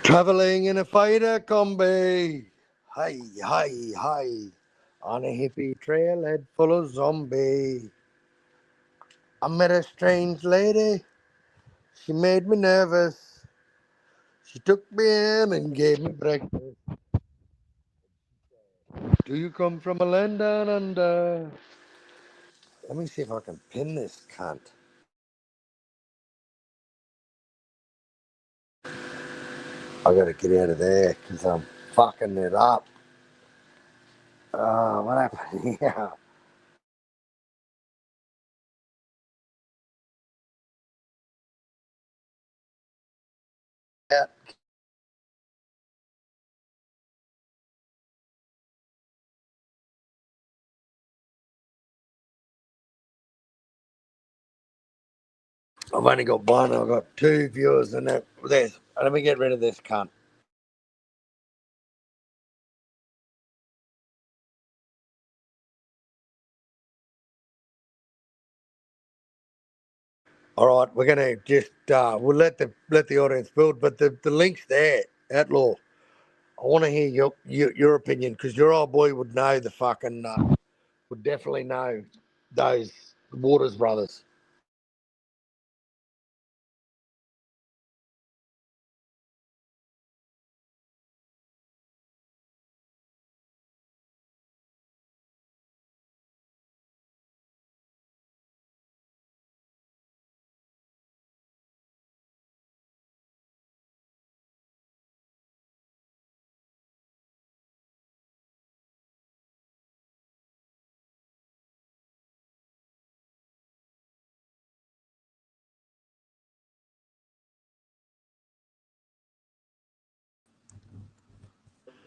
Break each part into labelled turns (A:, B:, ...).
A: Traveling in a fighter combi. Hi, hi, hi. On a hippie trailhead full of zombie. I met a strange lady. She made me nervous. She took me in and gave me breakfast. Do you come from a land down under? Let me see if I can pin this cunt. I gotta get out of there because I'm fucking it up. Oh, what happened here? Yeah, I've only got one. I've got two viewers, and there's. Let me get rid of this cunt. All right, we're gonna just we'll let the audience build, but the link's there, Outlaw. I want to hear your opinion because your old boy would know the fucking would definitely know those Waters brothers.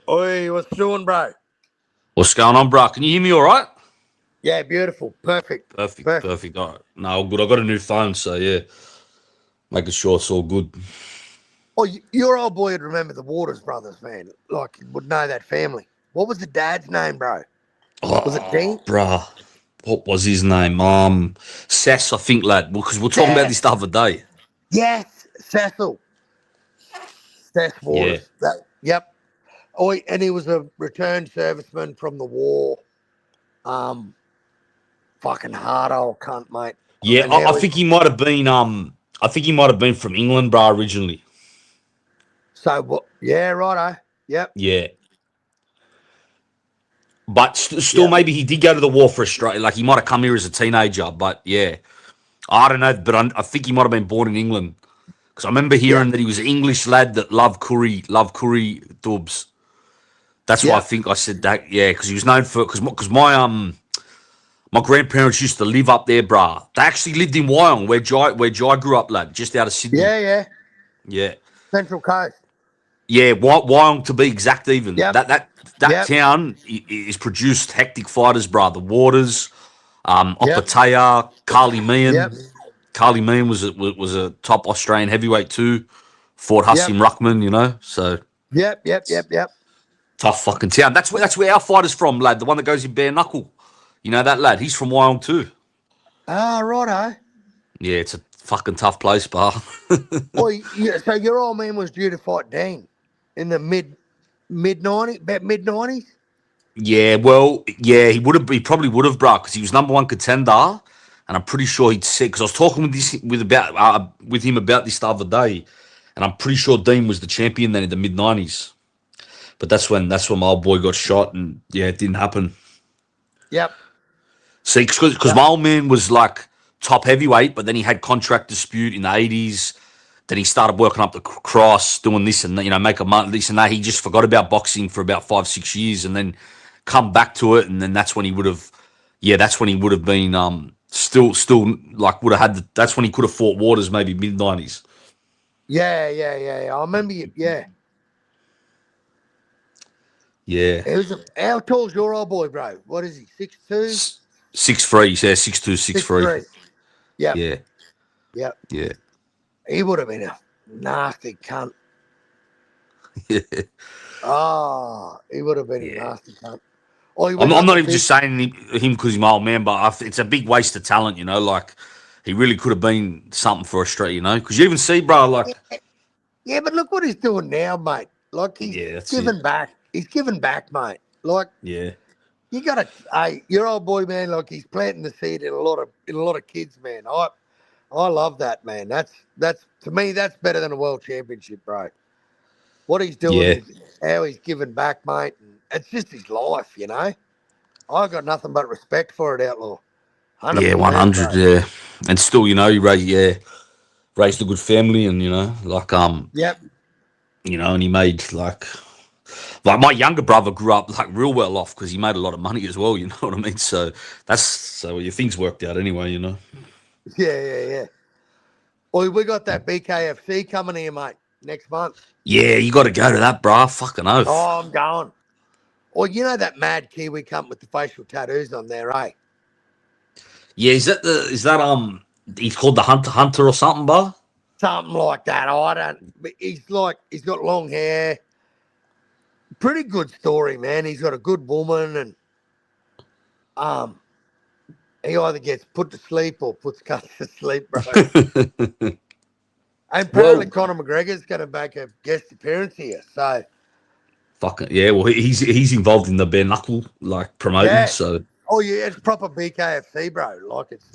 A: Oi, what's doing, bro?
B: What's going on, bro? Can you hear me all right?
A: Yeah, beautiful, perfect,
B: Perfect,
A: perfect.
B: perfect. All right. No, all good. I got a new phone, so yeah, making sure it's all good.
A: Oh, your old boy would remember the Waters brothers, man. Like, would know that family. What was the dad's name, bro? Was it
B: Oh,
A: Dean?
B: bruh. What was his name? Sess, I think, lad. Because we are talking about this
A: Seth.
B: the other day.
A: Yes, Cecil. Seth
B: Yeah,
A: Waters. Yep. Oh, and he was a returned serviceman from the war. Um, fucking hard old cunt, mate.
B: yeah.
A: And
B: I
A: how he,
B: think he might have been. I think he might have been from England, bro, originally.
A: so what? Yeah, righto. Yep,
B: Yeah, but still,
A: yep,
B: maybe he did go to the war for Australia. Like he might have come here as a teenager. But yeah, I don't know. But I think he might have been born in England. Because I remember
A: yep,
B: hearing that he was an English lad that loved curry dubs. That's why I
A: yep.
B: think I said that. Yeah, because he was known for because my grandparents used to live up there, brah. They actually lived in Wyong, where Jai grew up, lad, just out of Sydney.
A: Yeah, yeah.
B: Yeah,
A: Central Coast.
B: yeah, Wyong to be exact. Even
A: Yep,
B: that
A: yep,
B: town is produced hectic fighters, brah. The Waters,
A: yep,
B: Opetaia,
A: yep,
B: Carly Meehan was a top Australian heavyweight too. Fought
A: yep,
B: Hasim Ruckman, so
A: yep, yep, yep, yep.
B: tough fucking town. That's where our fighter's from, lad. The one that goes in bare knuckle. You know that lad? He's from Wyong too.
A: Ah, righto.
B: Yeah, it's a fucking tough place, bar.
A: Oh, yeah, so your old man was due to fight Dean in the mid 90s, about mid 90s?
B: Yeah, well, yeah, he probably would have, bro, because he was number one contender, and I'm pretty sure he'd said because I was talking with him about this the other day, and I'm pretty sure Dean was the champion then in the mid '90s. But that's when my old boy got shot, and yeah, it didn't happen.
A: Yep,
B: See, because
A: yep,
B: my old man was like top heavyweight, but then he had contract dispute in the '80s. Then he started working up the cross, doing this and that, make a month, this and that. He just forgot about boxing for about 5, 6 years, and then come back to it, and then that's when he would have, yeah, that's when he would have been still like would have had. That's when he could have fought Waters, maybe mid '90s.
A: yeah, yeah, yeah, yeah. I remember you. Yeah.
B: Yeah,
A: It was how tall's your old boy, bro? What is he? 6'2"?
B: 6'3", yeah, 6'2", 6'3".
A: 6'3". Yep,
B: Yeah,
A: yep.
B: yeah,
A: He would have been a nasty cunt.
B: yeah,
A: Ah, he would have been a
B: yeah.
A: nasty cunt. Oh, he
B: I'm,
A: went
B: I'm
A: up
B: not
A: a
B: even
A: bit.
B: just saying him because he's my old man, but it's a big waste of talent, . Like, he really could have been something for Australia, . Because you even see, bro, like, top heavyweight, but then he had contract dispute in the '80s. Then he started working up the cross, doing this and that. He just forgot about boxing for about 5, 6 years, and then come back to it, and then that's when he would have, yeah, that's when he could have fought Waters, maybe mid '90s.
A: Yeah, Yeah, but look what he's doing now, mate. Like he's
B: Yeah, that's it.
A: giving back. He's giving back, mate. Like
B: Yeah,
A: you got to, hey, your old boy, man. Like he's planting the seed in a lot of kids, man. I love that, man. That's to me, that's better than a world championship, bro. What he's doing
B: yeah,
A: is how he's giving back, mate. And it's just his life, you know. I got nothing but respect for it, Outlaw.
B: yeah,
A: 100%,
B: 100.
A: bro.
B: Yeah, and still, he raised a good family, and like
A: Yep.
B: and he made like my younger brother grew up like real well off because he made a lot of money as well. You know what I mean? So your things worked out anyway.
A: Yeah, yeah, yeah. Well, we got that BKFC coming here, mate, next month.
B: Yeah, you got to go to that, bruh. Fucking oath.
A: Oh, I'm going. Well, you know that mad Kiwi cunt with the facial tattoos on there, eh?
B: Yeah, he's called the Hunter or something, bruh?
A: Something like that. I don't. But he's got long hair. Pretty good story, man. He's got a good woman, and um, he either gets put to sleep or puts cuts to sleep, bro. And apparently
B: Well,
A: Conor McGregor's going to make a guest appearance here. So
B: fucking yeah. Well, he's involved in the bare knuckle like promoting.
A: yeah.
B: So
A: Oh yeah, it's proper BKFC, bro. Like it's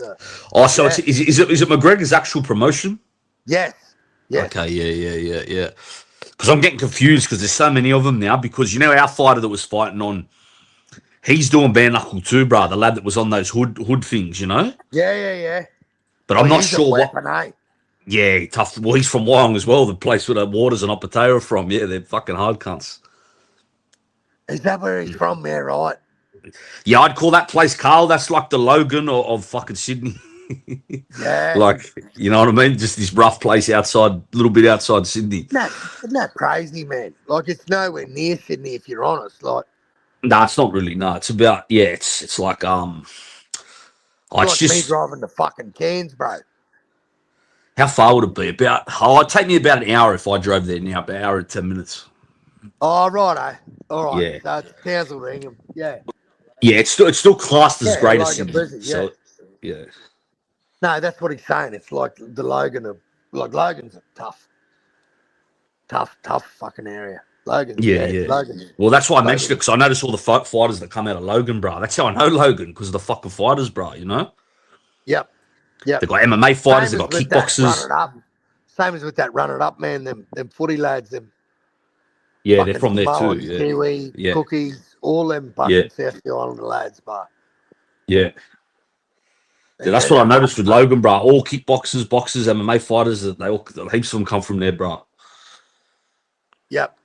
B: so
A: yeah.
B: is it McGregor's actual promotion?
A: Yes. Yes.
B: Okay, yeah. Because I'm getting confused because there's so many of them now. Because our fighter that was fighting on, he's doing bare knuckle too, bro. The lad that was on those hood things.
A: Yeah, yeah, yeah.
B: But
A: Oh,
B: I'm not
A: he's a
B: sure what.
A: weapon, eh?
B: Yeah, tough. Well, he's from Wyong as well, the place where the Waters and Opetaia are from. Yeah, they're fucking hard cunts.
A: Is that where he's from? Yeah, right.
B: Yeah, I'd call that place Carl. That's like the Logan of fucking Sydney.
A: Yeah.
B: Like, you know what I mean? Just this rough place outside, a little bit outside Sydney.
A: No, isn't that crazy, man? Like it's nowhere near Sydney if you're honest. Like
B: No, it's not really. No, it's about it's like
A: it's
B: it's
A: like me
B: just
A: driving to fucking Cairns, bro.
B: how far would it be? It'd take me about an hour if I drove there now, about an hour and 10 minutes.
A: Oh, right, eh? All right.
B: Yeah,
A: So it's Townsville, Ingham. Yeah.
B: yeah. It's still classed as
A: Yeah,
B: Greater
A: like a
B: Sydney.
A: busy, yeah.
B: So yeah,
A: No, that's what he's saying. It's like the Logan of like Logan's a tough fucking area. Logan,
B: yeah.
A: Logan.
B: Well, that's why I mentioned it
A: Logan.
B: because I noticed all the fighters that come out of Logan, bro. That's how I know Logan because of the fucking fighters, bro.
A: Yep. Yep.
B: They got MMA fighters,
A: Same
B: they
A: as
B: got
A: with that run
B: kickboxers.
A: it up. Same as with that run it up, man. Them footy lads, them
B: Yeah, they're
A: fucking
B: from there too.
A: Samoans,
B: Yeah,
A: Kiwi,
B: yeah,
A: cookies, all them
B: yeah,
A: fucking South Sea Islander lads, but
B: yeah. Yeah, that's
A: they're
B: what I
A: that rough,
B: noticed with
A: bro.
B: Logan, bro. All kickboxers, boxers, MMA fighters. They all heaps of them come from there, bro.
A: Yep.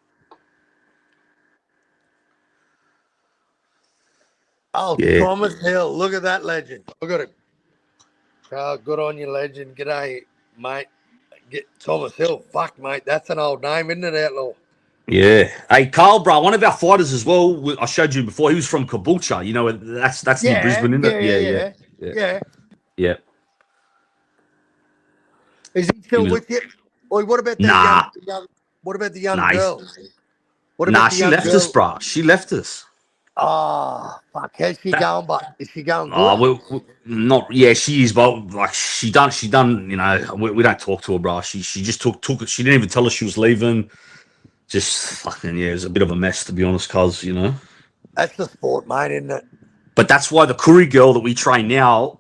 A: Oh,
B: Yeah,
A: Thomas Hill. Look at that legend. Look at him. Oh, good on you, legend. G'day, mate. Get Thomas Hill. Fuck, mate. That's an old name, isn't it, Outlaw?
B: yeah. Hey, Carl, bro. One of our fighters as well. I showed you before. He was from Caboolture. That's near
A: Yeah,
B: Brisbane, isn't it?
A: yeah, yeah,
B: Yeah,
A: yeah.
B: yeah,
A: Yeah.
B: yeah.
A: Is he
B: He
A: still
B: was
A: with you? Or what about that
B: nah,
A: young what about the young
B: nah,
A: girl? What
B: nah.
A: about the
B: She
A: young
B: left us,
A: girl?
B: bro. She left us.
A: Oh, fuck. How's she
B: That
A: going, but is she going good?
B: oh, we not. Yeah, she is, but like she done. We don't talk to her, bro. She just took it. She didn't even tell us she was leaving. Just fucking yeah, it was a bit of a mess to be honest, cuz.
A: That's the sport, mate, isn't it?
B: But that's why the Curry girl that we train now,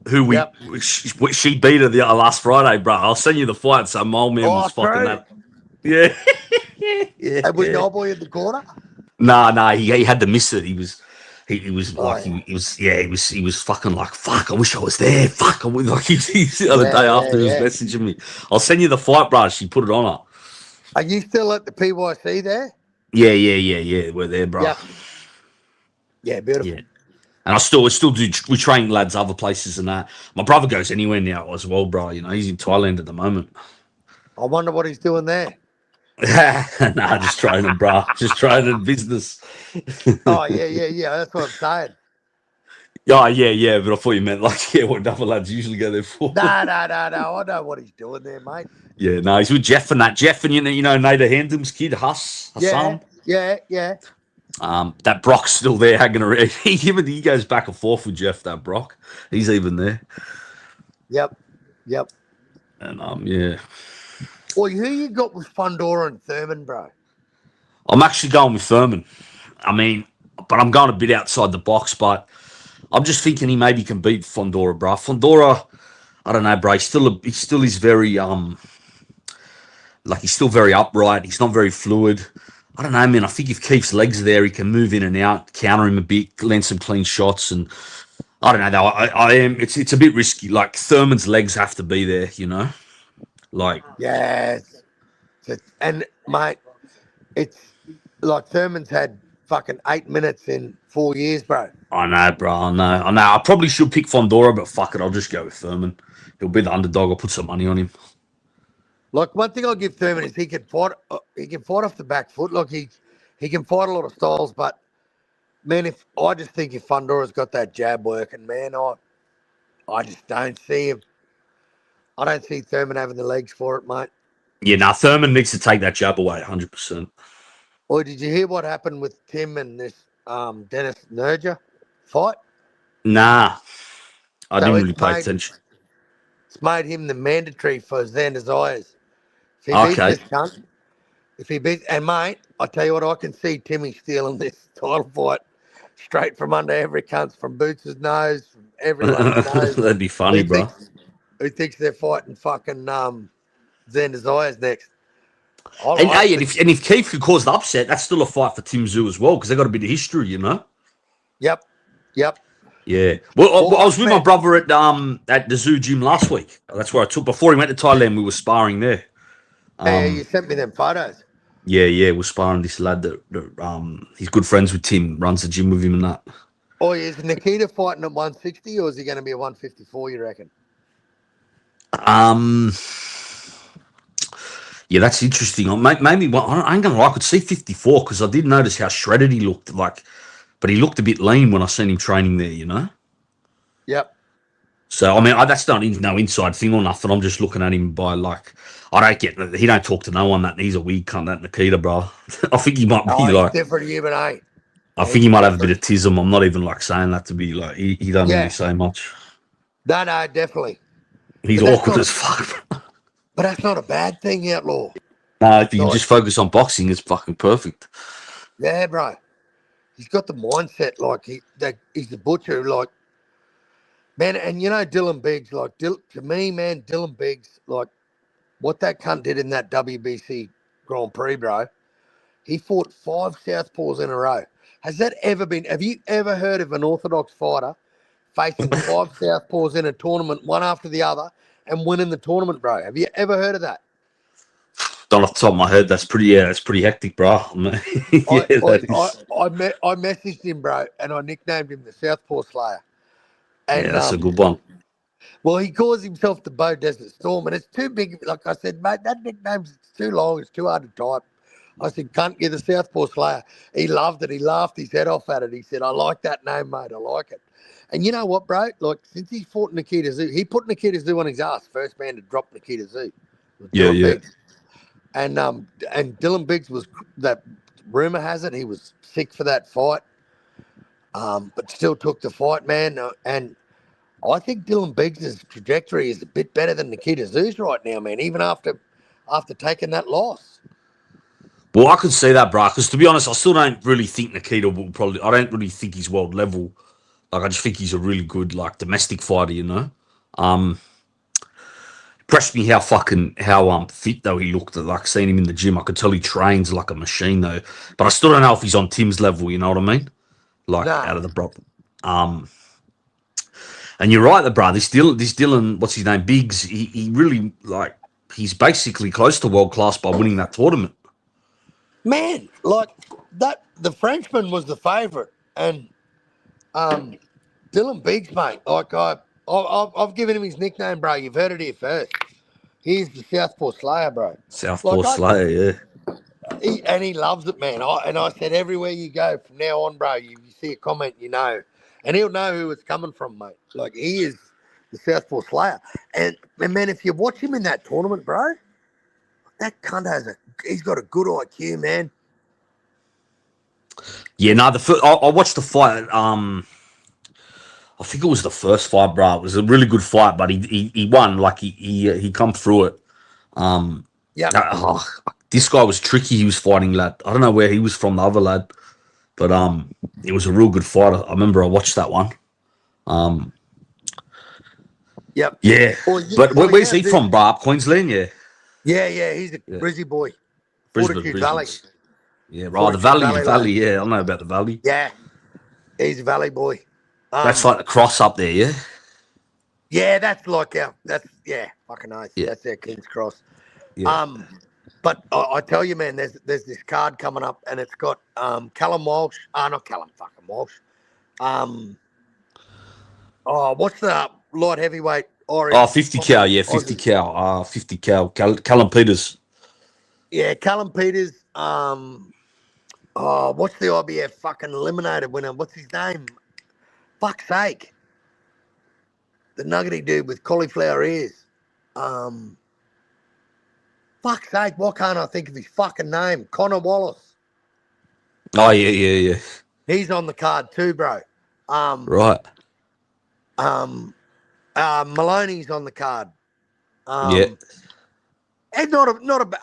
B: who
A: Yep.
B: she beat her the last Friday, bro. I'll send you the fight. So my old man
A: Oh,
B: was fucking
A: true.
B: that. Yeah, yeah,
A: And was the
B: yeah.
A: old boy in the corner?
B: Nah. He had to miss it. He was
A: Oh,
B: like
A: yeah.
B: he was fucking like fuck. I wish I was there. Fuck. I would like the other
A: Yeah,
B: day
A: yeah,
B: after he was
A: yeah.
B: messaging me. I'll send you the fight, bro. She put it on her.
A: Are you still at the PYC there?
B: Yeah. We're there, bro.
A: Yep. Yeah,
B: Yeah.
A: beautiful.
B: And I still do. We train lads other places and that. My brother goes anywhere now as well, bro. He's in Thailand at the moment.
A: I wonder what he's doing there.
B: Nah, just training, bro. Just training business.
A: Oh, yeah. That's what I'm saying.
B: Oh, yeah. But I thought you meant like, yeah, what other lads usually go there for.
A: No. I know what he's doing there, mate.
B: Yeah, no, he's with Jeff and that. Jeff and Nader Handum's kid,
A: Yeah,
B: Hassan.
A: yeah.
B: That Brock's still there hanging around. He goes back and forth with Jeff. That Brock, he's even there.
A: Yep.
B: And yeah.
A: Well, who you got with Fundora and Thurman, bro?
B: I'm actually going with Thurman. I mean, but I'm going a bit outside the box. But I'm just thinking he maybe can beat Fondora, bro. Fondora, I don't know, bro. He still is very like he's still very upright. He's not very fluid. I don't know, man. I think if Keith's legs are there, he can move in and out, counter him a bit, land some clean shots, and I don't know. Though I am. It's a bit risky. Like Thurman's legs have to be there, you know. Like
A: Yes. And, mate, it's like Thurman's had fucking 8 minutes in 4 years, bro.
B: I know, bro. I know. I probably should pick Fondora, but fuck it, I'll just go with Thurman. He'll be the underdog. I'll put some money on him.
A: Like, one thing I'll give Thurman is he can fight. He can fight off the back foot. Like he can fight a lot of styles. But man, if I just think if Fundora's got that jab working, man, I just don't see him. I don't see Thurman having the legs for it, mate.
B: Yeah, nah. Thurman needs to take that jab away, 100%.
A: Or did you hear what happened with Tim and this Dennis Nurja fight?
B: Nah, I
A: So
B: didn't really pay attention.
A: it's made him the mandatory for Xander's eyes. If he beats
B: Okay.
A: this cunt, if he beats, and mate, I tell you what, I can see Timmy stealing this title fight straight from under every cunt, from Boots' nose, from everyone's nose.
B: That'd be funny,
A: Who
B: bro.
A: thinks who thinks they're fighting fucking Xander's eyes next? I
B: And
A: like
B: hey,
A: it.
B: and if Keith could cause the upset, that's still a fight for Tim Zoo as well because they got a bit of history, you know.
A: Yep, yep.
B: Yeah. Well, I was with my
A: Man,
B: brother at the zoo gym last week. That's where I took before he went to Thailand. We were sparring there.
A: yeah, you
B: Um,
A: sent me them photos.
B: yeah, we're sparring this lad that he's good friends with Tim, runs the gym with him and that.
A: Oh, is Nikita fighting at 160 or is he going to be a 154, you reckon?
B: Um, yeah, that's interesting. Maybe well, I ain't gonna lie. I could see 54 because I did notice how shredded he looked. Like, but he looked a bit lean when I seen him training there. You know.
A: Yep.
B: So I mean, that's not no inside thing or nothing. I'm just looking at him by like, I don't get that he don't talk to no one. That he's a weird cunt. That Nikita, bro. I think he might be
A: Oh, he's
B: like,
A: different human, eh?
B: I think
A: He's
B: he might have a bit
A: different.
B: of tism. I'm not even like saying that to be like, he don't really
A: Yeah.
B: say much.
A: No, definitely.
B: He's
A: But that's
B: awkward
A: not
B: as
A: a,
B: fuck. Bro.
A: but that's not a bad thing, Outlaw.
B: No, if you can
A: Like,
B: just focus on boxing, it's fucking perfect.
A: yeah, bro. He's got the mindset like he's the butcher, like, man. And you know Dylan Biggs, like, to me, man, Dylan Biggs, like, what that cunt did in that WBC Grand Prix, bro. He fought 5 southpaws in a row. Has that ever been? Have you ever heard of an orthodox fighter facing 5 southpaws in a tournament, one after the other, and winning the tournament, bro? Have you ever heard of that?
B: Not off the top of my head, that's pretty. Yeah, that's pretty hectic, bro.
A: I
B: Yeah,
A: I
B: that
A: I
B: is.
A: I messaged him, bro, and I nicknamed him the Southpaw Slayer.
B: Yeah,
A: And
B: that's a good one.
A: well, he calls himself the Bow Desert Storm, and it's too big. Like I said, mate, that nickname's too long. It's too hard to type. I said, "Cunt, you're the Southpaw Slayer." He loved it. He laughed his head off at it. He said, "I like that name, mate. I like it." And you know what, bro? Like, since he fought Nikita Zoo, he put Nikita Zoo on his ass. First man to drop Nikita Zoo was
B: Yeah,
A: Dylan
B: yeah.
A: Biggs. And Dylan Biggs was, that rumor has it, he was sick for that fight, but still took the fight, man. And I think Dylan Biggs' trajectory is a bit better than Nikita Zoo's right now, man. Even after taking that loss.
B: Well, I could see that, bro. Because to be honest, I still don't really think Nikita will probably. I don't really think he's world level. Like, I just think he's a really good like domestic fighter. You know. Um, Impressed me how fit though he looked. Like seeing him in the gym, I could tell he trains like a machine though. But I still don't know if he's on Tim's level. You know what I mean? Like
A: Nah,
B: out of the prop. Um, and you're right, bro. This Dylan, what's his name, Biggs. He really like. He's basically close to world class by winning that tournament.
A: man, like that. The Frenchman was the favourite, and um, Dylan Biggs, mate. Like I've given him his nickname, bro. You've heard it here first. He's the Southpaw Slayer, bro.
B: Southpaw
A: Like
B: Slayer, yeah.
A: he loves it, man. I said everywhere you go from now on, bro. You see a comment, you know, and he'll know who it's coming from, mate. Like he is the Southpaw Slayer, and man, if you watch him in that tournament, bro, that cunt he's got a good IQ, man.
B: Yeah, no, I watched the fight. I think it was the first fight, bro. It was a really good fight, but he won. Like he come through it.
A: Yep.
B: This guy was tricky. He was fighting, lad. I don't know where he was from, the other lad, but it was a real good fight. I remember I watched that one. Um,
A: Yep.
B: yeah, but where's he from, bro? Up Queensland, yeah,
A: Yeah. He's a
B: yeah,
A: Brizzy boy. Fortitude Valley.
B: Brisbane's, yeah, right. The
A: Fortitude
B: Valley,
A: Valley lad.
B: yeah, I know about the Valley.
A: Yeah. He's a Valley boy.
B: That's like the cross up there, yeah,
A: Yeah, that's like fucking nice.
B: yeah,
A: That's our King's Cross.
B: yeah.
A: Um, but I tell you, man, there's this card coming up, and it's got Callum Walsh. Not Callum fucking Walsh. What's the light heavyweight
B: Oh,
A: Irish?
B: 50 cal, yeah, 50
A: Aussie?
B: cal, 50 cal. Callum Peters.
A: Yeah, Callum Peters. What's the IBF fucking eliminated winner? What's his name? Fuck's sake. The nuggety dude with cauliflower ears. Fuck's sake, why can't I think of his fucking name? Connor Wallace.
B: Oh, yeah.
A: He's on the card too, bro.
B: Right.
A: Maloney's on the card.
B: Yeah.
A: And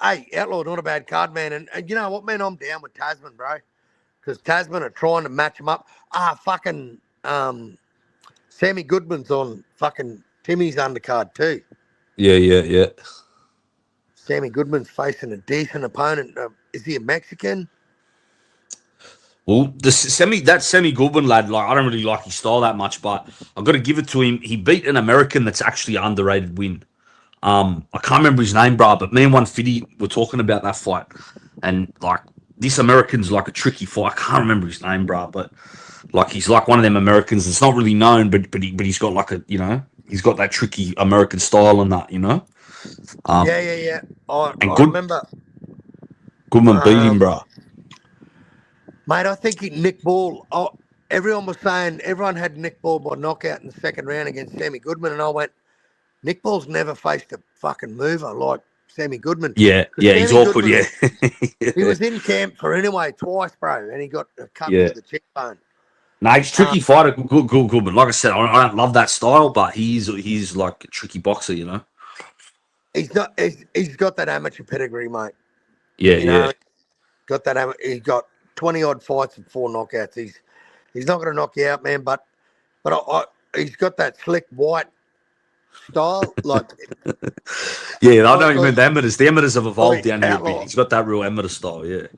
A: hey, Outlaw, not a bad card, man. And you know what, man? I'm down with Tasman, bro. Because Tasman are trying to match him up. Fucking Sammy Goodman's on fucking Timmy's undercard too.
B: Yeah.
A: Sammy Goodman's facing a decent opponent. Is he a Mexican?
B: Well, that Semi Goodwin lad, like I don't really like his style that much, but I've got to give it to him. He beat an American that's actually an underrated win. I can't remember his name, bro, but me and 150 were talking about that fight, and like this American's like a tricky fight. I can't remember his name, bro, but like he's like one of them Americans that's not really known, but he's got like he's got that tricky American style and that,
A: Yeah. I
B: And
A: remember.
B: Goodman beat him, bro.
A: Mate, I think Nick Ball. Everyone had Nick Ball by knockout in the second round against Sammy Goodman, and I went, Nick Ball's never faced a fucking mover like Sammy Goodman.
B: Yeah, he's awkward,
A: Goodman,
B: yeah.
A: He was in camp for anyway twice, bro, and he got a cut to the cheekbone.
B: No, he's a tricky fighter, good. But like I said, I don't love that style, but he's like a tricky boxer,
A: He's not. He's got that amateur pedigree, mate.
B: Yeah.
A: Got that. He's got 20 odd fights and 4 knockouts. He's not going to knock you out, man. But he's got that slick white style, like.
B: Yeah, I don't even the amateurs. The amateurs have evolved down here a
A: Outlaw.
B: bit. He's got that real amateur style, yeah.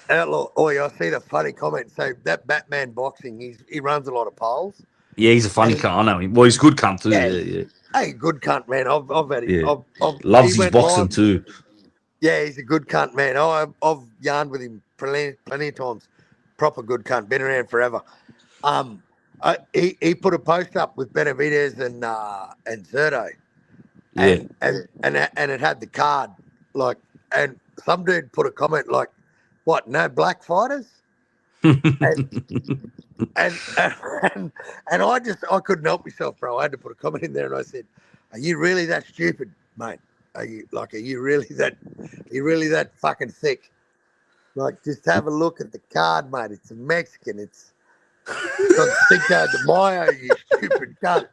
A: Outlaw. I see the funny comment. So that Batman boxing, he runs a lot of polls.
B: Yeah, he's a funny cunt. I know him. Well, he's a good cunt too. Yeah.
A: Hey, good cunt, man. I've had him.
B: Yeah. Loves his boxing
A: live.
B: too.
A: Yeah, he's a good cunt, man. I've yarned with him plenty of times. Proper good cunt. Been around forever. He put a post up with Benavidez and Zerto.
B: Yeah.
A: And it had the card, like, and some dude put a comment like, "What? No black fighters?" and I couldn't help myself, bro. I had to put a comment in there, and I said, "Are you really that stupid, mate? Are you really that fucking thick? Like, just have a look at the card, mate. It's a Mexican. It's got Cinco de Mayo, you stupid cunt.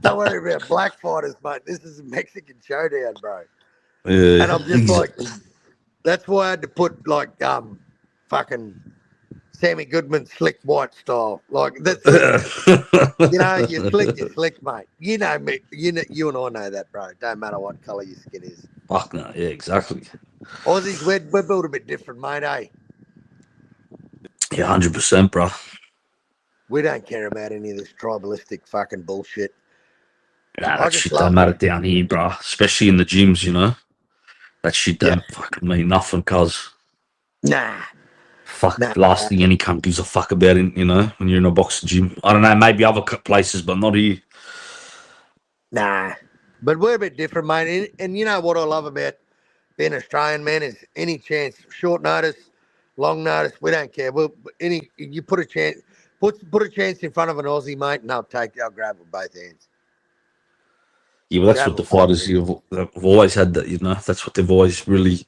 A: Don't worry about black fighters, mate. This is a Mexican showdown, bro."
B: Yeah.
A: And I'm just like, that's why I had to put like fucking Sammy Goodman slick white style. Like that's you're slick, mate. You know me. You and I know that, bro. Don't matter what colour your skin is.
B: Fuck no, yeah, exactly.
A: Aussies, we're built a bit different, mate, eh?
B: Yeah, 100%, bro.
A: We don't care about any of this tribalistic fucking bullshit.
B: Nah, that shit don't matter down here, bro. Especially in the gyms, That shit don't fucking mean nothing, cuz.
A: Nah.
B: Last thing any cunt gives a fuck about it, when you're in a boxing gym. I don't know, maybe other places, but not here.
A: Nah. But we're a bit different, mate. And you know what I love about being Australian, man, is any chance, short notice, long notice, we don't care. You put a chance, put a chance in front of an Aussie, mate, and they'll grab with both hands.
B: Yeah, well, that's what the fighters have always had. That that's what they've always really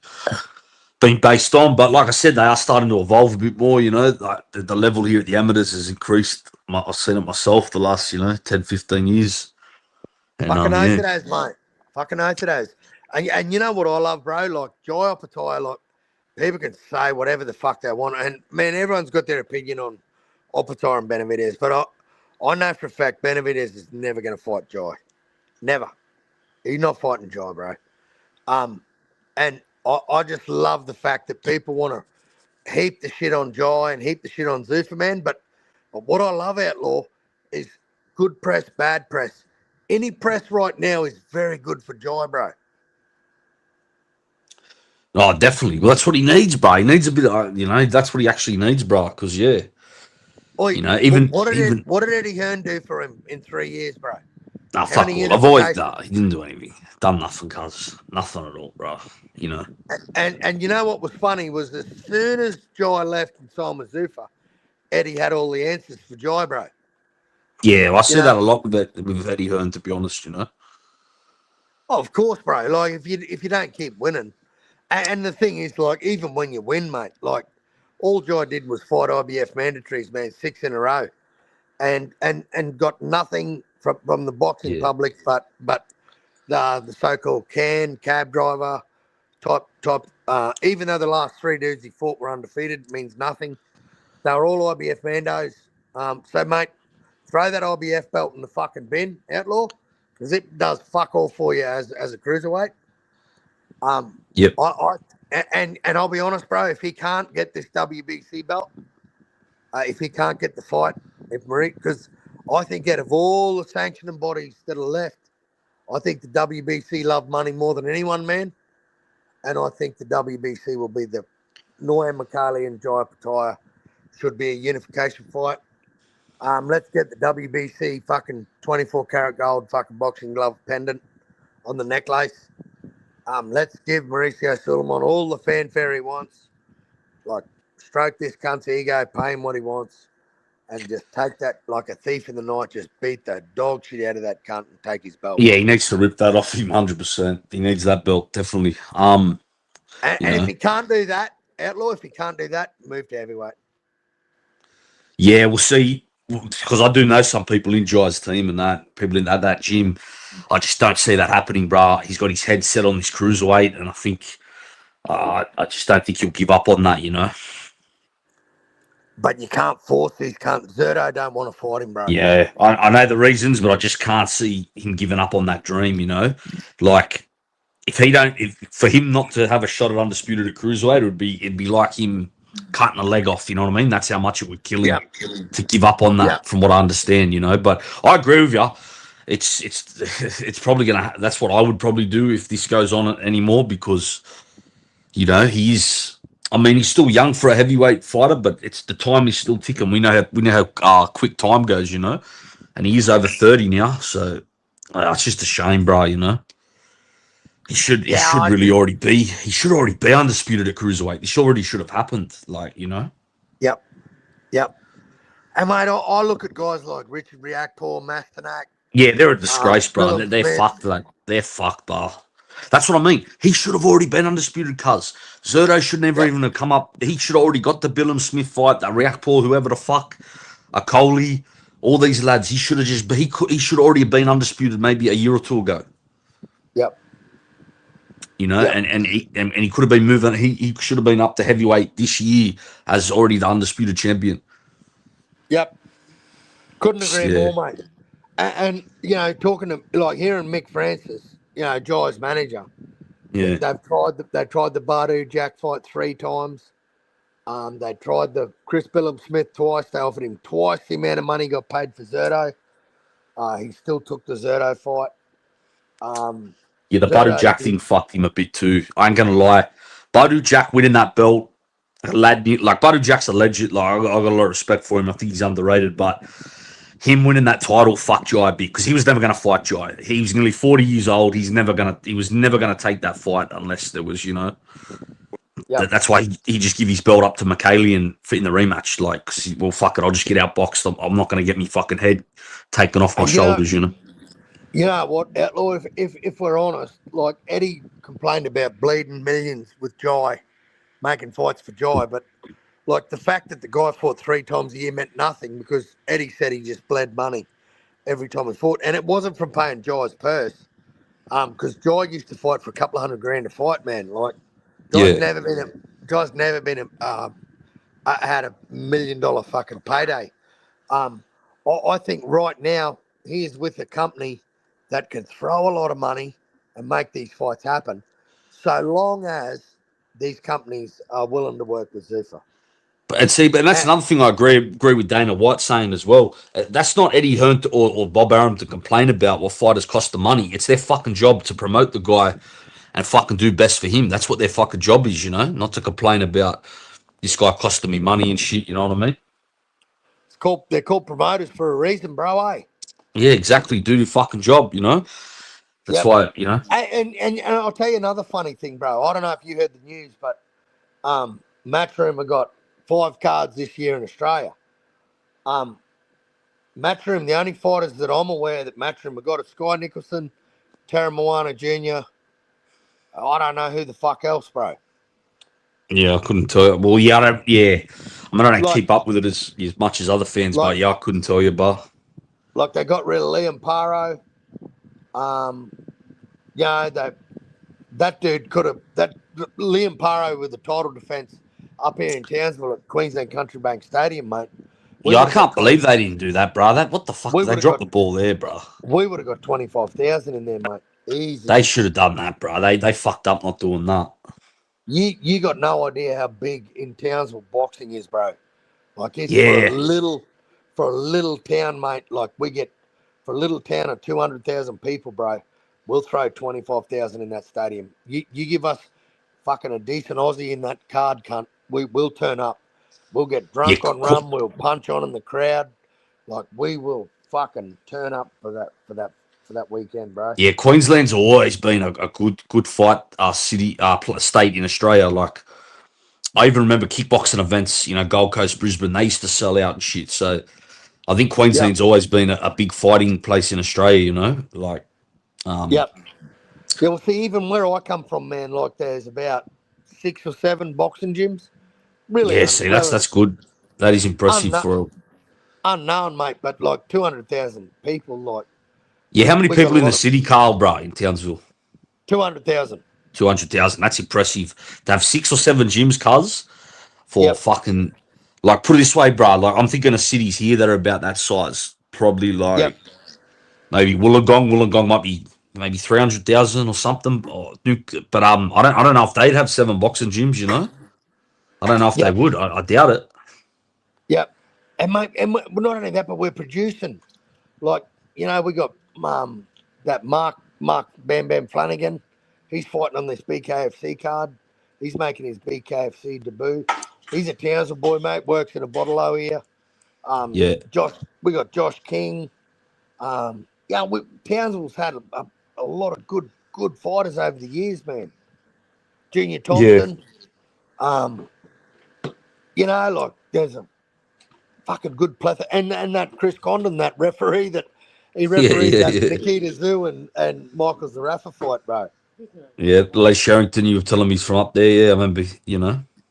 B: been based on. But like I said, they are starting to evolve a bit more. Like the level here at the amateurs has increased. I've seen it myself the last 10, 15 years. And,
A: Fucking oath it has, mate. Fucking oath it has. And you know what I love, bro? Like Jai Opetaia, like people can say whatever the fuck they want, and man, everyone's got their opinion on Opetaia and Benavidez, but I know for a fact Benavidez is never going to fight Jai. Never. He's not fighting Jai, bro. Um, and I just love the fact that people want to heap the shit on Jai and heap the shit on Zuffa, man. But what I love, Outlaw, is good press, bad press. Any press right now is very good for Jai, bro.
B: Oh, definitely. Well, that's what he needs, bro. He needs a bit of, that's what he actually needs, bro. Because, yeah,
A: Oi,
B: even,
A: what did Eddie Hearn do for him in 3 years, bro?
B: nah,
A: How many
B: fuck all. I've always,
A: unifications?
B: nah, he didn't do anything. Done nothing, cuz. Nothing at all, bro. You know?
A: And you know what was funny was as soon as Jai left and signed with Zuffa, Eddie had all the answers for Jai, bro.
B: Yeah, well, I
A: You
B: see
A: know,
B: that a lot with Eddie Hearn, to be honest, you know?
A: oh, of course, bro. Like if you don't keep winning, and the thing is, like even when you win, mate, like all Jai did was fight IBF mandatories, man, 6 in a row, and got nothing from the boxing
B: Yeah.
A: public, but the so-called cab driver type. Even though the last three dudes he fought were undefeated, means nothing. They were all IBF mandos. So, mate, throw that IBF belt in the fucking bin, Outlaw, because it does fuck all for you as a cruiserweight. Um,
B: Yep.
A: and I'll be honest, bro. If he can't get this WBC belt, if he can't get the fight, if Marie, because I think out of all the sanctioning bodies that are left, I think the WBC love money more than anyone, man. And I think the WBC will be the Noam McCarley and Jai Pataya should be a unification fight. Let's get the WBC fucking 24 karat gold fucking boxing glove pendant on the necklace. Let's give Mauricio Suleiman all the fanfare he wants. Like, stroke this cunt's ego, pay him what he wants, and just take that like a thief in the night. Just beat the dog shit out of that cunt and take his belt.
B: Yeah, he needs to rip that off him 100%. He needs that belt, definitely. You
A: And if
B: know,
A: he can't do that, Outlaw, if he can't do that, move to heavyweight.
B: yeah, we'll see. Because I do know some people in Jai's team and that, people in that gym. I just don't see that happening, bro. He's got his head set on this cruiserweight, and I think, I just don't think he'll give up on that, you know?
A: But you can't force these cunts. Zerto don't want to fight him, bro.
B: Yeah, I know the reasons, but I just can't see him giving up on that dream, you know? Like, if for him not to have a shot at undisputed at cruiserweight, it'd be like him cutting a leg off. You know what I mean? That's how much it would kill him
A: Yep.
B: to give up on
A: Yep.
B: that. From what I understand, you know. But I agree with you. It's probably gonna. That's what I would probably do if this goes on anymore because he's. I mean, he's still young for a heavyweight fighter, but it's the time is still ticking. We know how quick time goes, you know, and he is over 30 now. So it's just a shame, bro. You know. He
A: Yeah,
B: should really already be undisputed at cruiserweight. This already should have happened. Like, you know.
A: yep. Yep. And, mate, I look at guys like Richard Riakporhe, Mastanak,
B: Yeah, they're a disgrace, bro.
A: Philip
B: They're
A: Smith.
B: fucked. They're fucked, bro. That's what I mean. He should have already been undisputed, cuz. Zerto should never
A: Yep.
B: even have come up. He should have already got the Billum Smith fight, that Riakporhe, whoever the fuck, a Coley, all these lads. He should have he should already have been undisputed maybe a year or two ago.
A: Yep.
B: You know,
A: Yep.
B: and he could have been moving. He should have been up to heavyweight this year as already the undisputed champion.
A: Yep. Couldn't agree
B: Yeah,
A: more, mate. Talking to like hearing Mick Francis, Jai's manager,
B: yeah,
A: they've tried the Bardu Jack fight 3 times. They tried the Chris Billum Smith twice. They offered him twice the amount of money he got paid for Zerto. He still took the Zerto fight.
B: yeah. The Badu
A: Zerto
B: Jack
A: did.
B: thing fucked him a bit too. I ain't gonna lie. Badu Jack winning that belt, lad. Like Badu Jack's a legend. Like I got a lot of respect for him. I think he's underrated, but him winning that title fucked Jai big because he was never gonna fight Jai. He was nearly 40 years old. He was never gonna take that fight unless there was,
A: Yep.
B: that's why he just give his belt up to McKaylee and fit in the rematch. Like, well, fuck it, I'll just get outboxed. I'm not going to get me fucking head taken off my
A: And
B: shoulders, you know.
A: you know what, Outlaw? If we're honest, like Eddie complained about bleeding millions with Jai, making fights for Jai, but like the fact that the guy fought 3 times a year meant nothing because Eddie said he just bled money every time he fought, and it wasn't from paying Jai's purse. Because Joy used to fight for a couple of $100,000 a fight, man. Like, Joy's
B: Yeah.
A: never been Joy's never been had $1 million fucking payday. Um, I think right now he is with a company that can throw a lot of money and make these fights happen, so long as these companies are willing to work with Zuffa.
B: But that's
A: And,
B: another thing I agree with Dana White saying as well. That's not Eddie Hearn or Bob Arum to complain about what fighters cost the money. It's their fucking job to promote the guy and fucking do best for him. That's what their fucking job is, not to complain about this guy costing me money and shit. You know what I mean?
A: they're called promoters for a reason, bro. Eh?
B: Yeah, exactly. Do your fucking job. That's
A: Yep.
B: why.
A: And I'll tell you another funny thing, bro. I don't know if you heard the news, but Matchroom have got 5 cards this year in Australia. Um, Matchroom, the only fighters that I'm aware that Matchroom have got are Sky Nicholson, Terra Moana Jr. I don't know who the fuck else, bro.
B: Yeah, I couldn't tell you. Well, yeah, I don't. Yeah, I mean, I don't
A: Like,
B: keep up with it as much as other fans,
A: like,
B: but yeah, I couldn't tell you, but
A: like they got rid of Liam Paro. Um, you know, that dude could have that Liam Paro with the title defence up here in Townsville at Queensland Country Bank Stadium, mate. We
B: yeah,
A: would
B: I
A: have got
B: can't believe they didn't do that, bro. What the fuck?
A: we
B: They
A: would have
B: dropped
A: got
B: the ball there, bro.
A: 25,000 in there, mate. Easy.
B: They should have done that, bro. They fucked up not doing that.
A: You got no idea how big in Townsville boxing is, bro. Like it's
B: Yeah,
A: for a little town, mate. Like we get for a little town of 200,000 people, bro. We'll throw 25,000 in that stadium. You give us fucking a decent Aussie in that card, cunt. We will turn up. We'll get
B: yeah,
A: drunk on rum. We'll punch on in the crowd. Like we will fucking turn up for that weekend, bro.
B: yeah. Queensland's always been a good fight state in Australia. Like I even remember kickboxing events, Gold Coast, Brisbane. They used to sell out and shit. So I think
A: Yep,
B: Queensland's always been a big fighting place in Australia. Like
A: yep. Yeah, well, see, even where I come from, man, like there's about 6 or 7 boxing gyms. Really
B: yeah. See, that's
A: relative,
B: good. That is impressive
A: unknown,
B: for.
A: unknown, mate. But like 200,000 people, like
B: Yeah, how many
A: we got
B: people
A: a
B: in the
A: lot of
B: city, Carl, bro, in Townsville?
A: 200,000.
B: 200,000. That's impressive. To have 6 or 7 gyms, cuz, for
A: Yep,
B: fucking. Like, put it this way, bro. Like, I'm thinking of cities here that are about that size. Probably
A: yep,
B: like maybe Wollongong. Wollongong might be maybe 300,000 or something. But I don't know if they'd have 7 boxing gyms. I don't know if they
A: yep,
B: would. I doubt it.
A: yep. And mate, and we're not only that, but we're producing. Like we got that Mark Bam Bam Flanagan. He's fighting on this BKFC card. He's making his BKFC debut. He's a Townsville boy, mate. Works at a bottle here.
B: Yeah,
A: We got Josh King. Townsville's had a lot of good fighters over the years, man. Junior
B: yeah,
A: Thompson. Um, like there's a fucking good plethora, and that Chris Condon, that referee that he
B: yeah,
A: refereed
B: yeah,
A: that
B: yeah.
A: Nikita Zoo and Michael Zarafa fight, bro.
B: Yeah, Les Sherrington, you were telling me he's from up there. Yeah, I remember.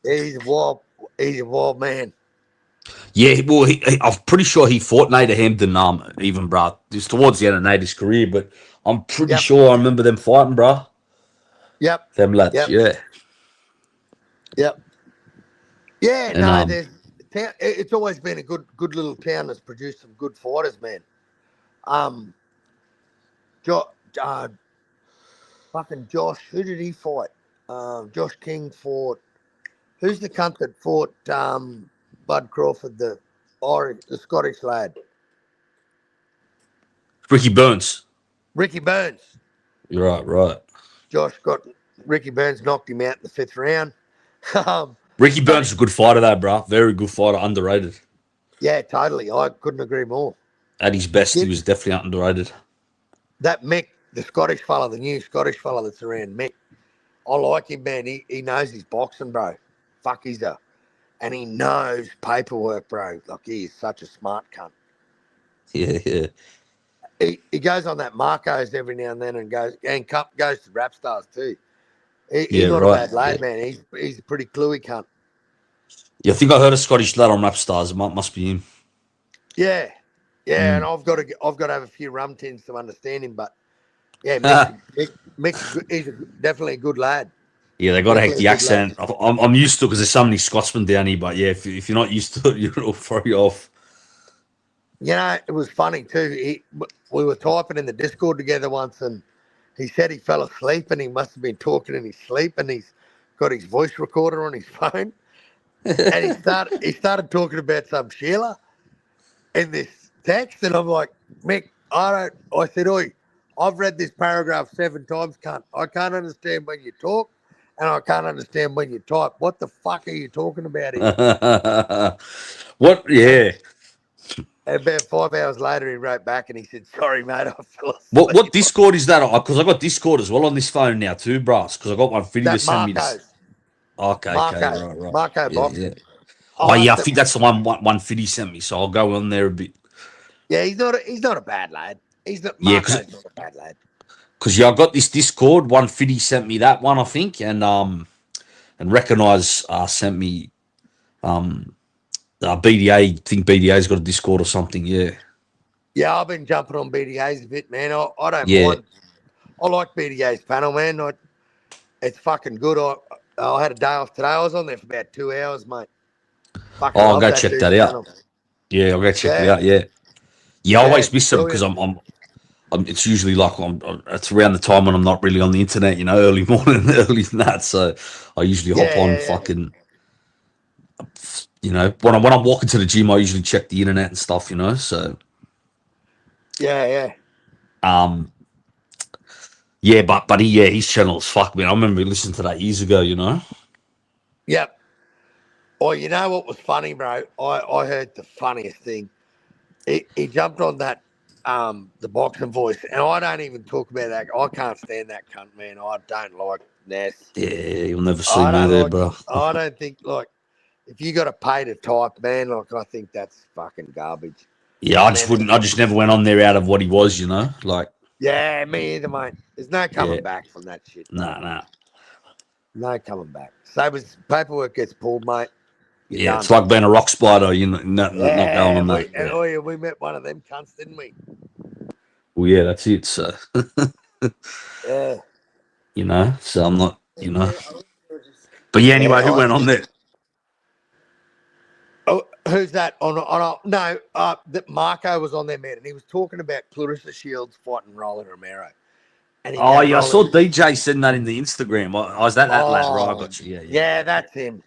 A: He's a wild, he's a wild man.
B: Yeah, well, I'm pretty sure he fought Nader Hampton, even, bro. Just towards the end of Nader's career, but I'm pretty
A: Yep,
B: sure I remember them fighting, bro.
A: yep,
B: Them lads,
A: yep,
B: yeah.
A: yep. Yeah,
B: And
A: no, it's always been a good little town that's produced some good fighters, man. Um, jo, uh, fucking Josh, who did he fight? Josh King fought. Who's the cunt that fought Bud Crawford, the Scottish lad?
B: Ricky Burns.
A: Ricky Burns.
B: You're right, right.
A: Josh got Ricky Burns knocked him out in the 5th round. um,
B: Ricky
A: but
B: Burns is a good fighter, though, bro. Very good fighter, underrated.
A: yeah, totally. I couldn't agree more.
B: At his best, he
A: Kid,
B: was definitely underrated.
A: that Mick, the Scottish fella, the new Scottish fella that's around Mick, I like him, man. He knows his boxing, bro. Fuck, and he knows paperwork, bro. Like he is such a smart cunt.
B: Yeah, yeah.
A: He goes on that Marcos every now and then and goes to rap stars too. He's
B: Yeah,
A: not a
B: right.
A: bad
B: Yeah.
A: lad, man. He's a pretty cluey cunt.
B: Yeah, I think I heard a Scottish lad on Rap Stars. It must be him.
A: Yeah, yeah. And
B: Mm.
A: I've got to have a few rum tins to understand him, but Yeah, he's definitely a good lad.
B: Yeah, they got to have
A: Definitely a
B: the
A: good lad.
B: accent. I'm used to it because there's so many Scotsmen down here. But yeah, if you're not used to it, it'll throw you off.
A: You know, it was funny too. We were typing in the Discord together once, and he said he fell asleep, and he must have been talking in his sleep, and he's got his voice recorder on his phone, and he started talking about some Sheila in this text, and I'm like, Mick, I said, oi, I've read this paragraph 7 times, cunt. I can't understand when you talk, and I can't understand when you type. What the fuck are you talking about here?
B: What?
A: And
B: Yeah.
A: about 5 hours later, he wrote back and he said, sorry, mate, I fell
B: What
A: asleep.
B: Discord is that? Because I got Discord as well on this phone now too, bros. Because I got one Fiddy to
A: That
B: send me this.
A: Marco's.
B: Okay,
A: Marco.
B: right.
A: Marco
B: Yeah,
A: boxing.
B: yeah.
A: I
B: Oh yeah, I
A: asked him.
B: think that's the one Fiddy sent me. So I'll go on there a bit.
A: Yeah, he's not a bad lad. He's not
B: Yeah,
A: Marco's not a bad lad.
B: yeah, I got this Discord. One Fiddy sent me that one, I think, and Recognize sent me BDA. Think BDA's got a Discord or something. Yeah,
A: Yeah, I've been jumping on BDA's a bit, man. I don't
B: yeah.
A: mind. I like BDA's panel, man. It's fucking good. I had a day off today. I was on there for about 2 hours, mate. Fucking
B: Oh, I'll
A: love
B: go
A: that
B: check
A: dude's
B: that out.
A: panel.
B: Yeah, I'll go check it
A: Yeah,
B: out. Yeah, yeah. I
A: yeah,
B: always miss them because
A: brilliant.
B: it's usually like it's around the time when I'm not really on the internet, early morning, early than that. So I usually hop
A: Yeah,
B: on
A: yeah, yeah.
B: fucking, when I'm walking to the gym, I usually check the internet and stuff. So,
A: Yeah, yeah.
B: um, yeah, but his channel's fuck, man. I remember listening to that years ago.
A: Yep. Oh, you know what was funny, bro? I heard the funniest thing. He jumped on that the boxing voice, and I don't even talk about that. I can't stand that cunt, man. I don't like Ness.
B: Yeah, you'll never see
A: I
B: me
A: don't
B: there,
A: like.
B: bro.
A: I don't think like if you got to pay to type, man. Like I think that's fucking garbage.
B: Yeah, I just
A: Man,
B: wouldn't. I just never went on there out of what he was. Like,
A: yeah, me either, mate. There's no
B: yeah,
A: coming back from that shit, bro.
B: nah.
A: No coming back. Same as paperwork gets pulled, mate. You're
B: Yeah, it's
A: done.
B: like being a rock spider. You know, not going
A: Yeah,
B: on that. Yeah.
A: we met one of them cunts, didn't we?
B: Well, yeah, that's it. So,
A: Yeah.
B: so I'm not. But yeah,
A: Yeah,
B: anyway, who went on there?
A: oh, who's that? No, that Marco was on there, man, and he was talking about Clarissa Shields fighting Roland Romero, and he
B: Oh
A: gave
B: yeah, I
A: Roland.
B: saw DJ sending that in the Instagram. I was that lad, right? I
A: Oh,
B: got you. Yeah,
A: yeah, that's him.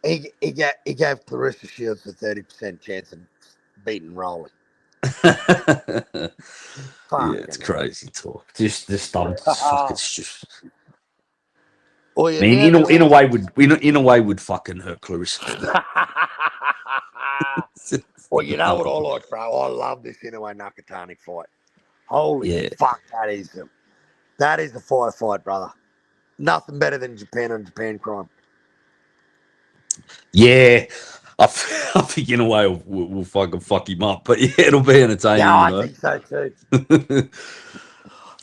A: He gave Clarissa Shields a 30% chance of beating Roland.
B: yeah. Yeah, it's
A: Fucking hell.
B: crazy talk. Just dumb. Fuck. It's just.
A: Well,
B: I
A: you
B: mean,
A: now
B: in a,
A: that
B: in a
A: all.
B: way would fucking hurt Clarissa.
A: Well, you know what I like, bro? I love this Inoue Nakatani fight. Holy
B: Yeah,
A: fuck, that is the fight, brother. Nothing better than Japan on Japan crime.
B: yeah. I think in a way we'll fucking fuck him up, but yeah, it'll be
A: Yeah,
B: entertaining.
A: I think so too.
B: The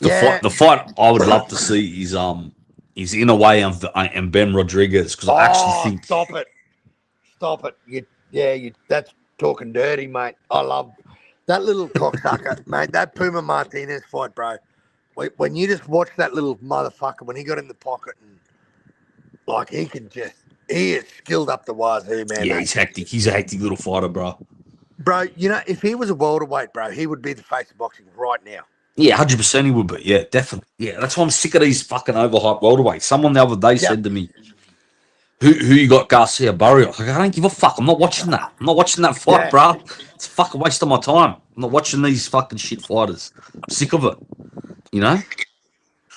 A: Yeah.
B: fight I would love to see is in a way and Ben Rodriguez because I actually
A: Oh,
B: think
A: stop it. Stop it. That's talking dirty, mate. I love that little cocksucker, mate. That Puma Martinez fight, bro. When you just watch that little motherfucker, when he got in the pocket and, like, he is skilled up the wazoo, man,
B: yeah
A: that
B: he's
A: kid.
B: hectic. He's a hectic little fighter, bro.
A: Bro, if he was a welterweight, bro, he would be the face of boxing right now.
B: Yeah, 100% he would be. Yeah, definitely. Yeah, that's why I'm sick of these fucking overhyped welterweights. Someone the other day
A: Yep.
B: said to me, who you got Garcia Barrios? Like, I don't give a fuck. I'm not watching that. I'm not watching that fight,
A: Yeah.
B: bro. It's a fucking waste of my time. I'm not watching these fucking shit fighters. I'm sick of it. You know?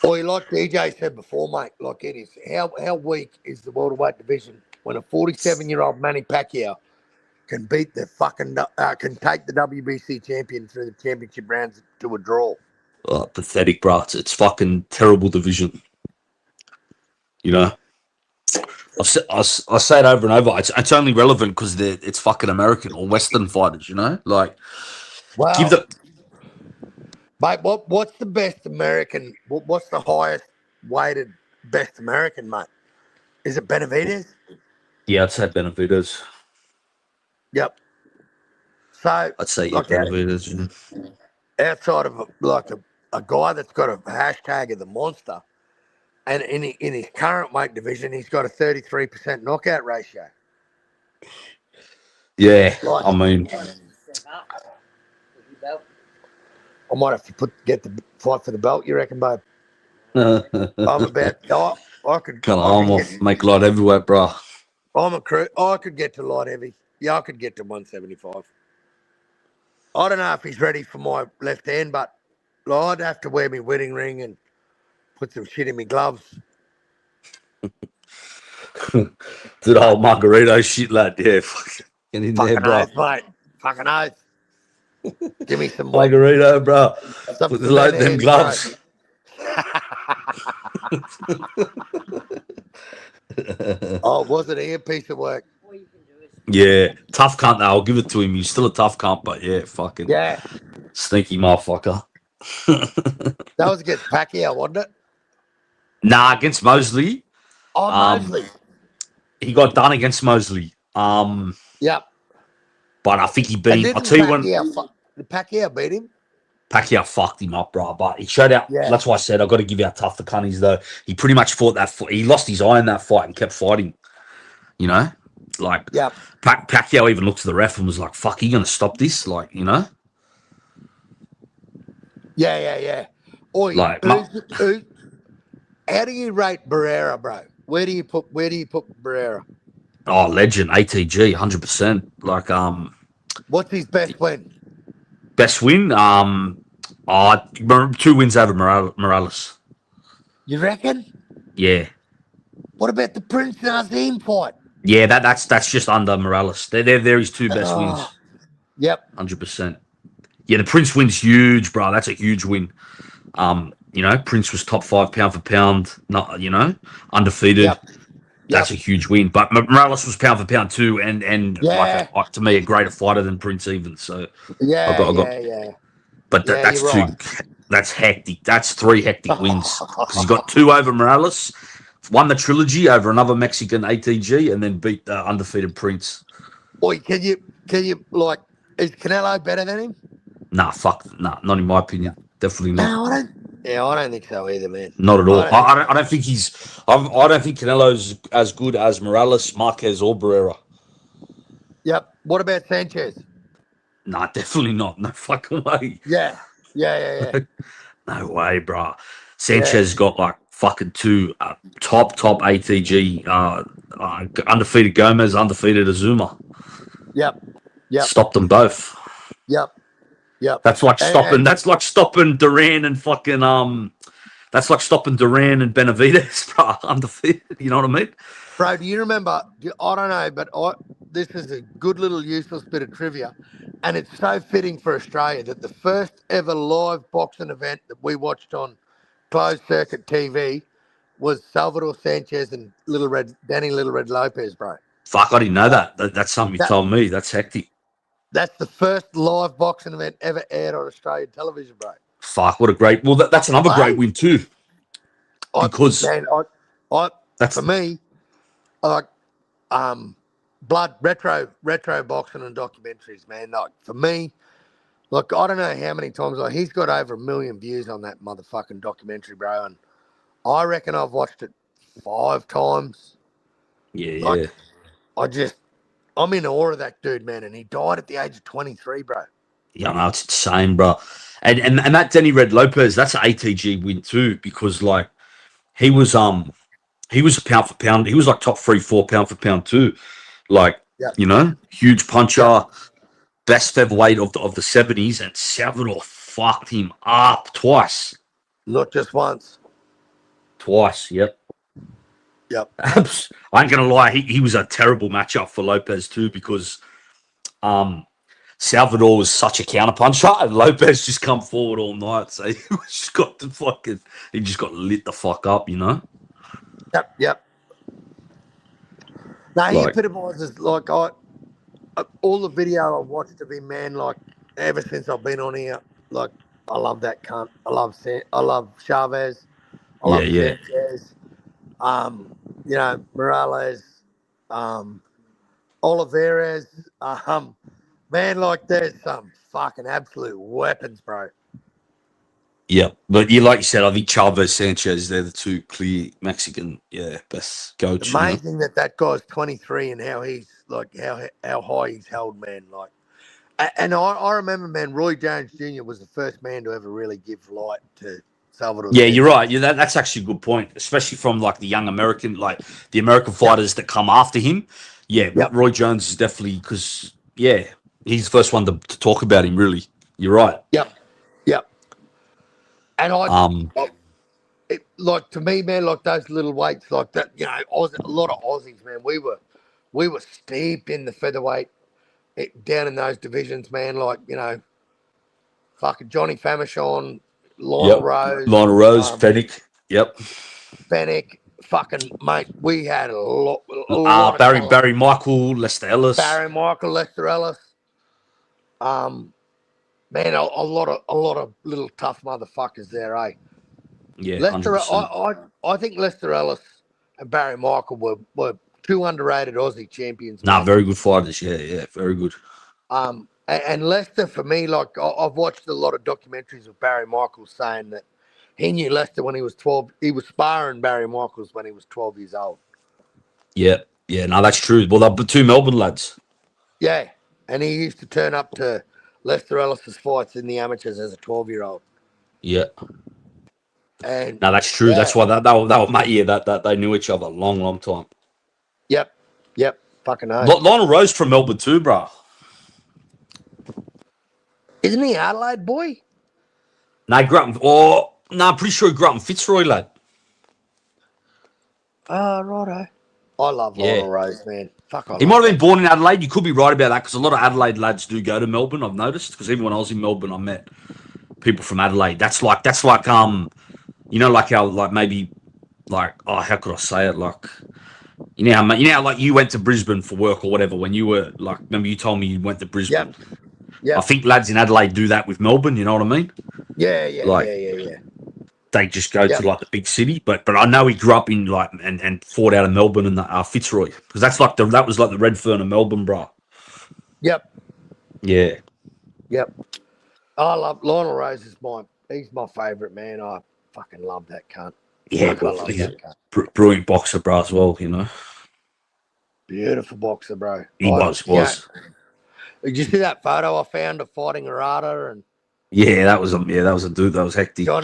A: Or like DJ said before, mate, like it is. How weak is the welterweight division when a 47-year-old Manny Pacquiao can beat can take the WBC champion through the championship rounds to a draw?
B: Oh, pathetic, bro. It's fucking terrible division. You know? I say it over and over. It's only relevant because it's fucking American or Western fighters, Like, give
A: Well,
B: the.
A: mate, what's the best American? What's the highest weighted best American, mate? Is it Benavidez?
B: Yeah, I'd say Benavidez.
A: Yep. So,
B: I'd say, yeah,
A: like
B: Benavidez. Yeah.
A: outside of like a guy that's got a hashtag of the monster, and in his current weight division, he's got a 33% knockout ratio.
B: Yeah,
A: Like,
B: I mean,
A: I might have to get the fight for the belt. You reckon, babe?
B: come
A: I'm about. I
B: on,
A: could
B: I'll
A: get.
B: make light heavyweight, bro.
A: I'm a crew. I could get to light heavy. Yeah, I could get to 175. I don't know if he's ready for my left hand, but I'd have to wear my wedding ring and put some shit in my gloves.
B: Did old Margarito shit, lad. Yeah, fucking get in there,
A: Fucking
B: bro.
A: oath, mate. Fucking oath. Give me
B: Margarito, bro.
A: some
B: Put the
A: cement
B: light in them
A: hands, bro.
B: gloves.
A: Oh, wasn't he a piece of work?
B: Yeah, tough cunt though. I'll give it to him. He's still a tough cunt, but yeah, fucking
A: Yeah,
B: sneaky motherfucker.
A: that was against Pacquiao, wasn't it?
B: Nah, against Mosley.
A: Oh,
B: Um,
A: Mosley.
B: he got done against Mosley.
A: Yep.
B: But I think he
A: And
B: beat. I'll
A: didn't
B: tell you when
A: Pacquiao beat him?
B: Pacquiao fucked him up, bro. But he showed out.
A: Yeah.
B: That's why I said I got to give you how tough the cunnies though. He pretty much fought that. He lost his eye in that fight and kept fighting. You know, like
A: Yep.
B: Pacquiao even looked to the ref and was like, "Fuck, you gonna stop this?" Like, you know,
A: Yeah. Oi,
B: like
A: how do you rate Barrera, bro? Where do you put Barrera?
B: oh, legend, ATG, 100%. Like,
A: What's his best win?
B: best win, two wins over Morales.
A: You reckon?
B: Yeah,
A: What about the Prince Nazim fight?
B: yeah, that's just under Morales. They're his two best
A: Oh,
B: wins,
A: yep,
B: 100%. Yeah, the Prince win's huge, bro. That's a huge win. Prince was top five pound for pound, not undefeated.
A: yep,
B: That's
A: yep.
B: a huge win. But Morales was pound for pound too, and
A: Yeah,
B: like to me a greater fighter than Prince even. So
A: yeah,
B: I got,
A: yeah, yeah.
B: but
A: Yeah,
B: that's
A: you're
B: two.
A: right.
B: That's hectic. That's three hectic wins because he got two over Morales, won the trilogy over another Mexican ATG, and then beat the undefeated Prince.
A: Oi, can you like? Is Canelo better than him?
B: Nah, fuck, nah, not in my opinion. Definitely not.
A: No, I don't. Yeah, I don't think so either, man.
B: Not at
A: I
B: all.
A: don't think so.
B: I don't think he's. I don't think Canelo's as good as Morales, Marquez, or Barrera.
A: Yep. What about Sanchez?
B: Nah, definitely not. No fucking way.
A: Yeah.
B: No way, bro.
A: Yeah.
B: Sanchez got like fucking two top ATG undefeated Gomez, undefeated Azuma.
A: Yep. Yep.
B: Stopped them both.
A: Yep. Yep.
B: That's like stopping.
A: And
B: That's like stopping Duran and fucking That's like stopping Duran and Benavides, bro. Undefeated. You know what I mean?
A: bro, do you remember? I don't know, but this is a good little useless bit of trivia, and it's so fitting for Australia that the first ever live boxing event that we watched on closed circuit TV was Salvador Sanchez and Danny Little Red Lopez, bro.
B: Fuck, I didn't know that. That's something you
A: That
B: told me. That's hectic.
A: that's the first live boxing event ever aired on Australian television, bro.
B: Fuck, what a great. Well, that's another great
A: Hey,
B: win too,
A: I
B: because
A: man, I for
B: that's
A: me, like blood retro boxing and documentaries, man. Like for me, look, I don't know how many times he's got over 1 million views on that motherfucking documentary, bro, and I reckon I've watched it 5 times.
B: yeah.
A: Like I'm in awe of that dude, man, and he died at the age of 23, bro.
B: Yeah, no, it's insane, bro. And that Denny Red Lopez, that's an ATG win too, because like he was he was pound for pound, he was like top 3, 4 pound for pound too. Like,
A: Yep,
B: huge
A: yep,
B: puncher, best featherweight of the 70s, and Salvador fucked him up twice.
A: not just once.
B: Twice, yep.
A: Yep,
B: I ain't gonna lie, he was a terrible matchup for Lopez too, because um Salvador was such a counterpuncher, and Lopez just come forward all night. So he just got lit the fuck up,
A: yep. Now he
B: Like,
A: epitomises like all the video I've watched of him, man. Like ever since I've been on here, like I love that cunt. I love Chavez. I
B: yeah,
A: love
B: yeah.
A: Sanchez. Morales, um, Oliveras. Man, like there's some fucking absolute weapons, bro.
B: Yeah, but you like you said, I think Chavez, Sanchez, they're the two clear Mexican, best
A: It's
B: goats.
A: amazing that guy's 23 and how he's like how high he's held, man. Like, and I remember, man, Roy Jones Jr. was the first man to ever really give light to Salvador
B: Yeah, you're
A: Sanchez.
B: right. Yeah, that's actually a good point, especially from like the young American, like the American
A: Yep,
B: fighters that come after him. Yeah,
A: yep,
B: Roy Jones is definitely because he's the first one to talk about him. Really, you're right.
A: yep, yep. And
B: Um,
A: like to me, man, like those little weights, like that, a lot of Aussies, man. We were steeped in the featherweight down in those divisions, man. Like fucking Johnny Famechon, Lionel
B: yep,
A: Rose,
B: Lionel Rose, Fennec. Yep,
A: Fennec, fucking mate. We had a lot of talent.
B: Barry Michael, Lester Ellis.
A: Barry Michael, Lester Ellis, um, man, a lot of little tough motherfuckers there, eh?
B: Yeah,
A: Lester,
B: 100%.
A: I think Lester Ellis and Barry Michael were two underrated Aussie champions,
B: Nah,
A: man.
B: very good fighters. Yeah, very good.
A: And Lester for me, like I've watched a lot of documentaries of Barry Michaels saying that he knew Lester when he was 12. He was sparring Barry Michaels when he was 12 years old.
B: Yeah, no, that's true. Well, they're two Melbourne lads.
A: Yeah, and he used to turn up to Lester Ellis's fights in the amateurs as a 12-year-old.
B: Yeah,
A: And
B: no, that's true.
A: yeah,
B: That's why that mate. Yeah, that they knew each other a long time.
A: yep, yep, fucking oath.
B: Lionel Rose from Melbourne too, bro.
A: Isn't he Adelaide boy?
B: No, he grew up. No, I'm pretty sure he grew up in Fitzroy, lad.
A: Oh, righto. I love
B: Yeah,
A: Lionel Rose, man. Fuck, I
B: he might
A: love
B: have been
A: that
B: born
A: guy.
B: in Adelaide. You could be right about that because a lot of Adelaide lads do go to Melbourne. I've noticed because even when I was in Melbourne, I met people from Adelaide. Like how like maybe like how could I say it like. How like you went to Brisbane for work or whatever when you were like, remember you told me you went to
A: Yep,
B: Brisbane. I
A: yep.
B: think lads in Adelaide do that with Melbourne. You know what I mean?
A: Yeah, yeah,
B: Like
A: yeah, yeah, yeah.
B: they just go to
A: Yep,
B: like the big city. But I know he grew up in like and fought out of Melbourne and Fitzroy because that's like that was like the Redfern of Melbourne, bro.
A: yep,
B: Yeah,
A: yep. I love Lionel Rose he's my favourite, man. I fucking love that cunt.
B: yeah.
A: Fuck, I
B: Well,
A: love
B: he's a
A: that cunt.
B: brilliant boxer, bro, as well.
A: Beautiful boxer, bro.
B: He was.
A: Did you see that photo I found of fighting Arata and
B: Yeah, that was a dude. That was hectic.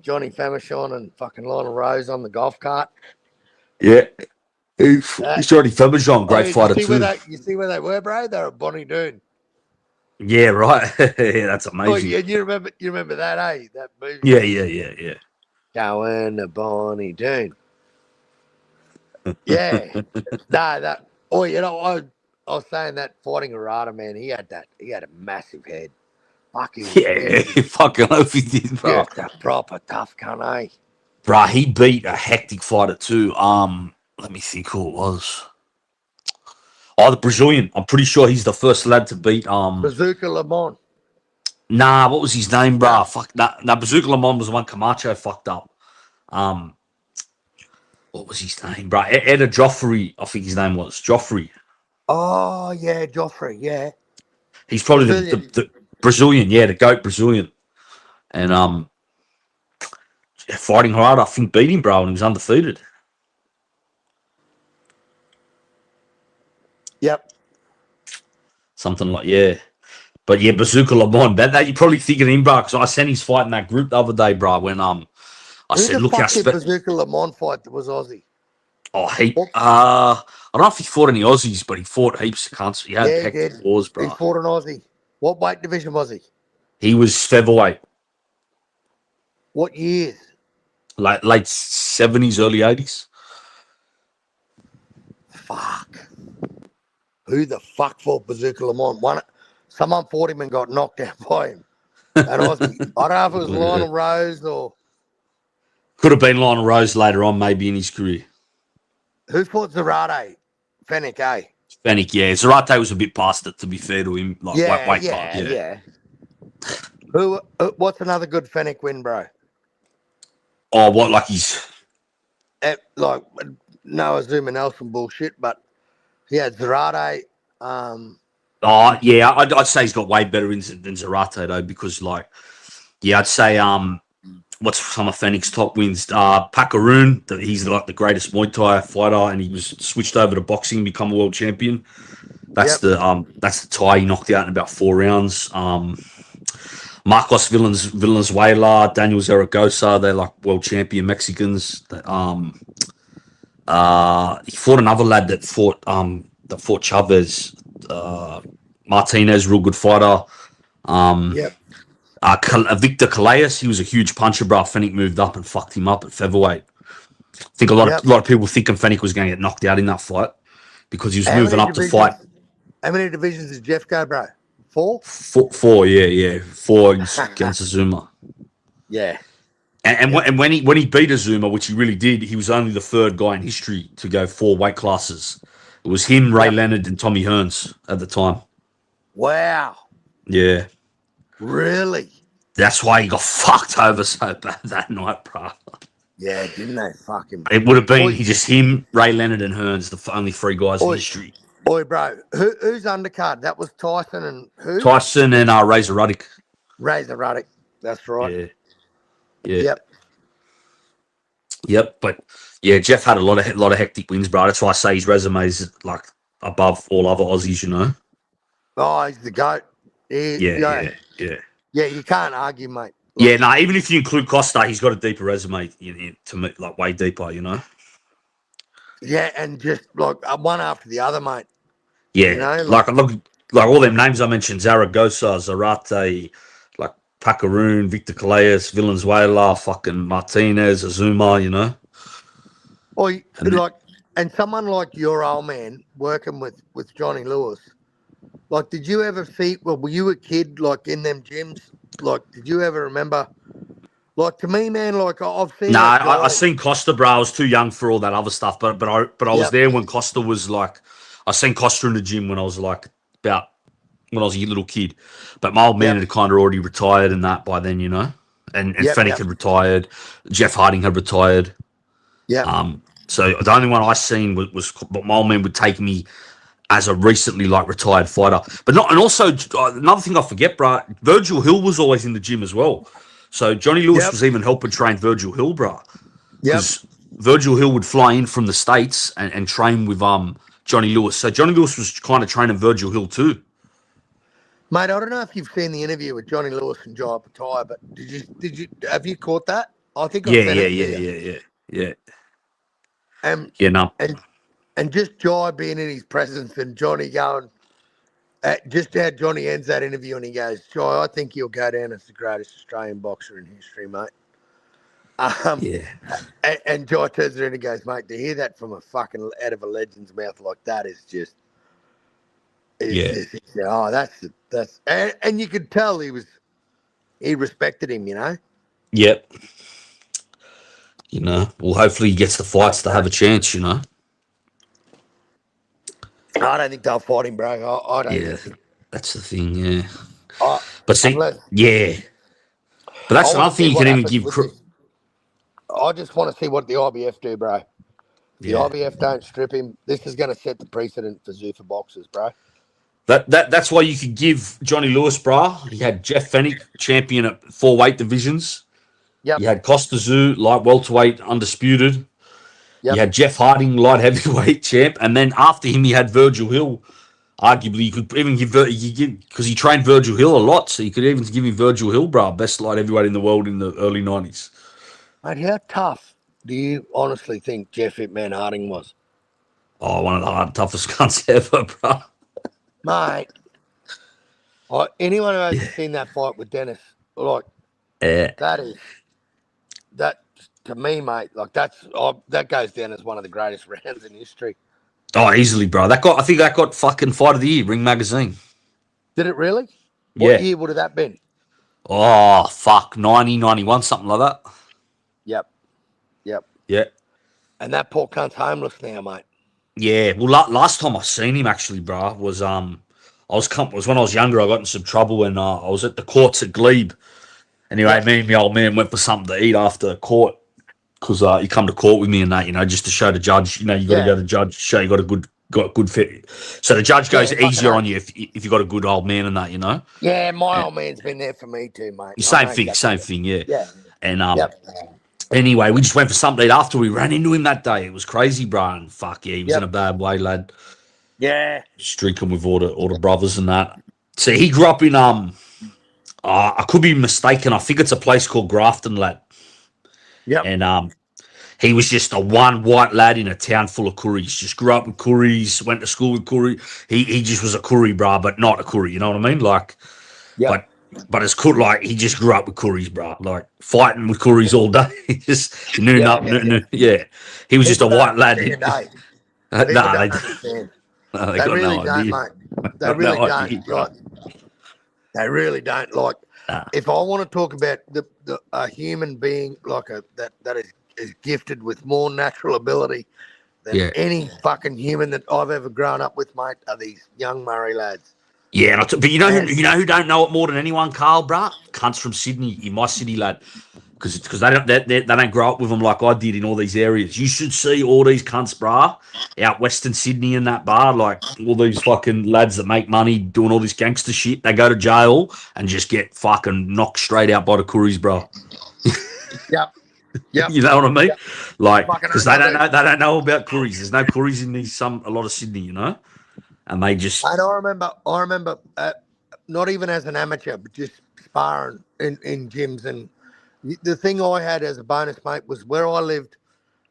A: Johnny Famechon and fucking Lionel Rose on the golf cart?
B: Yeah, he's already Fabergeon,
A: Oh,
B: great
A: did you
B: fighter
A: see where
B: too.
A: they were, bro? They're at Bonnie Doon.
B: Yeah, right. Yeah, that's
A: Oh,
B: amazing.
A: yeah, you remember that, eh? That movie.
B: Yeah.
A: Going to Bonnie Doon. Yeah. No, that. Oh, I was saying that fighting Arata, man. He had a massive head. Fuck, he
B: Yeah,
A: was
B: fucking hope he did, bro.
A: just a proper tough cunt, eh?
B: Bro, he beat a hectic fighter too. Let me think who it was. Oh, the Brazilian. I'm pretty sure he's the first lad to beat.
A: Bazooka Lamont.
B: Nah, what was his name, bro?
A: No.
B: Fuck, nah. Bazooka Lemon was the one Camacho fucked up. Um, what was his name, bro? Eda Joffrey, I think his name was Joffrey.
A: Oh, yeah, Joffrey, yeah.
B: He's probably
A: Brazilian.
B: the Brazilian, yeah, the goat Brazilian. And fighting hard, I think beat him, bro, and he was undefeated.
A: Yep.
B: Something like But yeah, Bazooka Lamont, that you're probably thinking of him, bro, because I sent his fight in that group the other day, bro. When I
A: Who
B: said,
A: the
B: look how
A: fuck did Bazooka Lamont fight that was Aussie? What?
B: I don't know if he fought any Aussies, but he fought heaps of cunts. He had
A: Yeah, he
B: hectic
A: did.
B: wars,
A: He
B: bro.
A: fought an Aussie. What weight division was he?
B: He was featherweight,
A: What years?
B: like late 70s, early 80s.
A: Fuck. Who the fuck fought Bazooka Lamont? Someone fought him and got knocked out by him. An Aussie. I don't know if it was Lionel Rose or
B: Could have been Lionel Rose later on, maybe in his career.
A: who fought Zarate? Fennec, eh?
B: Fennec, yeah. Zarate was a bit past it, to be fair to him, like
A: Yeah,
B: weight class,
A: yeah,
B: yeah.
A: yeah. What's another good Fennec win, bro?
B: Oh, what, like he's.
A: Like Noah Zuma Nelson bullshit, but he had Zarate.
B: Oh, yeah, I'd say he's got way better than Zarate, though, because, like, yeah, I'd say what's some of Fennick's top wins? Pakaroon, he's like the greatest Muay Thai fighter, and he was switched over to boxing and become a world champion. That's
A: Yep.
B: the Thai he knocked out in about 4 rounds. Marcos Valenzuela, Daniel Zaragoza, they're like world champion Mexicans. He fought another lad that fought Chavez. Martinez, real good fighter.
A: Yep.
B: Victor Calais, he was a huge puncher, bro. Fennick moved up and fucked him up at featherweight. I think a
A: Yep.
B: lot of people thinking Fennick was going to get knocked out in that fight because he was
A: How
B: moving
A: many
B: up to fight
A: divisions? How many divisions did Jeff go, bro? 4?
B: four, yeah, four against Azuma.
A: Yeah.
B: And,
A: Yep.
B: and when he beat Azuma, which he really did, he was only the third guy in history to go 4 weight classes. It was him, Ray
A: Yep.
B: Leonard, and Tommy Hearns at the time.
A: Wow.
B: Yeah.
A: Really?
B: That's why he got fucked over so bad that night, bro.
A: Yeah, didn't they fucking...
B: It would have been
A: Oi,
B: just him, Ray Leonard, and Hearns, the only 3 guys in
A: oi,
B: history.
A: oi, bro. Who's undercard? That was Tyson and who?
B: Tyson and Razor Ruddock.
A: Razor Ruddock. That's right.
B: Yeah. Yeah.
A: Yep.
B: Yep. But yeah, Jeff had a lot of hectic wins, bro. That's why I say his resume is like above all other Aussies, you know.
A: Oh, he's the GOAT.
B: Yeah.
A: Yeah, you can't argue, mate.
B: Yeah, no, even if you include Costa, he's got a deeper resume to me, like way deeper, you know?
A: Yeah, and just like one after the other, mate.
B: Yeah.
A: You know,
B: like all them names I mentioned, Zaragoza, Zarate, like Pakaroon, Victor Calais, Valenzuela, fucking Martinez, Azuma, you know?
A: and someone like your old man working with Johnny Lewis. Like, did you ever see? Well, were you a kid like in them gyms? Like, did you ever remember? Like, to me, man, like I've seen.
B: Nah,
A: that guy.
B: I seen Costa, bro. I was too young for all that other stuff, but I was
A: Yep.
B: there when Costa was like, I seen Costa in the gym when I was like when I was a little kid. But my old man had kind of already retired and that by then, you know. And Fennick had retired, Jeff Harding had retired.
A: Yeah.
B: So the only one I seen was but my old man would take me as a recently like retired fighter. But not, and also another thing I forget, bro, Virgil Hill was always in the gym as well. So Johnny Lewis was even helping train Virgil Hill, bro. Because Virgil Hill would fly in from the States and train with Johnny Lewis. So Johnny Lewis was kind of training Virgil Hill too.
A: Mate, I don't know if you've seen the interview with Johnny Lewis and Joe Opetaia, but have you caught that? I think I sent it to you.
B: Yeah.
A: And just Jai being in his presence and Johnny going, just how Johnny ends that interview and he goes, Jai, I think you'll go down as the greatest Australian boxer in history, mate. And Jai turns around and goes, mate, to hear that from a fucking out of a legend's mouth like that is just, that's, and you could tell he respected him, you know?
B: Yep. You know, well, hopefully he gets the fights to have a chance, you know?
A: I don't think they'll fight him, bro. I don't think.
B: That's the thing, yeah.
A: But
B: that's another thing you can even give.
A: I just want to see what the IBF do, bro. The IBF don't strip him. This is going to set the precedent for Zuffa boxers, bro.
B: That's why you could give Johnny Lewis, bro. He had Jeff Fennick, champion at 4 weight divisions.
A: Yep.
B: You had Costa Zoo, light welterweight, undisputed.
A: Yep.
B: You had Jeff Harding, light heavyweight champ, and then after him, you had Virgil Hill. Arguably, you could even give because he trained Virgil Hill a lot, so you could even give him Virgil Hill, bro, best light heavyweight in the world in the early 90s.
A: Mate, how tough do you honestly think Jeff Hitman Harding was?
B: Oh, one of the toughest cunts ever, bro.
A: Mate, anyone who hasn't seen that fight with Dennis, like, that to me, mate, like that goes down as one of the greatest rounds in history.
B: Oh, easily, bro. I think that got fucking Fight of the Year, Ring Magazine.
A: Did it really?
B: Yeah.
A: What year would have that been?
B: Oh, fuck, 90, 91, something like that.
A: Yep.
B: Yeah.
A: And that poor cunt's homeless now, mate.
B: Yeah. Well, last time I seen him actually, bro, was was when I was younger. I got in some trouble and I was at the courts at Glebe. Anyway, me and my old man went for something to eat after court because he come to court with me and that, you know, just to show the judge, you know, you got to go to the judge, show you got a good fit. So the judge goes easier on you if you got a good old man and that, you know.
A: Yeah, my old man's been there for me too, mate.
B: Same thing, yeah. And
A: Yep.
B: anyway, we just went for something to eat after. We ran into him that day. It was crazy, bro. And fuck yeah, he was in a
A: Yep.
B: bad way, lad.
A: Yeah.
B: Just drinking with all the brothers and that. So he grew up in I could be mistaken. I think it's a place called Grafton, lad.
A: Yep.
B: And he was just a one white lad in a town full of Curries. Just grew up with Curries, went to school with Curry. He just was a Curry, bro, but not a Curry. You know what I mean? Like,
A: Yep.
B: but as cool, like he just grew up with Curries, bro. Like fighting with Curries all day. He knew
A: Yeah.
B: nothing. Yeah, he was just a
A: People don't
B: white lad.
A: understand, eh? People
B: Nah,
A: don't understand.
B: they
A: They
B: got
A: really
B: no
A: don't,
B: idea.
A: mate. They
B: Got
A: really
B: no
A: don't.
B: idea, bro.
A: Like, they really don't. Like,
B: Nah.
A: if I want to talk about the a human being like that is gifted with more natural ability than
B: Yeah.
A: any fucking human that I've ever grown up with, mate, are these young Murray lads.
B: Yeah, but
A: And
B: who don't know it more than anyone, Carl, bruh? Cunts from Sydney, in my city, lad. Because they don't grow up with them like I did in all these areas. You should see all these cunts, bruh, out Western Sydney in that bar, like all these fucking lads that make money doing all this gangster shit. They go to jail and just get fucking knocked straight out by the Curries, bro.
A: yep, yep,
B: You know what I mean?
A: yep.
B: Like,
A: Fucking
B: because
A: oath I do.
B: they don't know about Curries. There's no Curries in a lot of Sydney, you know, and they just
A: And I remember, not even as an amateur, but just sparring in gyms. And the thing I had as a bonus, mate, was where I lived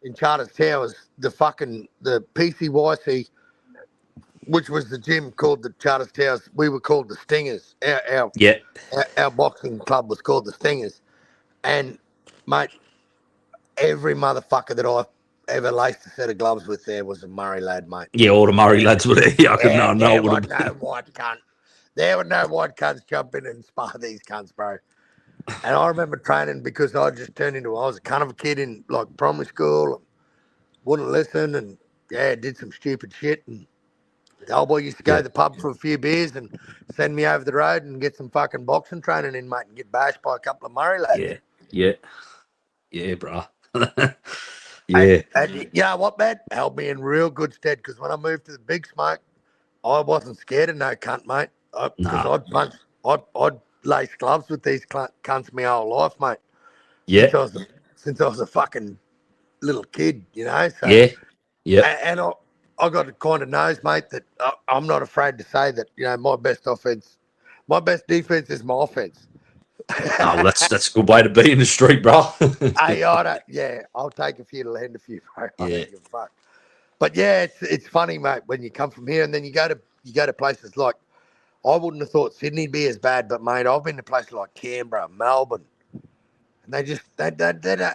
A: in Charters Towers, the PCYC, which was the gym called the Charters Towers. We were called the Stingers.
B: yeah,
A: Our boxing club was called the Stingers. And mate, every motherfucker that I ever laced a set of gloves with there was a Murray lad, mate.
B: yeah, all the Murray lads were there. Yeah, I could know
A: There
B: it would
A: was
B: have
A: no
B: been.
A: white cunt. There were no white cunts jump in and spar these cunts, bro. And I remember training because I just turned into I was a kind of a kid in like primary school and wouldn't listen and yeah, did some stupid shit. And the old boy used to go
B: Yeah,
A: to the pub for a few beers and send me over the road and get some fucking boxing training in, mate, and get bashed by a couple of Murray lads.
B: yeah, yeah, yeah, bro.
A: And,
B: Yeah,
A: and you know what, man? Held me in real good stead because when I moved to the big smoke, I wasn't scared of no cunt, mate. Because
B: nah,
A: I'd punch, I'd lace gloves with these cunts my whole life, mate.
B: yeah,
A: Since I was a fucking little kid, you know. So,
B: yeah, yeah.
A: and I got a kind of nose, mate, that I'm not afraid to say that my best defense is my offense.
B: Oh, well, that's a good way to be in the street, bro.
A: Yeah, I'll take a few to lend a few, bro. I
B: Yeah,
A: don't give a fuck. But yeah, it's funny, mate, when you come from here and then you go to places like I wouldn't have thought Sydney'd be as bad, but mate, I've been to places like Canberra, Melbourne, and they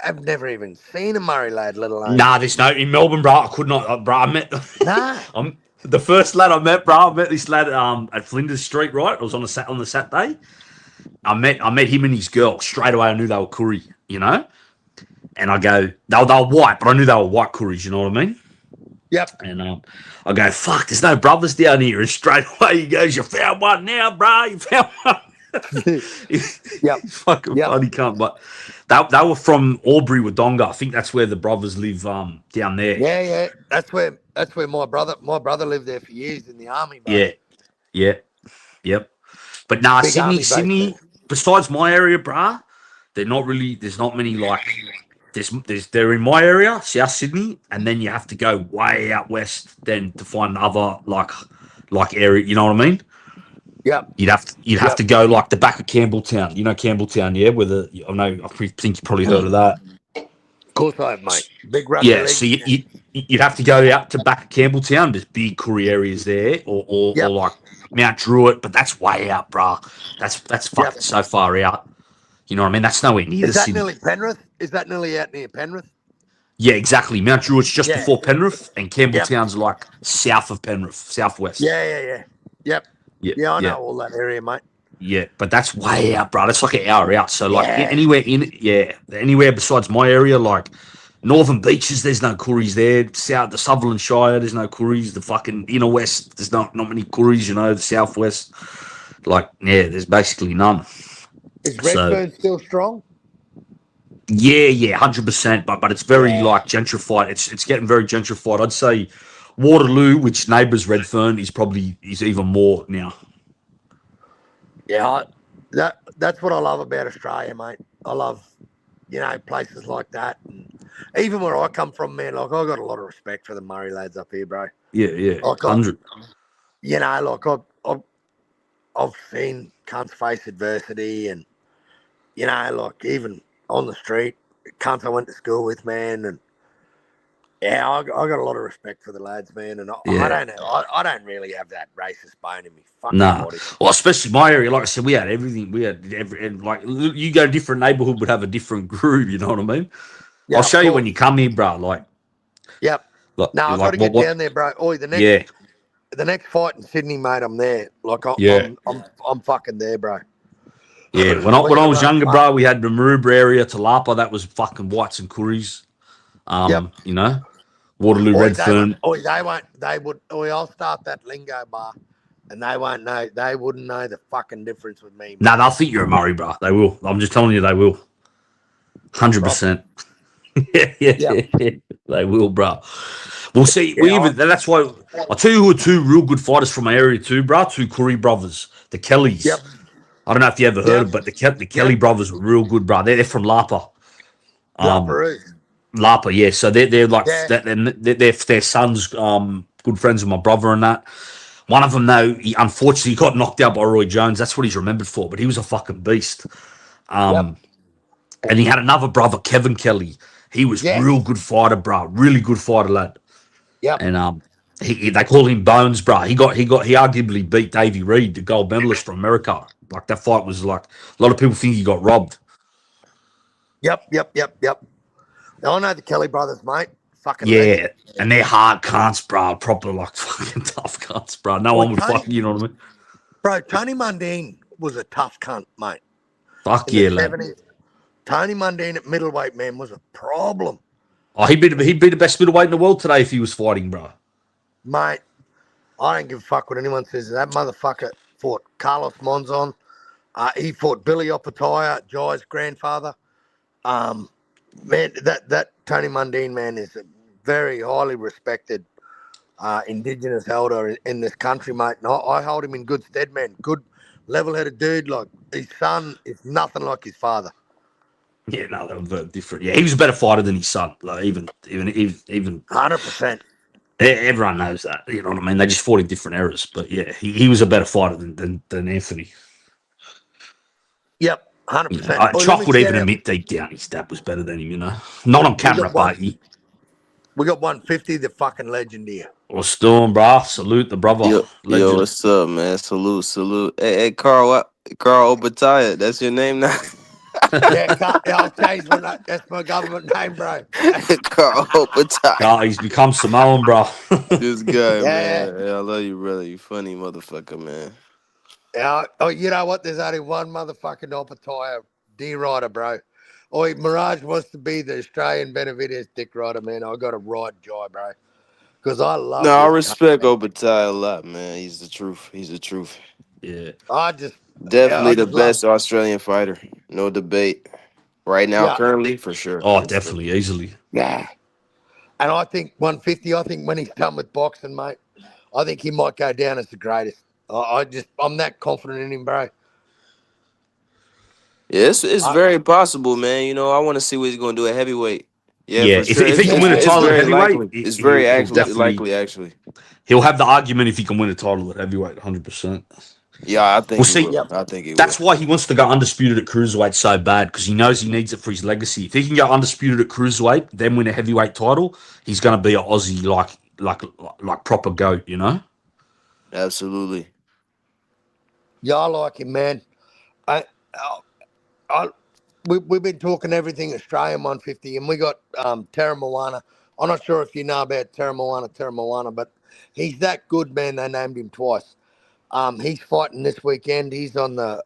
A: have never even seen a Murray lad, let alone
B: nah, there's no in Melbourne, bro. I could not, bro. I met
A: nah.
B: I'm the first lad I met, bro. I met this lad at Flinders Street, right? It was on the Saturday. I met him and his girl straight away. I knew they were Curry, you know. And I go, they were white, but I knew they were white Curries. You know what I mean?
A: Yep.
B: And I go, fuck, there's no brothers down here. And straight away he goes, you found one now, bro. You found one.
A: Yep.
B: He's fucking
A: Yep.
B: funny, cunt. But they were from Albury, Wodonga. I think that's where the brothers live down there.
A: Yeah. That's where my brother lived there for years in the army, bro.
B: Yeah, yeah, yep. But nah,
A: Big
B: Sydney,
A: army base there.
B: Sydney. Besides my area, bruh, they're not really. There's not many like. They're in my area, South Sydney, and then you have to go way out west then to find other like area. You know what I mean?
A: Yep.
B: You'd have to
A: Yep.
B: go like the back of Campbelltown. You know Campbelltown, yeah? Where I think you probably heard of that.
A: Of course I have, mate. Big rugby
B: Yeah,
A: league.
B: so you'd have to go out to back of Campbelltown. There's big Koori areas there, or
A: Yep.
B: like Mount Druitt, but that's way out, bruh. That's
A: Yep.
B: fucking so far out. You know what I mean? That's nowhere near the
A: Is that
B: city.
A: nearly Penrith? Is that nearly out near Penrith?
B: Yeah, exactly. Mount Druitt's just
A: Yeah.
B: before Penrith, and
A: Yep.
B: Campbelltown's like south of Penrith, southwest.
A: Yeah. Yep.
B: Yeah,
A: Yeah, I
B: yeah,
A: know all that area, mate.
B: yeah. But that's way out, bro. That's like an hour out. So like
A: Yeah.
B: anywhere besides my area, like Northern Beaches, there's no Curries there. The Sutherland Shire, there's no Curries. The fucking inner west, there's not many Curries. You know, the southwest, like there's basically none.
A: Is
B: So
A: Redfern still strong?
B: yeah, 100%. But it's very
A: Yeah.
B: like gentrified. It's getting very gentrified. I'd say Waterloo, which neighbours Redfern, is even more now.
A: Yeah. That's what I love about Australia, mate. I love places like that. And even where I come from, man, like I got a lot of respect for the Murray lads up here, bro.
B: Yeah,
A: Like
B: 100.
A: I've seen cunts face adversity, and like even on the street, cunts I went to school with, man, and yeah, I got a lot of respect for the lads, man, and I
B: Yeah.
A: don't know, I don't really have that racist bone in me fucking
B: Nah.
A: body.
B: Well, especially my area, like I said, we had everything. We had and like you go to a different neighborhood would have a different group. You know what I mean? I'll
A: Yeah, of
B: show you when you
A: course.
B: come here, bro. Like,
A: Yep.
B: like,
A: Now I got
B: like
A: to
B: what,
A: get
B: what?
A: down there, bro. Oi,
B: Yeah,
A: the next fight in Sydney, mate, I'm there. Like
B: yeah,
A: I'm fucking there, bro.
B: yeah.
A: We're
B: When I
A: gonna
B: was
A: run a
B: younger,
A: fuck.
B: bro, we had the Maroubra area, Talapa. That was fucking whites and curries.
A: Yep.
B: Waterloo, Redfern.
A: They would. Oi, I'll start that lingo bar, and they won't know. They wouldn't know the fucking difference with me,
B: Nah,
A: mate.
B: they'll think you're a Murray, bro. They will. I'm just telling you, they will.
A: Proper.
B: 100%. Yeah.
A: Yep.
B: They will, bro. We'll see.
A: Yeah.
B: That's why I'll tell you who are two real good fighters from my area too, bro. Two Curry brothers, the
A: Yep.
B: Kellys. I don't know if you ever heard
A: Yep.
B: of, but the
A: Yep.
B: Kelly brothers are real good, bro. They're from Lapa.
A: The
B: Um,
A: Upper East.
B: Lapa, yeah. So they're like
A: Yeah.
B: their sons, good friends with my brother and that. One of them, though, he unfortunately got knocked out by Roy Jones. That's what he's remembered for. But he was a fucking beast.
A: Yep.
B: And he had another brother, Kevin Kelly. He was real
A: Yes.
B: good fighter, bro. Really good fighter, lad.
A: Yep.
B: And they call him Bones, bro. He arguably beat Davey Reed, the gold medalist from America. Like that fight was like a lot of people think he got robbed.
A: Yep. I know the Kelly brothers, mate. Fucking legend.
B: Yeah, and they're hard cunts, bro. Proper like fucking tough cunts, bro. No
A: Well,
B: one would fucking, you know what I mean?
A: Tony Mundine was a tough cunt, mate.
B: Fuck
A: In the
B: yeah, lad.
A: 70s, Tony Mundine at middleweight, man, was a problem,
B: Oh, he'd be the best middleweight in the world today if he was fighting, bro.
A: mate. I don't give a fuck what anyone says. That motherfucker fought Carlos Monzon. He fought Billy Opetaia, Jai's grandfather. Um, man, that Tony Mundine, man, is a very highly respected Indigenous elder in this country, mate. And I hold him in good stead, man. Good, level-headed dude. Like his son is nothing like his father.
B: Yeah, no, they were very different. Yeah, he was a better fighter than his son. Like even
A: 100%.
B: everyone knows that. You know what I mean? They just fought in different eras. But yeah, he was a better fighter than Anthony.
A: Yep,
B: You know,
A: 100%. Oh, let me
B: Chalk would
A: shout
B: even
A: out.
B: admit deep down his dad was better than him. You know, not on
A: We
B: camera,
A: got one.
B: but he
A: We got 150. The fucking legend here.
B: was still, bro. Salute the brother,
C: Yo,
B: legend.
C: what's up, man? Salute. Hey, Carl, what? Carl Opetaia, that's your name now?
A: Yeah, I'll change that's my government name, bro.
C: Carl Opetaia.
B: God, he's become Samoan, bro.
C: This guy,
A: Yeah.
C: man. Hey, I love you, brother. You funny motherfucker, man.
A: Yeah. Oh, you know what? There's only one motherfucking Opetaia D rider, bro. Oh, Mirage wants to be the Australian Benavides dick rider, man. I got a right joy, bro. Because I
C: No,
A: love
C: I
A: this cunt,
C: respect
A: man.
C: Opetaia a lot, man. He's the truth. He's the truth.
B: Yeah,
A: I
C: Definitely the
A: just love.
C: best Australian fighter. No debate. Right now,
A: Yeah.
C: currently, for sure.
B: oh, definitely, easily.
A: Yeah. And I think 150, I think when he's done with boxing, mate, I think he might go down as the greatest. I'm that confident in him, bro.
C: Yeah, it's
A: I,
C: very possible, man. You know, I want to see what he's going to do at heavyweight. Yeah,
B: Yeah,
C: for sure.
B: if he can win a
A: yeah,
C: It's
B: title at
C: very
B: heavyweight,
C: likely. It's very
B: he'll
C: actually
B: definitely
C: likely, actually.
B: he'll have the argument if he can win a title at heavyweight, 100%.
C: Yeah, I
B: Well,
C: think he
B: see,
C: will.
A: yep,
C: I think he will.
B: that's why he wants to go undisputed at cruiserweight so bad because he knows he needs it for his legacy. If he can go undisputed at cruiserweight, then win a heavyweight title, he's going to be an Aussie like proper goat, you know.
C: Absolutely.
A: yeah, I like him, man. I, I, we've been talking everything Australian 150, and we got Terra Moana. I'm not sure if you know about Terra Moana, but he's that good, man. They named him twice. He's fighting this weekend. He's on the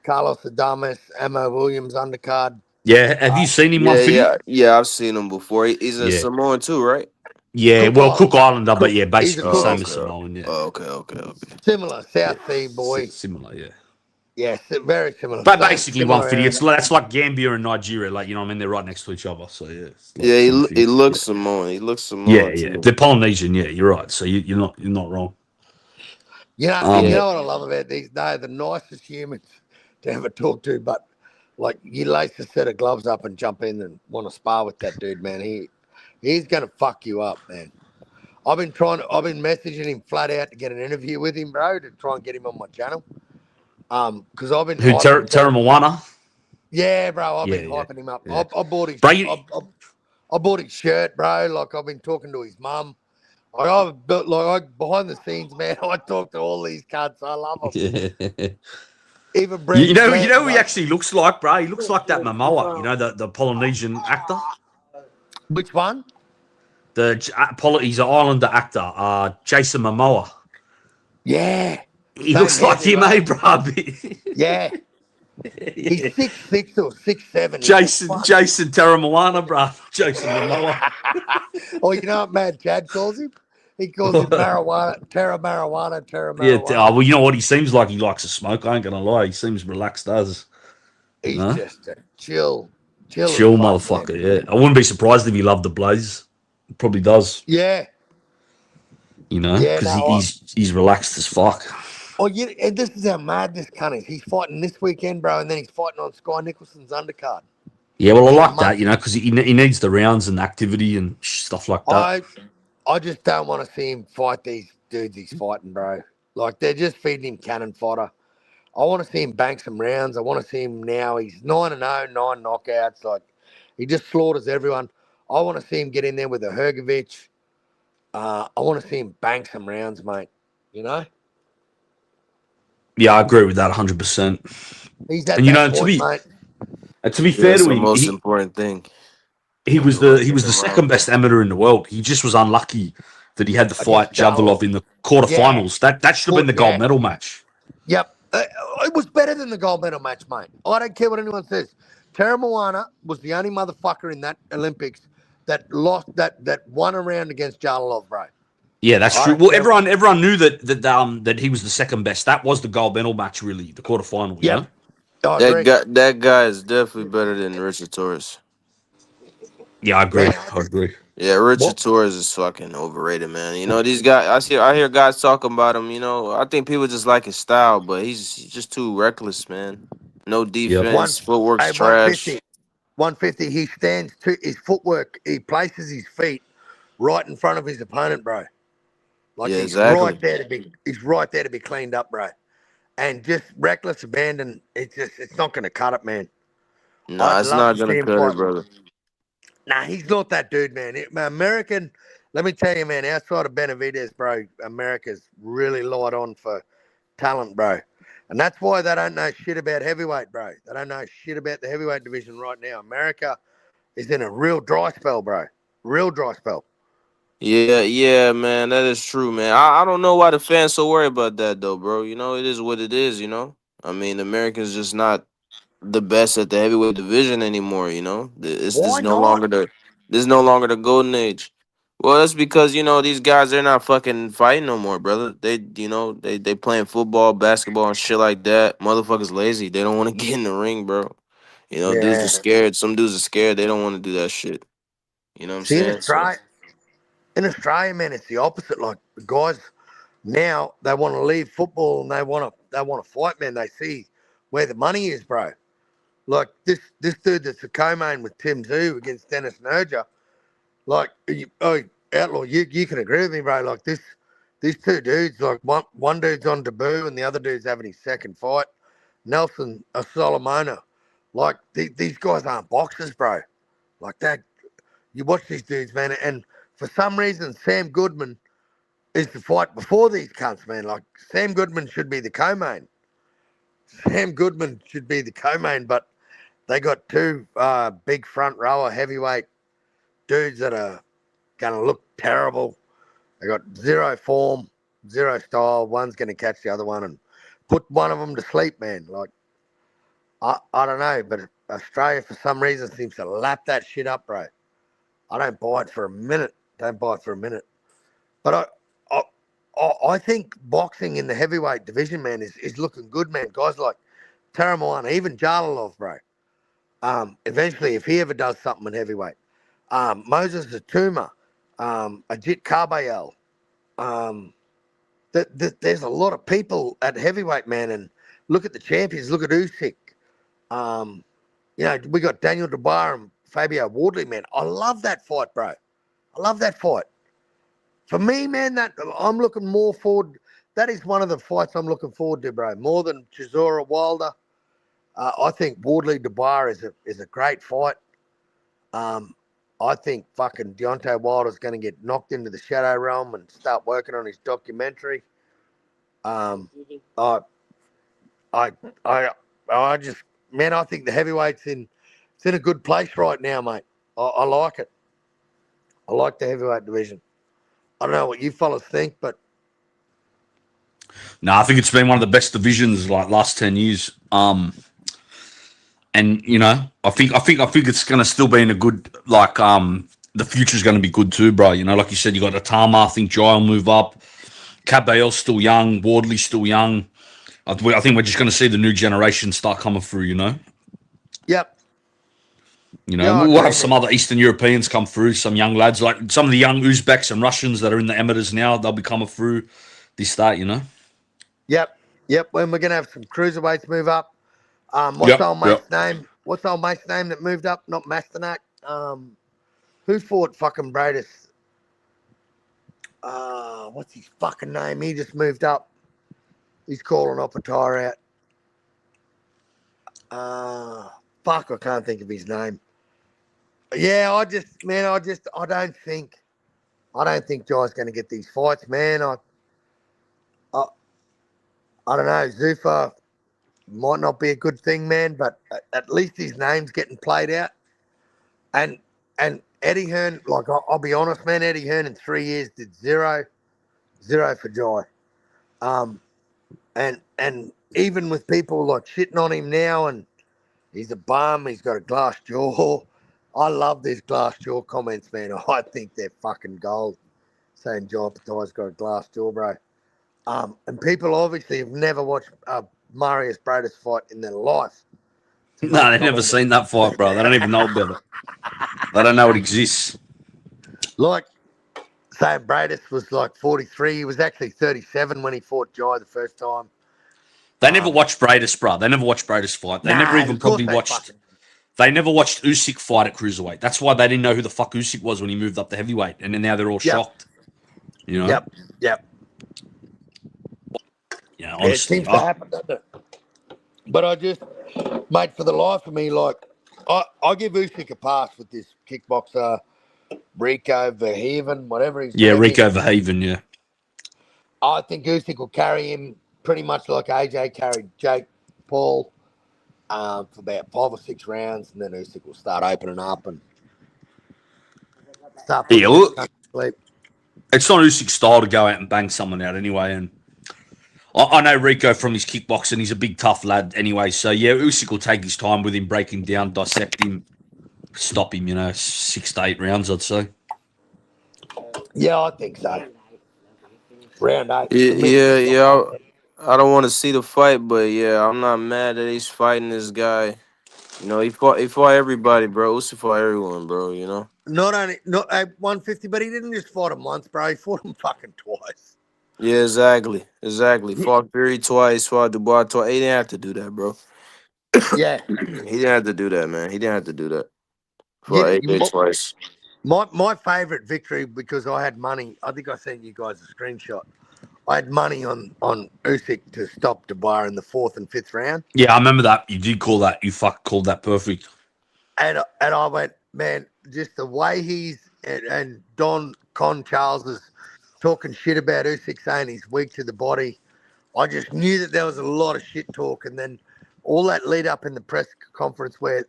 A: Carlos Adames, Amo Williams undercard.
B: Yeah, have you seen him
C: Yeah,
B: 150?
C: yeah. I've seen him before. He's a
B: Yeah,
C: Samoan too, right?
B: yeah.
A: Cook
B: Well, Cook
A: Island.
B: Islander, but yeah,
A: He's a
B: basically
A: Cook.
C: Oh,
B: same as
C: okay.
B: Samoan. Yeah,
C: Oh, okay.
A: Similar
B: yeah,
A: South Sea boy.
B: similar. Yeah.
A: Yes, very similar.
B: But
A: Same
B: basically,
A: similar
B: 150.
A: area.
B: That's like Gambia and Nigeria. Like you know, what I mean, they're right next to each other. So yeah, it's like
C: Yeah,
B: the same
C: he
B: thing.
C: looks Samoan. He looks
B: Yeah,
C: Samoan to
B: yeah.
C: me.
B: They're Polynesian. Yeah, you're right. So you're not wrong.
A: You
B: Um,
A: know what I love about these? They're the nicest humans to ever talk to. But Like you lace a set of gloves up and jump in and want to spar with that dude, man. He's gonna fuck you up, man. I've been messaging him flat out to get an interview with him, bro, to try and get him on my channel. Because I've been
B: Who,
A: hyping
B: Terra
A: Terra.
B: Moana?
A: Yeah, bro, I've
B: Yeah,
A: been
B: yeah,
A: hyping him up.
B: yeah.
A: I bought his
B: Bro, you,
A: I bought his shirt, bro. Like I've been talking to his mum. I've built behind the scenes, man. I talk to all these cunts. I love them.
B: yeah.
A: Even
B: You
A: Brendan
B: know, you know
A: Blanton,
B: who he
A: like
B: actually looks like, bro? He looks like that Momoa, you know, the Polynesian actor.
A: which one?
B: He's an Islander actor, Jason Momoa.
A: Yeah,
B: He
A: same
B: looks like
A: hairdo,
B: him, eh,
A: right?
B: bro?
A: Yeah, he's
B: Yeah.
A: 6'6" or 6'7". He's fuck.
B: Jason Terramoana, bro. Jason Momoa.
A: Oh, you know what Mad Chad calls him? He calls him marijuana, terra marijuana.
B: Well, you know what? He seems like he likes to smoke. I ain't gonna lie. He seems relaxed, does. You
A: He's
B: know?
A: just a chill as
B: Chill
A: fuck, man.
B: motherfucker, yeah. I wouldn't be surprised if he loved the Blaze. Probably does,
A: Yeah,
B: you know,
A: yeah.
B: because
A: No,
B: he's relaxed as fuck.
A: oh, yeah. And this is how mad this cunt is. He's fighting this weekend, bro, and then he's fighting on Sky Nicholson's undercard
B: Yeah, well, I
A: in a
B: like that,
A: month.
B: you know, because he needs the rounds and activity and stuff like that.
A: I I just don't want to see him fight these dudes he's fighting, bro. Like they're just feeding him cannon fodder. I want to see him bank some rounds. I want to see him now. He's 9-0, 9 knockouts. Like he just slaughters everyone. I want to see him get in there with a Hergovich. I want to see him bank some rounds, mate. You know,
B: Yeah, I agree with that 100%.
A: he's at
B: And you
A: that
B: know,
A: point, mate.
B: to be
C: Yeah,
B: fair
C: that's
B: to
C: the
B: him,
C: most important thing.
B: he
C: Don't
B: was
C: give up
B: the
C: second
B: second
C: rounds.
B: best amateur in the world. He just was unlucky that he had to fight
A: Against
B: Javelov
A: Jalov.
B: in the
A: Yeah,
B: quarterfinals. That should have been the gold
A: yeah,
B: medal match.
A: yep. It was better than the gold medal match, mate. I don't care what anyone says. Terra Moana was the only motherfucker in that Olympics that lost that won a round against Jalov, bro.
B: Yeah, that's
A: I
B: true.
A: don't
B: Well,
A: care.
B: everyone knew that he was the second best. That was the gold medal match, really, the quarterfinal. You know.
A: Yep, I agree.
C: That guy is definitely better than Richard Torres.
B: Yeah, I agree.
A: Man,
B: I agree.
C: Yeah, Richard
A: what?
C: Torres is fucking overrated, man. You know these guys. I hear guys talking about him. You know, I think people just like his style, but he's just too reckless, man. No
B: Yep.
A: One,
C: defense, footwork's
A: hey, 150.
C: trash.
A: 150. He stands to his footwork. He places his feet right in front of his opponent, bro. Like
C: Yeah, exactly.
A: he's right there to be cleaned up, bro. And just reckless abandon. It's not going to cut it, man.
C: Nah,
A: I'd
C: it's
A: love
C: not
A: to see
C: gonna
A: him
C: cut it,
A: fight.
C: brother.
A: Nah, he's not that dude, man. American. Let me tell you, man. Outside of Benavidez, bro, America's really light on for talent, bro. And that's why they don't know shit about heavyweight, bro. They don't know shit about the heavyweight division right now. America is in a real dry spell, bro. Real dry spell.
C: Yeah, yeah, man, that is true, man. I don't know why the fans so worried about that though, bro. You know, it is what it is. You know, I mean, Americans just not the best at the heavyweight division anymore. You know, it's
A: Why not?
C: this is no longer the golden age. Well, that's because you know these guys they're not fucking fighting no more, brother. They playing football, basketball, and shit like that. Motherfuckers lazy. They don't want to get in the ring, bro. You know, dudes are
A: Yeah.
C: scared. Some dudes are scared. They don't want to do that shit. You know what I'm
A: See,
C: saying? So
A: In Australia, man, it's the opposite. Like the guys now, they want to leave football and they want to fight, man. They see where the money is, bro. Like this dude that's a co-main with Tim Zoo against Dennis Nerja. Like, Outlaw, you can agree with me, bro. Like these two dudes, like one dude's on debut and the other dude's having his second fight. Nelson Solomona. Like these guys aren't boxers, bro. Like that, you watch these dudes, man, and for some reason, Sam Goodman is the fight before these cunts, man. Like Sam Goodman should be the co-main. Sam Goodman should be the co-main, but they got two big front rower heavyweight dudes that are gonna look terrible. They got zero form, zero style. One's gonna catch the other one and put one of them to sleep, man. Like I don't know, but Australia for some reason seems to lap that shit up, bro. I don't buy it for a minute. Don't buy it for a minute. But I think boxing in the heavyweight division, man, is looking good, man. Guys like Taramoana, even Jalalov, bro. Eventually, if he ever does something in heavyweight, Moses Zatuma, Ajit Kabayel, there's a lot of people at heavyweight, man. And look at the champions. Look at Usyk. we got Daniel Dubois and Fabio Wardley, man. I love that fight, bro. I love that fight. For me, man, that I'm looking more forward. That is one of the fights I'm looking forward to, bro. More than Chisora Wilder. I think Wardley Dubois is a great fight. I think fucking Deontay Wilder's going to get knocked into the shadow realm and start working on his documentary. Um, I, I, I just, man, I think the heavyweights it's in a good place right now, mate. I like it. I like the heavyweight division. I don't know what you fellas think, but
B: No, I think it's been one of the best divisions like last 10 years. And I think it's gonna still be in a good the future's gonna be good too, bro. Like you said, you got Atama. I think Jai will move up. Cabell's still young. Wardley's still young. I think we're just gonna see the new generation start coming through.
A: yep. Yeah, I
B: We'll
A: agree,
B: have some
A: man.
B: other Eastern Europeans come through. Some young lads, like some of the young Uzbeks and Russians that are in the amateurs now. They'll be coming through this start.
A: Yep. Yep. When we're going to have some cruiserweights move up. What's the
B: Yep.
A: old mate's
B: Yep.
A: name? What's the old mate's name that moved up? Not Masternak. Who fought fucking Bradis? What's his fucking name? He just moved up. He's calling Opetaia out. Fuck, I can't think of his name. Yeah, I don't think Jai's going to get these fights, man. I, I don't know. Zuffa might not be a good thing, man, but at least his name's getting played out. And Eddie Hearn, like I'll be honest, man, Eddie Hearn in 3 years did zero for Jai. And even with people like shitting on him now, and he's a bum, he's got a glass jaw. I love these glass jaw comments, man. I think they're fucking gold. Saying Jai Patai's got a glass jaw, bro. And people obviously have never watched Marius Brodus fight in their life to
B: No,
A: make
B: they've never
A: comment.
B: seen that fight, bro. They don't even know about it. They don't know it exists.
A: Like saying Brodus was like 43. He was actually 37 when he fought Jai the first time.
B: They never watched Bradis, bro. They never watched Bradis fight. They never
A: Nah,
B: even
A: of course
B: probably
A: they
B: watched.
A: fucking.
B: They never watched Usyk fight at cruiserweight. That's why they didn't know who the fuck Usyk was when he moved up to heavyweight, and then now they're all
A: Yep,
B: shocked. You know.
A: yep, yep.
B: Yeah,
A: Yeah, it
B: honestly.
A: seems to happen, doesn't it? But I just, mate, for the life of me, like, I give Usyk a pass with this kickboxer, Rico Verheven, whatever his
B: Yeah,
A: name is.
B: Rico Verhaven. Yeah.
A: I think Usyk will carry him pretty much like AJ carried Jake Paul for about 5 or 6 rounds, and then Usyk will start opening up and start
B: Yeah.
A: putting this
B: Well,
A: country to sleep.
B: it's not Usyk's style to go out and bang someone out anyway, and I know Rico from his kickboxing. He's a big, tough lad anyway. So, yeah, Usyk will take his time with him, break him down, dissect him, stop him, 6 to 8 rounds, I'd say.
A: Yeah, I think so. Round 8
C: Yeah,
A: submission
C: yeah,
A: or something
C: yeah.
A: like that.
C: I don't want to see the fight, but yeah, I'm not mad that he's fighting this guy. He fought everybody, bro. Usyk fought everyone, bro.
A: Not at 150, but he didn't just fight him once, bro. He fought him fucking twice.
C: Yeah, exactly.
A: Y-
C: Fought Fury twice, fought Dubois twice. He didn't have to do that, bro.
A: Yeah.
C: He didn't have to do that, man. He didn't have to do that.
A: You,
C: Fought
A: you,
C: AJ twice.
A: my favourite victory, because I had money, I think I sent you guys a screenshot. I had money on Usyk to stop Dubois in the 4th and 5th round.
B: Yeah, I remember that. You did call that. You called that perfect.
A: And I went, man, just the way and Don Con Charles is talking shit about Usyk, saying he's weak to the body. I just knew that there was a lot of shit talk, and then all that lead up in the press conference where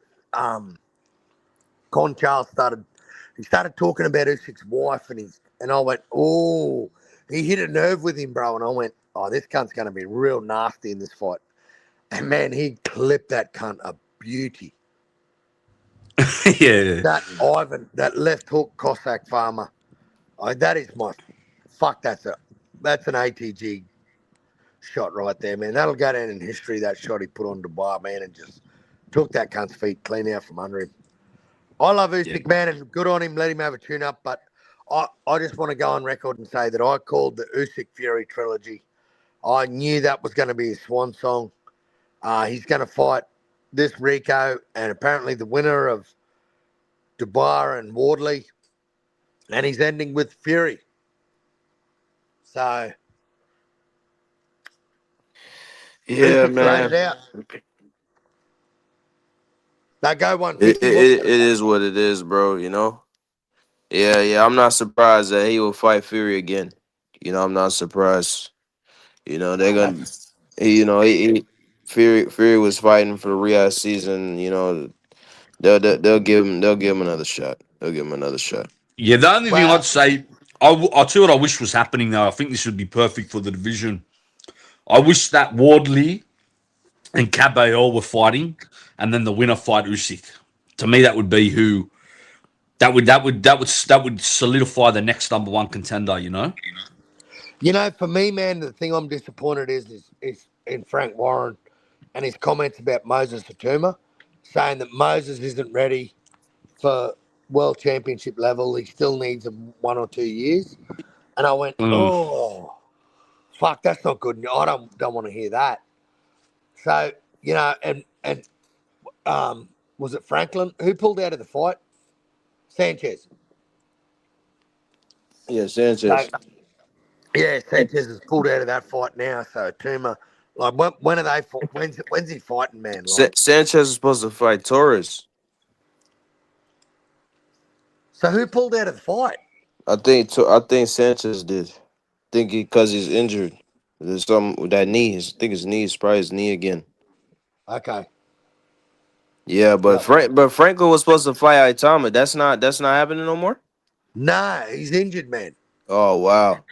A: Con Charles started talking about Usyk's wife, and I went, oh, he hit a nerve with him, bro, and I went, oh, this cunt's going to be real nasty in this fight, and man, he clipped that cunt a beauty.
B: Yeah.
A: That Ivan, that left hook Cossack farmer, that is my fuck. That's an ATG shot right there, man. That'll go down in history. That shot he put on Dubai, man, and just took that cunt's feet clean out from under him. I love
B: Yeah.
A: Usyk, man, and good on him. Let him have a tune-up. But I just want to go on record and say that I called the Usyk Fury trilogy. I knew that was going to be his swan song. He's going to fight this Rico, and apparently the winner of Dubois and Wardley, and he's ending with Fury. So who
C: Yeah,
A: picks laid it
C: man.
A: out? They go
C: It,
A: 150. What's
C: it
A: going to
C: it
A: happen?
C: is what it is, bro. You know. Yeah, yeah. I'm not surprised that he will fight Fury again. You know, I'm not surprised. You know, they're gonna.
A: That's
C: Fury was fighting for the Riyadh season. You know, they'll give him another shot. They'll give him another shot.
B: Yeah, the only thing I'd
A: well,
B: say, I'll tell you what I wish was happening though. I think this would be perfect for the division. I wish that Wardley and Caballero were fighting, and then the winner fight Usyk. To me, that would be who that would solidify the next number one contender. You know?
A: for me, man, the thing I'm disappointed is in Frank Warren and his comments about Moses Fatuma, saying that Moses isn't ready for world championship level. He still needs 1 or 2 years. And I went,
B: Mm.
A: oh, fuck, that's not good. I don't want to hear that. So, and was it Franklin who pulled out of the fight? Sanchez.
C: Yeah,
A: So
C: Sanchez.
A: yeah, Sanchez has pulled out of that fight now. So Tuma, like when are they? When's he fighting, man? Like,
C: Sanchez is supposed to fight Torres.
A: so who pulled out of the fight?
C: I think Sanchez did. Think because he's injured. There's something with that knee. I think his knee is probably his knee again.
A: Okay,
C: Yeah, but
A: well,
C: Franco was supposed to fight Itama. That's not happening no more.
A: no, he's injured, man.
C: Oh wow.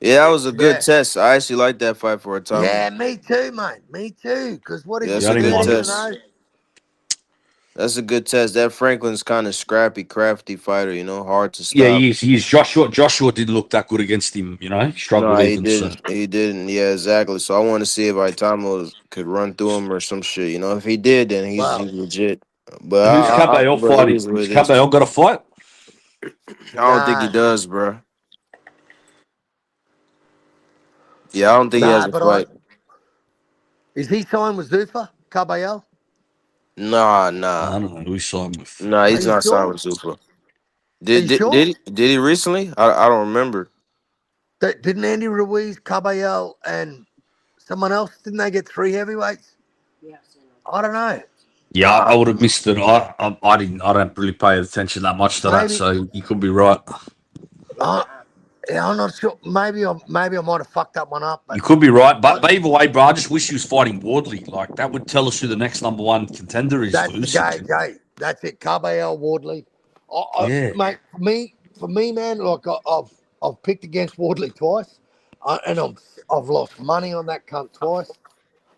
C: Yeah, that was a good
A: Yeah,
C: test. I actually like that fight for Itama.
A: yeah, me too, mate. Me too. Because what is
C: Yeah,
A: he?
C: that's
B: Yeah, I
C: a
B: didn't
C: good
B: mind it.
A: 13-0.
C: test. That's a good test. That Franklin's kind of scrappy, crafty fighter. You know, hard to
B: Yeah,
C: stop.
B: he is. He is. Joshua didn't look that good against him. You know, he struggled
C: No, he
B: even. So
C: didn't. He didn't. Yeah, exactly. So I want to see if Itama could run through him or some shit. You know, if he did, then he's
A: Well,
C: legit. But
B: who's Caballero
C: but it
B: fighting?
C: is what
B: Has
C: it is.
B: Caballero got a fight?
C: I don't think he
A: nah,
C: does, bro. Yeah, I don't think he has
A: nah.
C: a
A: But I
C: fight.
A: is he signed with Zufa Caballel?
C: Nah, nah,
B: I don't know who he's signed with.
C: nah.
A: Are
C: He's
A: you
C: not signed
A: sure?
C: with Super.
A: Are
C: Did
A: you
C: did did
A: sure?
C: he, did he recently? I don't remember.
A: Didn't Andy Ruiz, Caballel, and someone else? Didn't they get 3 heavyweights? I don't know.
B: Yeah, I would have missed it. I didn't. I don't really pay attention that much to that.
A: Maybe.
B: So you could be right.
A: Uh, yeah, I'm not sure. Maybe I might have fucked that one up.
B: You
A: But
B: could be right.
A: I,
B: But either way, bro, I just wish he was fighting Wardley. Like that would tell us who the next number one contender is for
A: that's the
B: Usyk.
A: gauge, hey. That's it. Caballel, Wardley.
B: Yeah.
A: Mate, for me, man. Like I've picked against Wardley twice, and I've lost money on that cunt twice.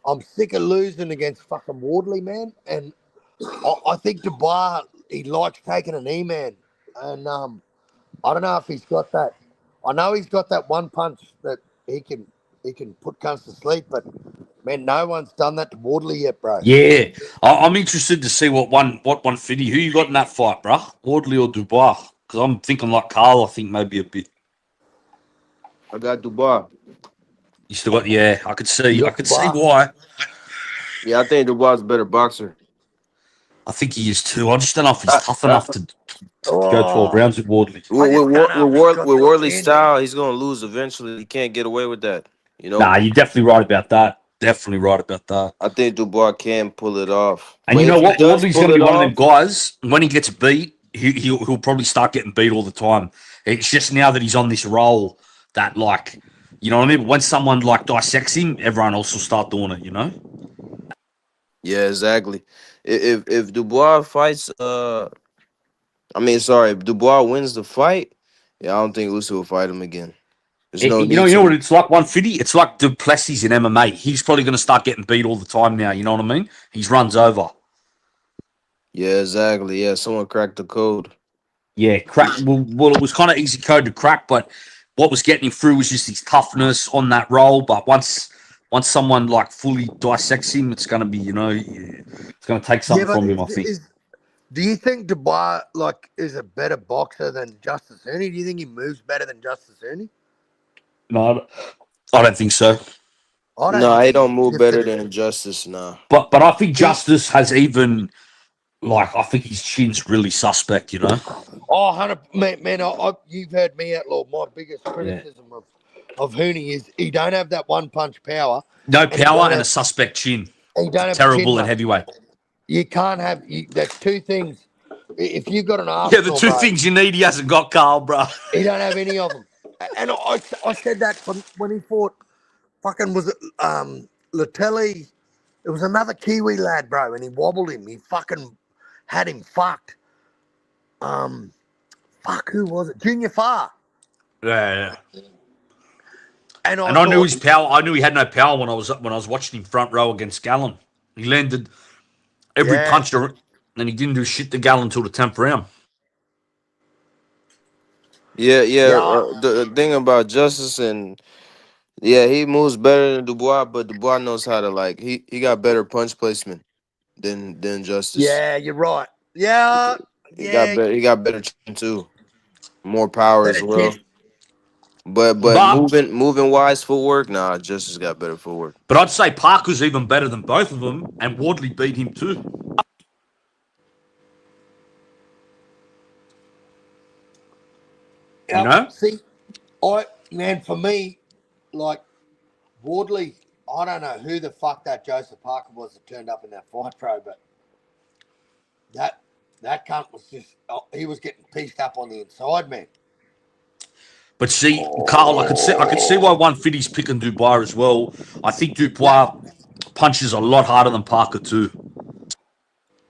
A: I'm sick of losing against fucking Wardley, man. And I think Dubois, he likes taking a knee, man. And I don't know if he's got that. I know he's got that one punch that he can he can put cunts to sleep, but man, no one's done that to Wardley yet, bro.
B: Yeah. I'm interested to see what one fitty. Who you got in that fight, bro? Wardley or Dubois? Because I'm thinking like Carl. I think maybe a bit.
C: I got Dubois.
B: You still got. Yeah. I could see.
A: You
B: I
A: got
B: could see
A: Dubois.
B: why.
C: Yeah, I think Dubois is a better boxer.
B: I think he is too. I just don't know if he's
C: Uh,
B: tough
C: uh,
B: enough to go 12
A: Oh,
B: rounds with Wardley.
A: I just don't know if he's got
C: With
A: the
C: Worley's
A: chin, man.
C: style, he's gonna lose eventually. He can't get away with that. You
B: Nah,
C: know,
B: you're definitely right about that. Definitely right about that.
C: I think Dubois can pull it off.
B: And you
C: But
B: know
C: if he
B: what?
C: does
B: Wardley's going
C: pull
B: to be
C: it
B: one of them
C: off,
B: guys. When he gets beat, he'll probably start getting beat all the time. It's just now that he's on this roll that, like, you know what I mean? But when someone like dissects him, everyone else will start doing it. You know?
C: yeah, exactly. If Dubois fights, I mean, sorry, if Dubois wins the fight, yeah, I don't think Usyk will fight him again. There's no
B: You know,
C: need
B: you know what
C: to.
B: it's like. 150. It's like Duplessis in MMA. He's probably going to start getting beat all the time now. You know what I mean? He runs over.
C: Yeah, exactly. Yeah, someone cracked the code.
B: Yeah, crack. Well, it was kind of easy code to crack, but what was getting him through was just his toughness on that roll. But once someone like fully dissects him, it's going to be, it's going to take
A: Yeah,
B: something
A: but
B: from him. I think.
A: do you think Dubois like is a better boxer than Justice Ernie? Do you think he moves better than Justice Ernie?
B: No, I don't think so.
A: I don't
C: No,
A: think
C: he
A: he
C: don't move
A: shifted
C: better
A: it.
C: than Justice. Nah.
B: But I think
A: He,
B: Justice has even like I think his chin's really suspect. You know.
A: 100 man, you've heard me outlaw. My biggest
B: Yeah.
A: criticism of Hooney is he don't have that one punch power,
B: No
A: and he
B: power
A: don't
B: and a
A: have
B: suspect chin.
A: he don't have a chin,
B: Terrible at
A: mate.
B: heavyweight.
A: You can't have that's two things. If you've got an
B: Yeah, the
A: arsenal,
B: two
A: bro,
B: things you need, he hasn't got, Carl, bro.
A: he don't have any of them. And I said that from when he fought fucking was it Latelli? It was another Kiwi lad, bro, and he wobbled him. He fucking had him fucked. Um, fuck, who was it? Junior Farr.
B: Yeah, yeah.
A: And I
B: And I knew
A: thought,
B: his power. I knew he had no power when I was watching him front row against Gallon. He landed every
A: yeah,
B: punch, and he didn't do shit to Gallon until the 10th round.
C: Yeah, yeah.
A: yeah,
C: The thing about Justice and yeah, he moves better than Dubois, but Dubois knows how to like he got better punch placement than Justice.
A: yeah, you're right. Yeah, yeah,
C: He got better chin too, more power as
A: better
C: well.
A: chin.
C: But
B: But
C: moving wise footwork, nah, Justice got better footwork.
B: I'd say Parker's even better than both of them, and Wardley beat him too. You
A: Yep.
B: know?
A: See, man, for me, like Wardley, I don't know who the fuck that Joseph Parker was that turned up in that fight, bro, but that that cunt was just he was getting pieced up on the inside, man.
B: But see, Carl, I could see why one fitty's picking Dubois as well. I think
A: Yeah,
B: Dubois punches a lot harder than Parker too.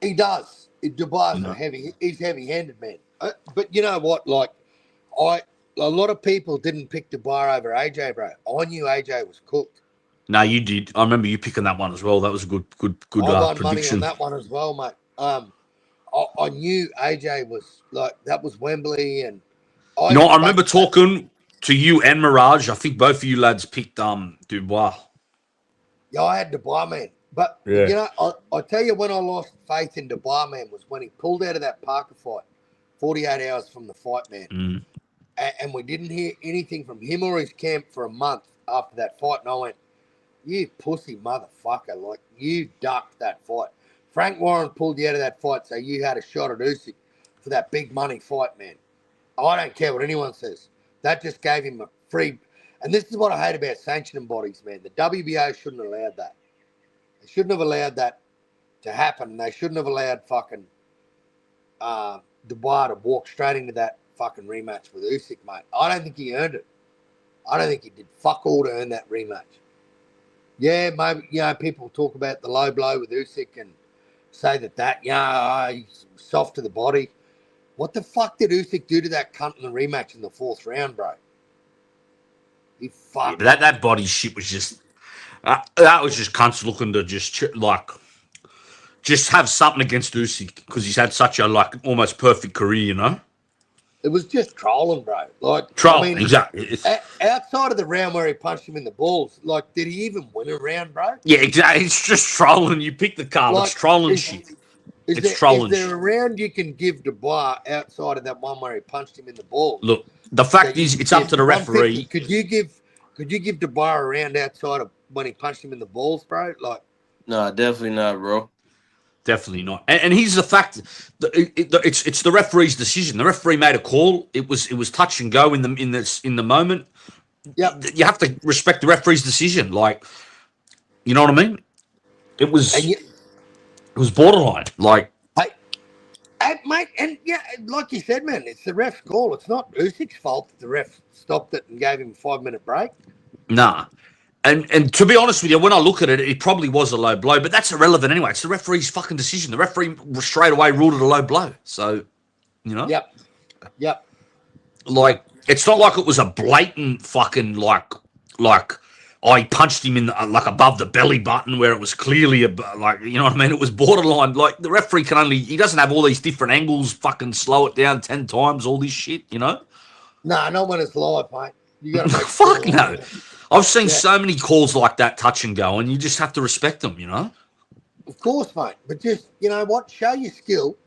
A: he does. Dubois
B: You
A: is a
B: know?
A: heavy. He's heavy-handed, man. But you know what? Like, I a lot of people didn't pick Dubois over AJ, bro. I knew AJ was cooked.
B: No, you did. I remember you picking that one as well. That was a good
A: I won money on
B: prediction.
A: that one as well, mate. I knew AJ was like that was Wembley, and I
B: You know,
A: even
B: I remember
A: fucking
B: talking to you and Mirage. I think both of you lads picked Dubois.
A: yeah, I had Dubois, man. But
B: Yeah.
A: you know, I tell you when I lost faith in Dubois, man, was when he pulled out of that Parker fight, 48 hours from the fight, man,
B: Mm.
A: and we didn't hear anything from him or his camp for a month after that fight, and I went, "You pussy motherfucker! Like you ducked that fight." Frank Warren pulled you out of that fight, so you had a shot at Usyk for that big money fight, man. I don't care what anyone says. That just gave him a free. And this is what I hate about sanctioning bodies, man. The WBO shouldn't have allowed that. They shouldn't have allowed that to happen. They shouldn't have allowed fucking Dubois to walk straight into that fucking rematch with Usyk, mate. I don't think he earned it. I don't think he did fuck all to earn that rematch. Yeah, maybe, people talk about the low blow with Usyk and say that, he's soft to the body. What the fuck did Usyk do to that cunt in the rematch in the fourth round, bro? He
B: Yeah,
A: fucked him.
B: that body shit was just that was just cunts looking to just have something against Usyk because he's had such a like almost perfect career, you know.
A: It was just trolling, bro. Like, I
B: Troll,
A: mean,
B: exactly.
A: outside of the round where he punched him in the balls, like, did he even win a round, bro?
B: Yeah, exactly. It's just trolling. You pick the card. It's
A: Like,
B: trolling
A: is
B: shit.
A: is
B: It's
A: there is
B: trolling
A: there a
B: shit.
A: round you can give Dubois outside of that one where he punched him in the balls
B: Look, the
A: that
B: fact
A: you
B: is,
A: can
B: it's up
A: give
B: to the
A: 150?
B: referee.
A: Could you give Dubois a round outside of when he punched him in the balls, bro? Like,
C: Nah, definitely not, bro.
B: Definitely not. And here's the fact: it's the referee's decision. The referee made a call. It was touch and go in the moment.
A: yep,
B: You have to respect the referee's decision. Like, you know what I mean? It
A: and
B: was
A: you,
B: it was borderline. Like,
A: hey, mate, and yeah, like you said, man, it's the ref's call. It's not Usyk's fault that the ref stopped it and gave him a 5 minute break.
B: nah. And to be honest with you, when I look at it, it probably was a low blow, but that's irrelevant anyway. It's the referee's fucking decision. The referee straight away ruled it a low blow. So, you know,
A: Yep, yep,
B: like
A: yep.
B: it's not like it was a blatant fucking like I punched him in like above the belly button where it was clearly like, you know what I mean. It was borderline. Like the referee he doesn't have all these different angles. Fucking slow it down 10 times. All this shit, you know.
A: Nah, not when it's live, mate. You got to make the
B: Fuck
A: call on
B: no.
A: it.
B: I've seen
A: Yeah,
B: so many calls like that, touch and go, and you just have to respect them, you know.
A: of course, mate. But just you know what, show your skill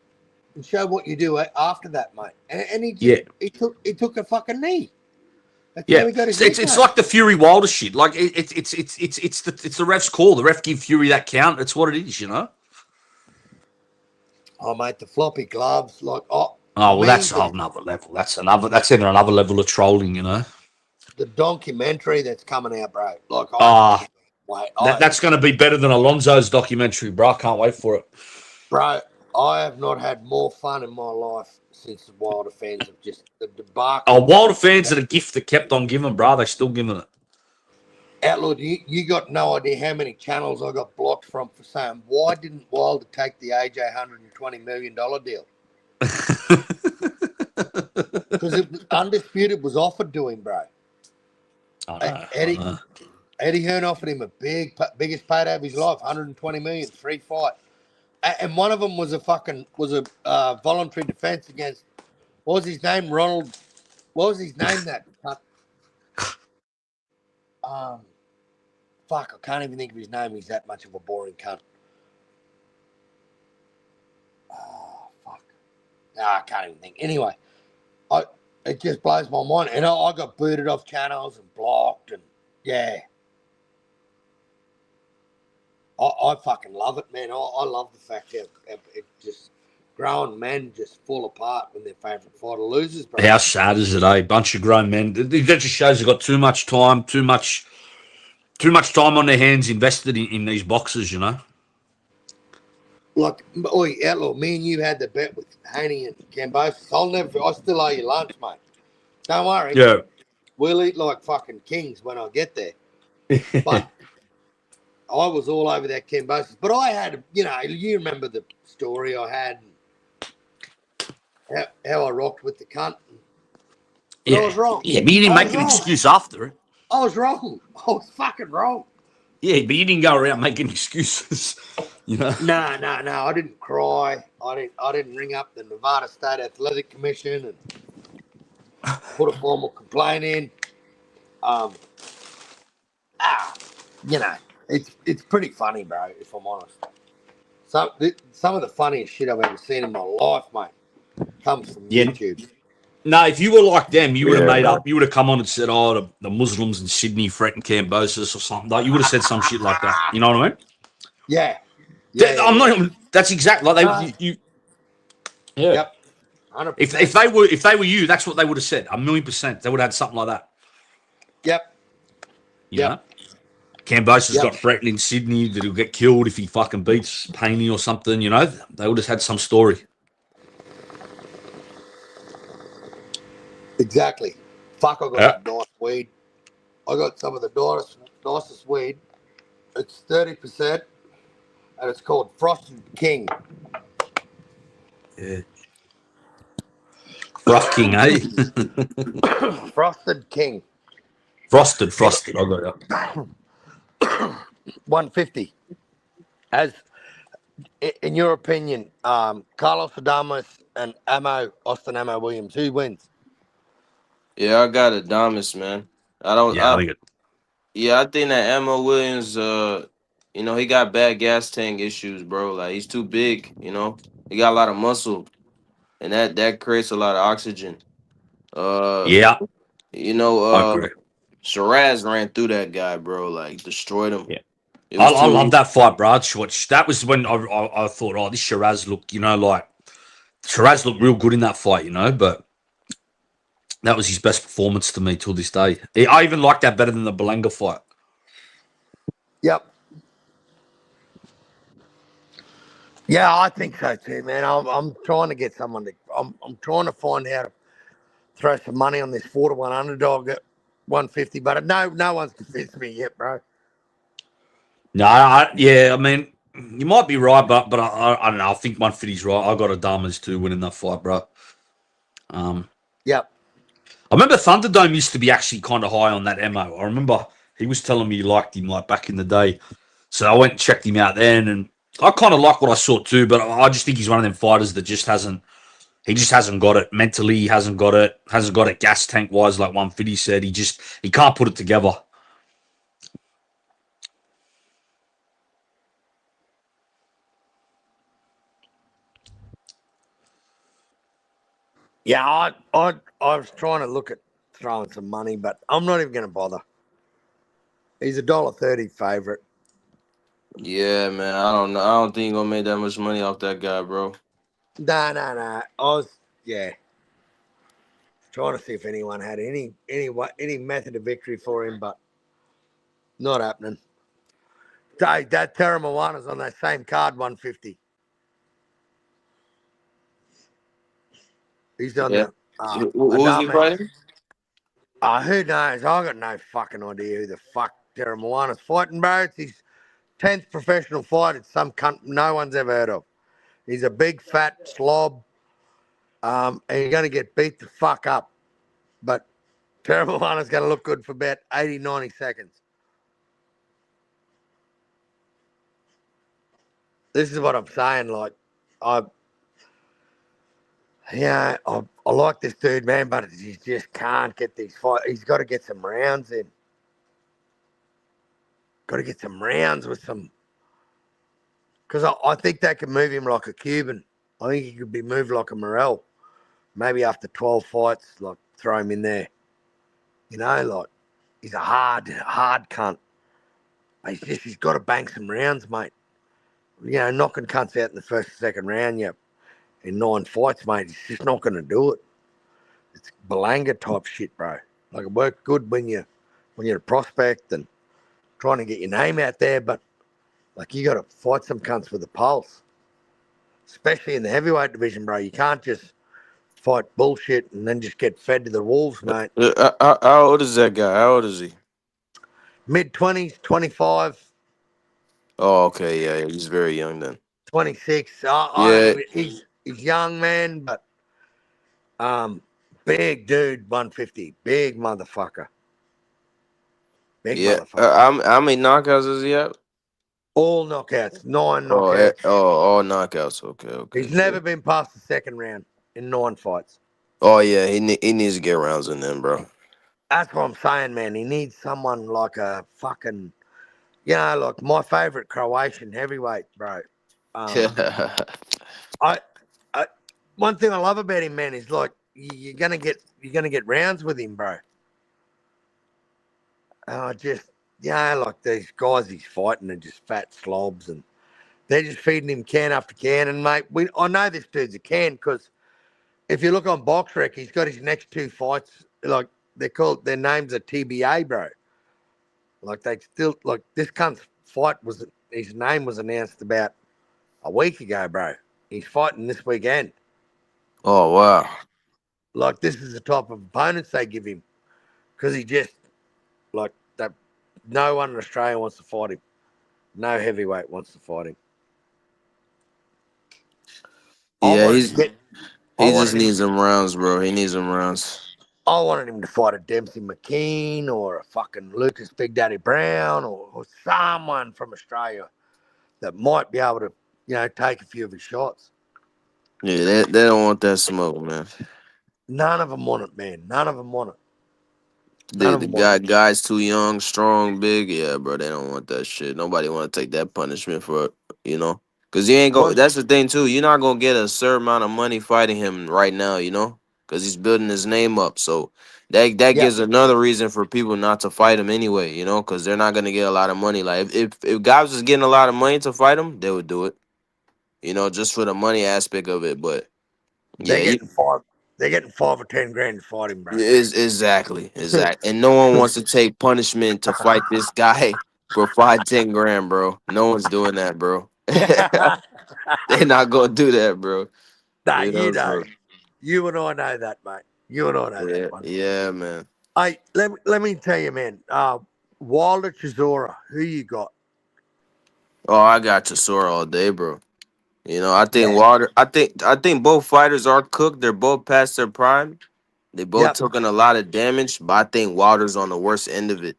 A: and show what you do after that, mate. And he just
B: Yeah,
A: he took a fucking knee. That's how
B: Yeah,
A: he got his
B: it's
A: nickname.
B: like the Fury Wilder shit. Like it's the ref's call. The ref give Fury that count. It's what it is, you know.
A: Oh, mate, the floppy gloves. Like, oh,
B: Oh well,
A: me,
B: that's another level. That's even another level of trolling, you know.
A: the documentary that's coming out, bro. Like, I
B: Ah,
A: can't wait.
B: that's going to be better than Alonso's documentary, bro. I can't wait for it.
A: Bro, I have not had more fun in my life since the Wilder fans have just the
B: Oh,
A: debacle.
B: Wilder fans are the gift that kept on giving, bro. They're still giving it.
A: Outlaw, you got no idea how many channels I got blocked from for saying, why didn't Wilder take the AJ $120 million deal? Because it was undisputed was offered to him, bro.
B: I know. I
A: Eddie
B: know.
A: Eddie Hearn offered him a biggest payday of his life, 120 million, 3 fight, and one of them was a voluntary defense against what was his name, Ronald. What was his name? That um, fuck, I can't even think of his name. He's that much of a boring cunt. Oh fuck, I can't even think. Anyway, I it just blows my mind, and I got booted off channels and blocked, and yeah. I fucking love it, man. I love the fact that it just grown men just fall apart when their favourite fighter loses, bro.
B: How sad is it, eh? Bunch of grown men. That just shows they've got too much time, too much time on their hands invested in these boxes, you know.
A: Like, oi, Outlaw, me and you had the bet with Haney and Cambosis. I still owe you lunch, mate. Don't worry.
B: Yeah.
A: We'll eat like fucking kings when I get there. But I was all over that Cambosis. But I had, you remember the story I had, how I rocked with the cunt. But I
B: Yeah.
A: was wrong.
B: Yeah, but you didn't
A: I was
B: make an
A: wrong.
B: excuse after it.
A: I was wrong. I was fucking wrong.
B: Yeah, but you didn't go around making excuses, you know.
A: No, no, no. I didn't cry. I didn't ring up the Nevada State Athletic Commission and put a formal complaint in. Um, ah, you know, it's pretty funny, bro. If I'm honest, some of the funniest shit I've ever seen in my life, mate, comes from
B: Yeah.
A: YouTube.
B: No, if you were like them, you would have
A: Yeah,
B: made
A: bro.
B: up. You would have come on and said, "Oh, the Muslims in Sydney threaten Cambosis or something." Like you would have said some shit like that. You know what I mean?
A: Yeah, yeah, yeah,
B: I'm
A: yeah.
B: not. That's exactly like they.
A: No,
B: You yeah.
A: yep, 100%.
B: If they were you, that's what they would have said. 1,000,000%. They would have had something like that.
A: Yep,
B: You know,
A: yep,
B: Cambosis
A: yep.
B: got threatened in Sydney that he'll get killed if he fucking beats Paney or something. You know, they would have had some story.
A: Exactly. Fuck, I got
B: Yeah.
A: some nice weed. I got some of the nicest weed. It's 30%, and it's called Frosted King.
B: Yeah. Rough King, eh?
A: Frosted King.
B: Frosted. I got you.
A: 150. As in your opinion, Carlos Adamas and Austin Ammo Williams, who wins?
C: Yeah, I got Adamas, man. I don't.
B: Yeah, I think it.
C: Yeah, I think that Emma Williams, he got bad gas tank issues, bro. Like he's too big, He got a lot of muscle, and that creates a lot of oxygen. Uh,
B: Yeah,
C: you know,
B: I agree.
C: Shiraz ran through that guy, bro. Like destroyed him.
B: Yeah.
C: It
B: I
C: was
B: love
C: too.
B: that fight, bro. That was when I thought, oh, this Shiraz looked, like Shiraz looked real good in that fight, but that was his best performance to me till this day. I even like that better than the Belenga fight.
A: Yep. Yeah, I think so too, man. I'm trying to get someone to. I'm trying to find how to throw some money on this 4-to-1 underdog at 150, but no one's convinced me yet, bro.
B: No, yeah, I mean, you might be right, but I don't know. I think 150's right. I got Adamas too winning that fight, bro. Um,
A: Yep.
B: I remember Thunderdome used to be actually kind of high on that MO. I remember he was telling me he liked him like back in the day. So I went and checked him out then, and I kind of like what I saw too. But I just think he's one of them fighters that just hasn't. He just hasn't got it mentally. He hasn't got it. Hasn't got it gas tank wise, like 150 said. He can't put it together.
A: Yeah, I was trying to look at throwing some money, but I'm not even going to bother. He's $1.30 favourite.
C: Yeah, man. I don't know. I don't think you're gonna make that much money off that guy, bro.
A: No, no, no. I was, yeah, trying to see if anyone had any method of victory for him, but not happening. Hey, that Terra Moana's on that same card, 150. He's on
C: Yeah.
A: the
C: Who's he
A: Adame.
C: fighting?
A: Who knows? I got no fucking idea who the fuck Terra Moana's fighting, bro. It's his 10th professional fight. It's some cunt no one's ever heard of. He's a big fat slob, and you're going to get beat the fuck up. But Terra Moana's going to look good for about 80, 90 seconds. This is what I'm saying. Like, I, I like this dude, man, but he just can't get these fights. He's got to get some rounds in. Got to get some rounds with some. Because I think they can move him like a Cuban. I think he could be moved like a Morel. Maybe after 12 fights, like, throw him in there. Like, he's a hard cunt. But he's got to bang some rounds, mate. Knocking cunts out in the first and second round, in 9 fights, mate. He's just not going to do it. It's Balanga type shit, bro. Like, it worked good when you're a prospect and trying to get your name out there, but like, you got to fight some cunts with a pulse, especially in the heavyweight division, bro. You can't just fight bullshit and then just get fed to the wolves, mate.
C: How old is that guy? How old is he?
A: Mid 20s, 25,
C: Oh, okay. Yeah, yeah, he's very young then.
A: 26. I don't
C: Yeah,
A: even. He's young, man, but um, big dude, 150, big motherfucker, big
C: yeah.
A: motherfucker.
C: How many knockouts is he at?
A: All knockouts, 9
C: Oh,
A: knockouts.
C: all knockouts. Okay, okay.
A: He's never been past the second round in 9 fights.
C: Oh yeah, he needs to get rounds in them, bro.
A: That's what I'm saying, man. He needs someone like a fucking, like my favorite Croatian heavyweight, bro. Um, I, I, one thing I love about him, man, is like you're gonna get rounds with him, bro. And I just, like these guys he's fighting are just fat slobs, and they're just feeding him can after can. And mate, I know this dude's a can because if you look on BoxRec, he's got his next 2 fights. Like, their names are TBA, bro. Like, they still, like, this cunt's fight his name was announced about a week ago, bro. He's fighting this weekend.
C: Oh wow.
A: Like, this is the type of opponents they give him because he just, like, that. No one in Australia wants to fight him. No heavyweight wants to fight him. I
C: Yeah,
A: wanted to get. I
C: he just
A: wanted him.
C: needs some rounds, bro. He needs some rounds.
A: I wanted him to fight a Dempsey McKean or a fucking Lucas Big Daddy Brown or someone from Australia that might be able to, take a few of his shots.
C: Yeah, they don't want that smoke, man.
A: None of them want it, man. None of them want it. None
C: The
A: of them want it.
C: guys too young, strong, big. Yeah, bro, they don't want that shit. Nobody want to take that punishment for it, you know. Cause you ain't go.
A: One,
C: That's the thing too. You're not gonna get a certain amount of money fighting him right now, you know. Cause he's building his name up. So that
A: yeah,
C: gives another reason for people not to fight him anyway, you know. Cause they're not gonna get a lot of money. Like if guys was getting a lot of money to fight him, they would do it, you know, just for the money aspect of it. But
A: they're
C: yeah,
A: getting five. They're getting 5 or 10 grand to fight him, bro.
C: is exactly. And no one wants to take punishment to fight this guy for 5, 10 grand, bro. No one's doing that, bro. They're not gonna do that, bro.
A: Nah,
C: You know, so
A: you and I know that, mate. You and I know that
C: yeah,
A: one.
C: yeah, man.
A: Hey, let me tell you, man. Wilder Chisora, who you got?
C: Oh, I got Chisora all day, bro. You know, I think
A: Yeah.
C: Water. I think both fighters are cooked. They're both past their prime. They both
A: Yep.
C: taking a lot of damage, but I think Wilder's on the worst end of it.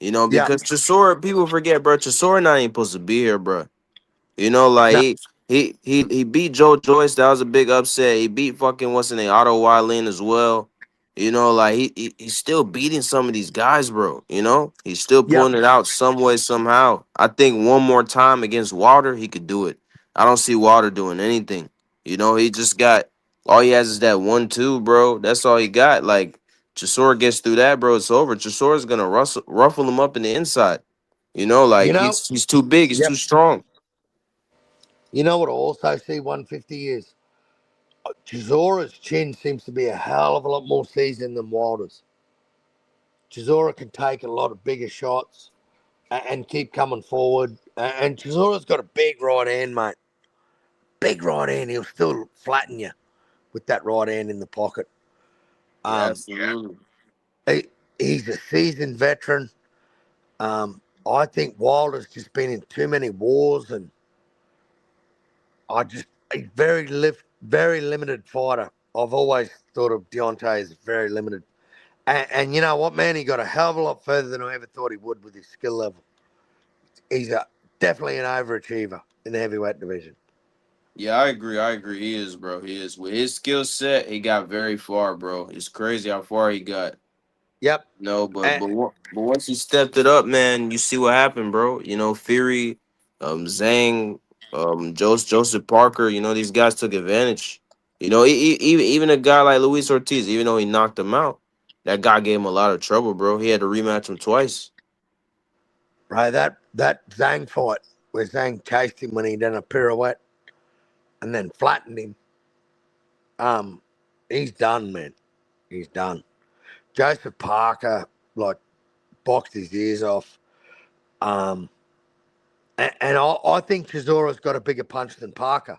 C: You know,
A: Yep.
C: because Chisora, people forget, bro. Chisora not even supposed to be here, bro. You know, like
A: No.
C: he beat Joe Joyce. That was a big upset. He beat fucking what's his name, Otto Wylin as well. You know, like he's still beating some of these guys, bro. You know, he's still
A: Yep.
C: pulling it out some way, somehow. I think one more time against Wilder, he could do it. I don't see Wilder doing anything. You know, he just got all he has is that 1-2, bro. That's all he got. Like Chisora gets through that, bro, it's over. Chisora's gonna ruffle him up in the inside. You know,
A: You
C: like
A: know,
C: he's too big, he's too
A: yep.
C: strong.
A: You know what I also see 150 is? Chisora's chin seems to be a hell of a lot more seasoned than Wilder's. Chisora can take a lot of bigger shots and keep coming forward. And Chisora's got a big right hand, mate. Big right hand. He'll still flatten you with that right hand in the pocket.
C: Yeah,
A: Um,
C: absolutely.
A: he, he's a seasoned veteran. I think Wilder's just been in too many wars, and he's very limited fighter. I've always thought of Deontay as very limited. And you know what, man? He got a hell of a lot further than I ever thought he would with his skill level. He's definitely an overachiever in the heavyweight division.
C: Yeah, I agree. I agree. He is, bro. He is. With his skill set, he got very far, bro. It's crazy how far he got.
A: Yep.
C: No, but
A: And,
C: but once he stepped it up, man, you see what happened, bro. You know, Fury, Zhang, Joseph Parker. You know, these guys took advantage. You know, even a guy like Luis Ortiz, even though he knocked him out, that guy gave him a lot of trouble, bro. He had to rematch him twice.
A: bro, that Zhang fight where Zhang chased him when he done a pirouette and then flattened him, um, he's done, man. He's done. Joseph Parker, like, boxed his ears off. Um, and I think Chisora's got a bigger punch than Parker.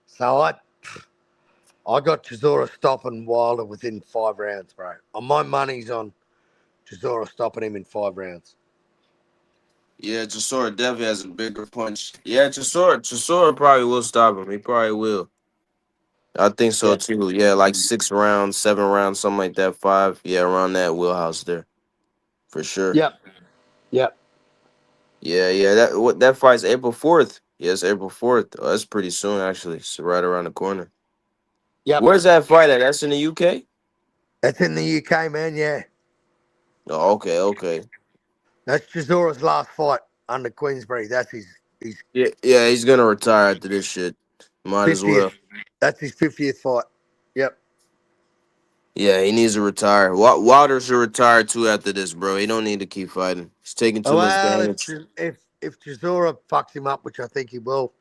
A: So I got Chisora stopping Wilder within 5 rounds, bro. My money's on Chisora stopping him in 5 rounds.
C: Yeah, Chisora definitely has a bigger punch. Yeah, Chisora probably will stop him. He probably will. I think so
A: Yep.
C: too. Yeah, like 6 rounds, 7 rounds, something like that. Five. Yeah, around that wheelhouse there for sure.
A: Yep. Yep.
C: Yeah, yeah. That fight's April 4th. Yes, April 4th. Oh, that's pretty soon actually. It's right around the corner.
A: Yep.
C: Where's that fight at? That's in the UK.
A: That's in the UK, man. Yeah.
C: Oh, okay, okay.
A: That's Chisora's last fight under Queensberry. That's his
C: Yeah, yeah. He's gonna retire after this shit. Might as
A: 50th.
C: well.
A: That's his 50th fight. Yep.
C: Yeah, he needs to retire. Wilder should retire too after this, bro. He don't need to keep fighting. He's taking too much
A: Well,
C: damage.
A: if Chisora fucks him up, which I think he will,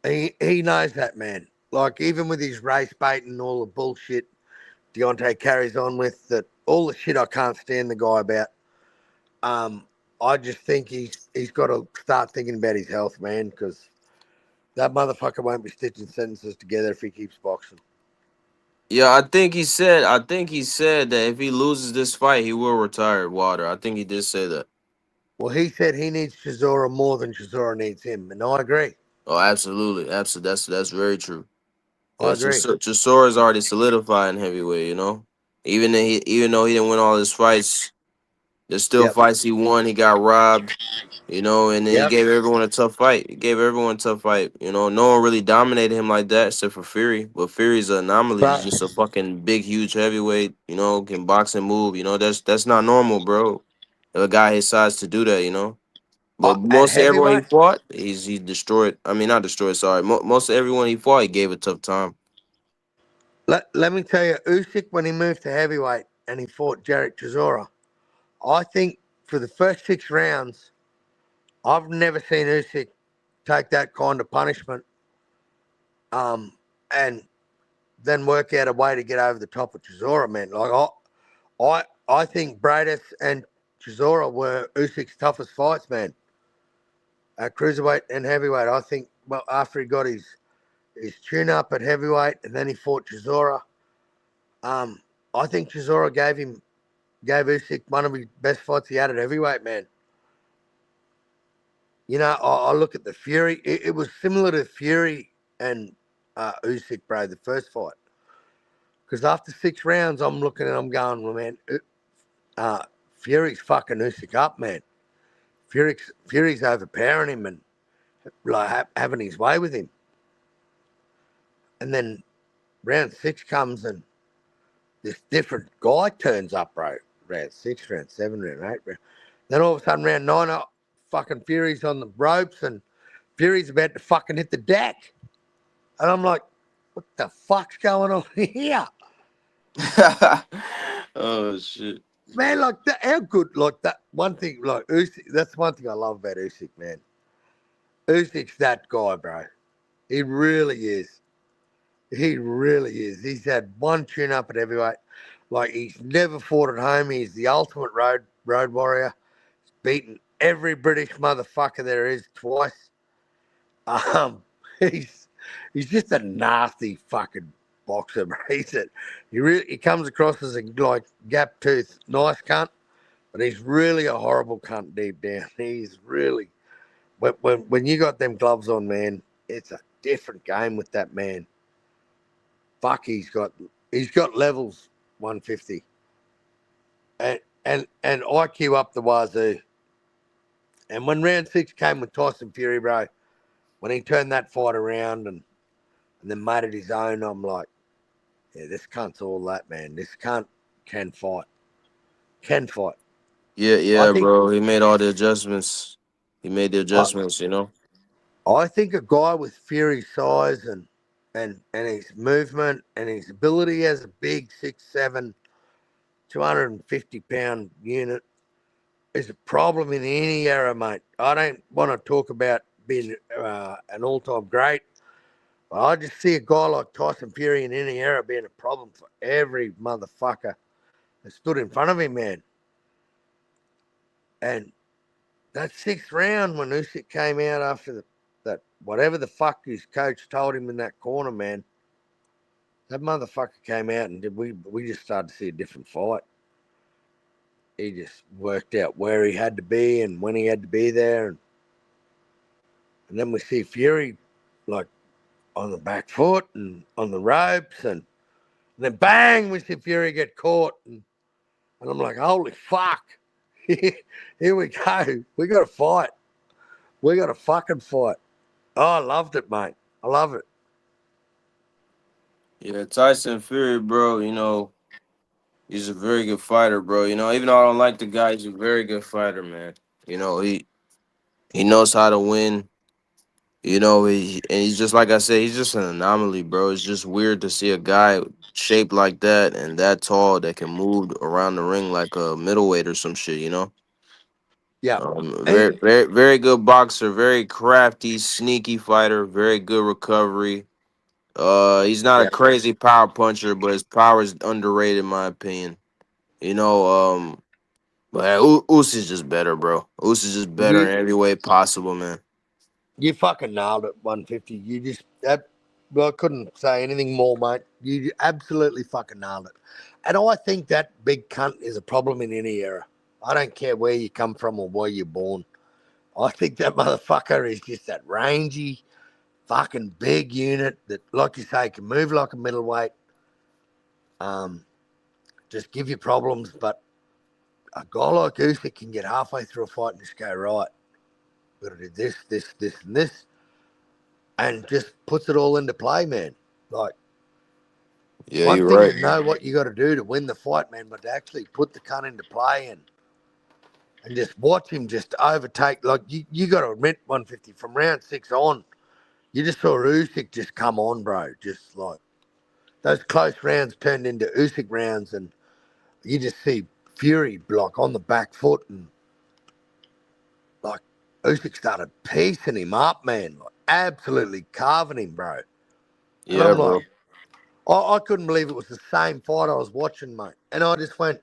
A: he knows that, man. Like, even with his race bait and all the bullshit Deontay carries on with, that all the shit I can't stand the guy about. Um, I just think he's got to start thinking about his health, man, because that motherfucker won't be stitching sentences together if he keeps boxing.
C: Yeah, I think he said that if he loses this fight, he will retire. Wilder. I think he did say that.
A: Well, he said he needs Chisora more than Chisora needs him, and I agree.
C: Oh, absolutely, absolutely. That's very true.
A: I
C: Yeah,
A: agree.
C: Chisora is already solidified in heavyweight. You know, even though he didn't win all his fights, there's still
A: Yep.
C: fights he won. He got robbed. You know, and then he
A: Yep.
C: gave everyone a tough fight. He gave everyone a tough fight. You know, no one really dominated him like that except for Fury. But Fury's an anomaly. He's
A: But
C: just a fucking big, huge heavyweight. You know, can box and move. You know, that's not normal, bro. A guy his size to do that. You know. But
A: at
C: most of everyone he
A: heavyweight,
C: fought, he destroyed. I mean, not destroyed. Sorry, most of everyone he fought, he gave a tough time.
A: let me tell you, Usyk, when he moved to heavyweight and he fought Jarek Chisora, I think for the first 6 rounds, I've never seen Usyk take that kind of punishment, um, and then work out a way to get over the top of Chisora, man. Like, I think Bradis and Chisora were Usyk's toughest fights, man. Cruiserweight and heavyweight. I think, well, after he got his tune up at heavyweight and then he fought Chisora, um, I think Chisora gave Usyk one of his best fights he had at heavyweight, man. You know, I look at the Fury. It was similar to Fury and Usyk, bro, the first fight. Because after 6 rounds, I'm looking and I'm going, well, man, uh, Fury's fucking Usyk up, man. Fury's overpowering him and like having his way with him. And then round 6 comes and this different guy turns up, bro. Round 6, round 7, round 8. Then all of a sudden, round 9, fucking Fury's on the ropes and Fury's about to fucking hit the deck. And I'm like, what the fuck's going on here?
C: Oh shit.
A: Man, like that, how good, like that one thing, like Usyk, that's one thing I love about Usyk, man. Usyk's that guy, bro. He really is. He really is. He's had one tune up at heavyweight. Like he's never fought at home. He's the ultimate road warrior. He's beaten every British motherfucker there is twice. Um, he's he's just a nasty fucking boxer, bro. He comes across as a like gap tooth nice cunt, but he's really a horrible cunt deep down. He's really when you got them gloves on, man, it's a different game with that man. Fuck, he's got levels 150 and IQ up the wazoo. And when round six came with Tyson Fury, bro, when he turned that fight around and then made it his own, I'm like, yeah, this cunt's all that, man. This cunt can fight, can fight.
C: Yeah,
A: I
C: yeah,
A: think
C: bro. He made all the adjustments. He made the
A: I,
C: adjustments, you know.
A: I think a guy with Fury's size and his movement and his ability as a big 6'7", 250 pound unit is a problem in any era, mate. I don't want to talk about being an all-time great, but I just see a guy like Tyson Fury in any era being a problem for every motherfucker that stood in front of him, man. And that sixth round when Usyk came out after that whatever the fuck his coach told him in that corner, man, that motherfucker came out and we just started to see a different fight. He just worked out where he had to be and when he had to be there, and then we see Fury like on the back foot and on the ropes, and then bang, we see Fury get caught, and I'm like, holy fuck, here we go, we got to fight, we got to fucking fight. Oh, I loved it, mate. I love it.
C: Yeah, Tyson Fury, bro. You know, he's a very good fighter, bro. You know, even though I don't like the guy, he's a very good fighter, man. You know, he knows how to win. You know, and he's just like I said, he's just an anomaly, bro. It's just weird to see a guy shaped like that and that tall that can move around the ring like a middleweight or some shit. You know,
A: Yeah.
C: very,
A: He,
C: very, very good boxer, very crafty, sneaky fighter, very good recovery. He's not a
A: yeah.
C: crazy power puncher, but his power is underrated, in my opinion. You know, but Us is just better, bro. Us is just better
A: You
C: in every way possible, man.
A: you fucking nailed it, 150. You just that. Well, I couldn't say anything more, mate. You absolutely fucking nailed it. And I think that big cunt is a problem in any era. I don't care where you come from or where you're born. I think that motherfucker is just that rangy, fucking big unit that, like you say, can move like a middleweight, um, just give you problems. But a guy like Usyk can get halfway through a fight and just go, right, got to do this, and this, and just puts it all into play, man. Like, it's
C: Yeah,
A: one
C: you're
A: thing
C: right.
A: to know what you got to do to win the fight, man, but to actually put the cunt into play and just watch him just overtake. Like, you got to admit, 150, from round six on, you just saw Usyk just come on, bro. Just like those close rounds turned into Usyk rounds, and you just see Fury like on the back foot, and like Usyk started piecing him up, man, like absolutely carving him, bro. And
C: Yeah,
A: I'm like,
C: bro.
A: I couldn't believe it was the same fight I was watching, mate. And I just went,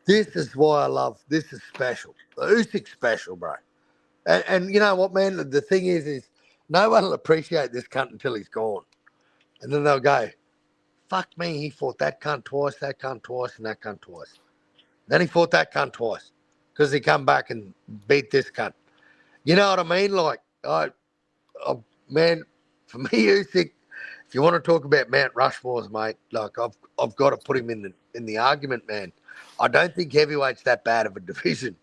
A: this is why I love. This is special. The Usyk's special, bro. And you know what, man? The thing is no one will appreciate this cunt until he's gone, and then they'll go, fuck me, he fought that cunt twice, and that cunt twice. Then he fought that cunt twice because he come back and beat this cunt. You know what I mean? Like, I man, for me, Usyk, if you want to talk about Mount Rushmore's, mate, like I've got to put him in the argument, man. I don't think heavyweight's that bad of a division.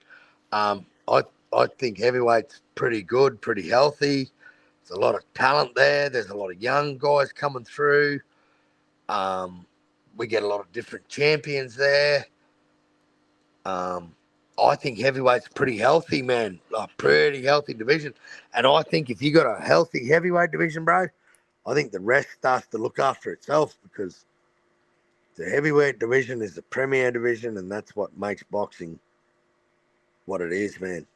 A: I think heavyweight's pretty good, pretty healthy. There's a lot of talent there. There's a lot of young guys coming through. Um, we get a lot of different champions there. Um, I think heavyweight's pretty healthy, man. A pretty healthy division. And I think if you got a healthy heavyweight division, bro, I think the rest starts to look after itself because The heavyweight division is the premier division, and that's what makes boxing what it is, man.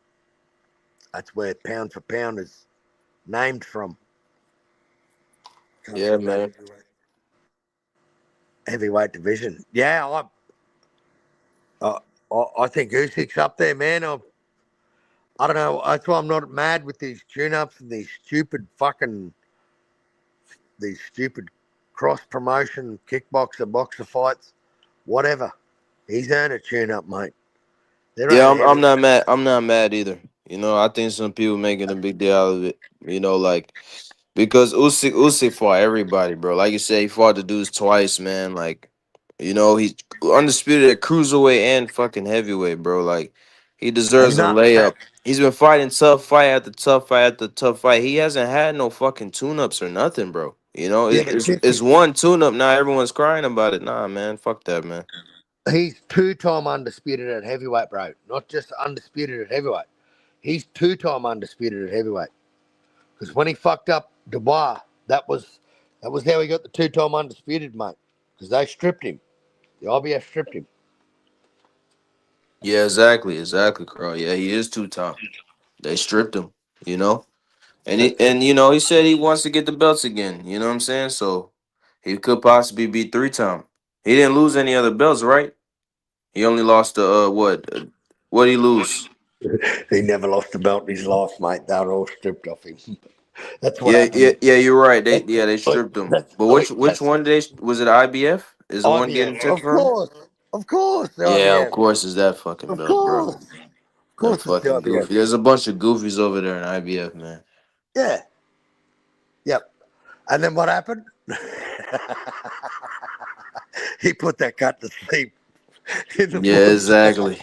A: That's where pound for pound is named from. Comes
C: Yeah,
A: from that
C: man.
A: heavyweight division. Yeah, I, I think Usyk's up there, man. I don't know. That's why I'm not mad with these tune-ups and these stupid cross promotion kickboxer boxer fights, whatever. He's earned a tune-up, mate. There
C: Yeah,
A: ain't a
C: I'm
A: heavy.
C: not mad. I'm not mad either. You know, I think some people making a big deal out of it. You know, like because Usyk fought everybody, bro. Like you said, he fought the dudes twice, man. Like, you know, he's undisputed at cruiserweight and fucking heavyweight, bro. Like, he
A: And
C: deserves a
A: not
C: layup. He's been fighting tough fight after tough fight after tough fight. He hasn't had no fucking tune-ups or nothing, bro. You know,
A: yeah, but check
C: it's
A: this.
C: one tune-up now. Everyone's crying about it. Nah, man, fuck that, man.
A: He's two-time undisputed at heavyweight, bro. Not just undisputed at heavyweight. He's two-time undisputed at heavyweight. Because when he fucked up Dubois, that was how he got the two-time undisputed, mate. Because they stripped him. The IBF stripped him.
C: Yeah, exactly, Carl. Yeah, he is two-time. They stripped him. You know. And you know, he said he wants to get the belts again. You know what I'm saying? So he could possibly be three-time. He didn't lose any other belts, right? He only lost the what? What he lose?
A: He never lost a belt in his life, mate. They were all stripped off him. That's what
C: Yeah,
A: happened.
C: you're right.
A: That's,
C: They stripped him.
A: that's,
C: But which
A: that's
C: one did they was it IBF? Is the one getting
A: IBF.
C: tipped
A: Of
C: for him?
A: course. Of course, the
C: Yeah, of
A: IBF.
C: course is that fucking
A: Of
C: belt, bro.
A: course. Of
C: Them
A: course it's the
C: fucking
A: IBF.
C: goofy. There's a bunch of goofies over there in IBF, man.
A: Yeah. Yep. And then what happened? He put that cut to sleep in the
C: Yeah,
A: fourth.
C: exactly.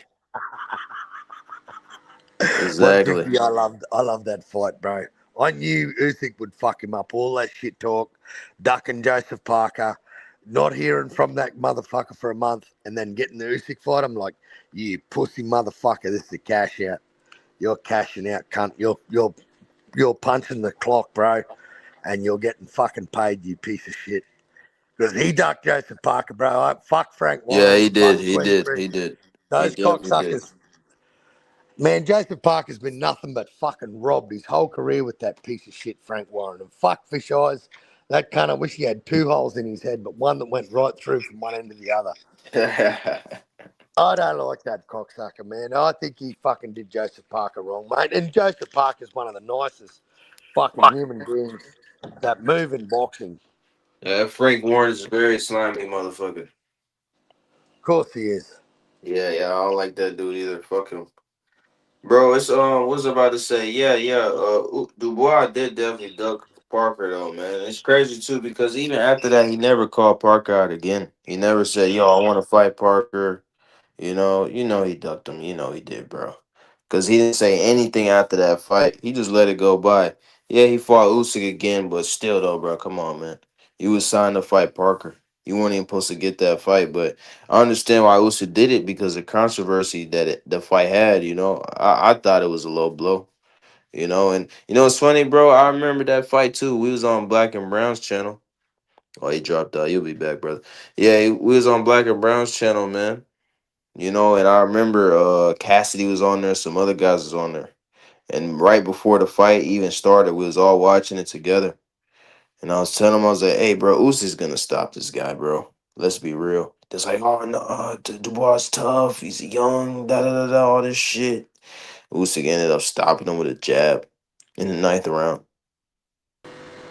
C: Exactly.
A: 150. I love that fight, bro. I knew Usyk would fuck him up. All that shit talk, ducking Joseph Parker, not hearing from that motherfucker for a month, and then getting the Usyk fight. I'm like, you pussy motherfucker. This is a cash out. You're cashing out, cunt. You're punching the clock, bro, and you're getting fucking paid. You piece of shit. Because he ducked Joseph Parker, bro. Fuck Frank
C: Yeah,
A: Warren.
C: he did.
A: Fuck
C: He
A: Quinn
C: did.
A: Chris.
C: He did. He
A: Those
C: definitely did.
A: cocksuckers. Man, Joseph Parker's been nothing but fucking robbed his whole career with that piece of shit, Frank Warren. And fuck Fish Eyes. That cunt, I wish he had two holes in his head, but one that went right through from one end to the other. I don't like that cocksucker, man. I think he fucking did Joseph Parker wrong, mate. And Joseph Parker's one of the nicest fucking human beings that move in boxing.
C: Yeah, Frank Warren is a very slimy motherfucker.
A: Of course he is.
C: Yeah, I don't like that dude either. Fuck him. Bro, it's what was I about to say? Yeah. Dubois did definitely duck Parker though, man. It's crazy too because even after that, he never called Parker out again. He never said, "Yo, I want to fight Parker." You know he ducked him. You know he did, bro. Because he didn't say anything after that fight. He just let it go by. Yeah, he fought Usyk again, but still though, bro. Come on, man. You was signed to fight Parker. You weren't even supposed to get that fight, but I understand why Usyk did it because the controversy that the fight had. I thought it was a low blow. And it's funny, bro. I remember that fight too. We was on Black and Brown's channel. Oh, he dropped out. You'll be back, brother. Yeah, we was on Black and Brown's channel, man. And I remember Cassidy was on there, some other guys was on there. And right before the fight even started, we was all watching it together. And I was telling him, I was like, hey, bro, Usyk's gonna stop this guy, bro. Let's be real. It's like, oh no, Dubois is tough. He's young, all this shit. Usyk ended up stopping him with a jab in the ninth round.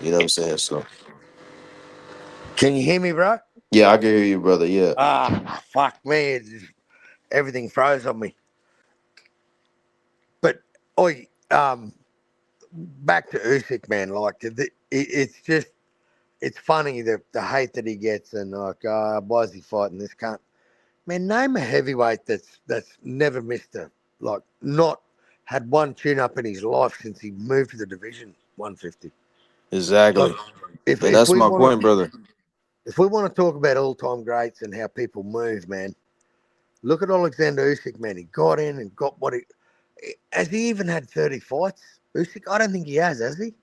C: You know what I'm saying? So
A: Can you hear me, bro?
C: yeah, I can hear you, brother. Yeah.
A: Fuck me. Everything froze on me. But, oi, back to Usyk, man. Like, it's just, it's funny the hate that he gets and like, why is he fighting this cunt? Man, name a heavyweight that's never missed not had one tune up in his life since he moved to the division 150. Like,
C: Exactly.
A: if
C: And
A: if
C: that's
A: we
C: my
A: want
C: point,
A: to
C: brother.
A: if we want to talk about all time greats and how people move, man, look at Alexander Usyk, man. He got in and got what he has. He even had 30 fights. Usyk, I don't think he has he?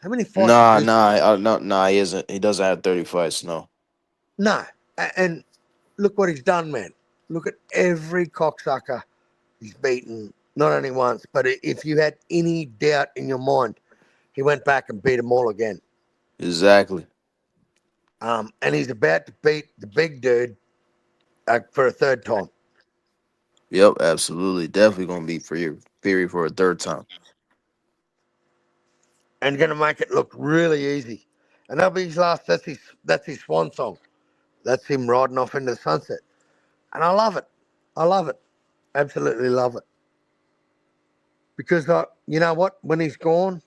A: How many fights has
C: Nah,
A: Usyk?
C: nah, no, nah. He isn't. He doesn't have 30 fights. No.
A: No. And look what he's done, man. Look at every cocksucker he's beaten, not only once, but if you had any doubt in your mind, he went back and beat them all again.
C: Exactly.
A: And he's about to beat the big dude for a third time.
C: Yep, absolutely. Definitely gonna be for your Fury for a third time.
A: And going to make it look really easy. And that'll be his last. That's his swan song. That's him riding off into the sunset. And I love it. I love it. Absolutely love it. Because you know what? When he's gone,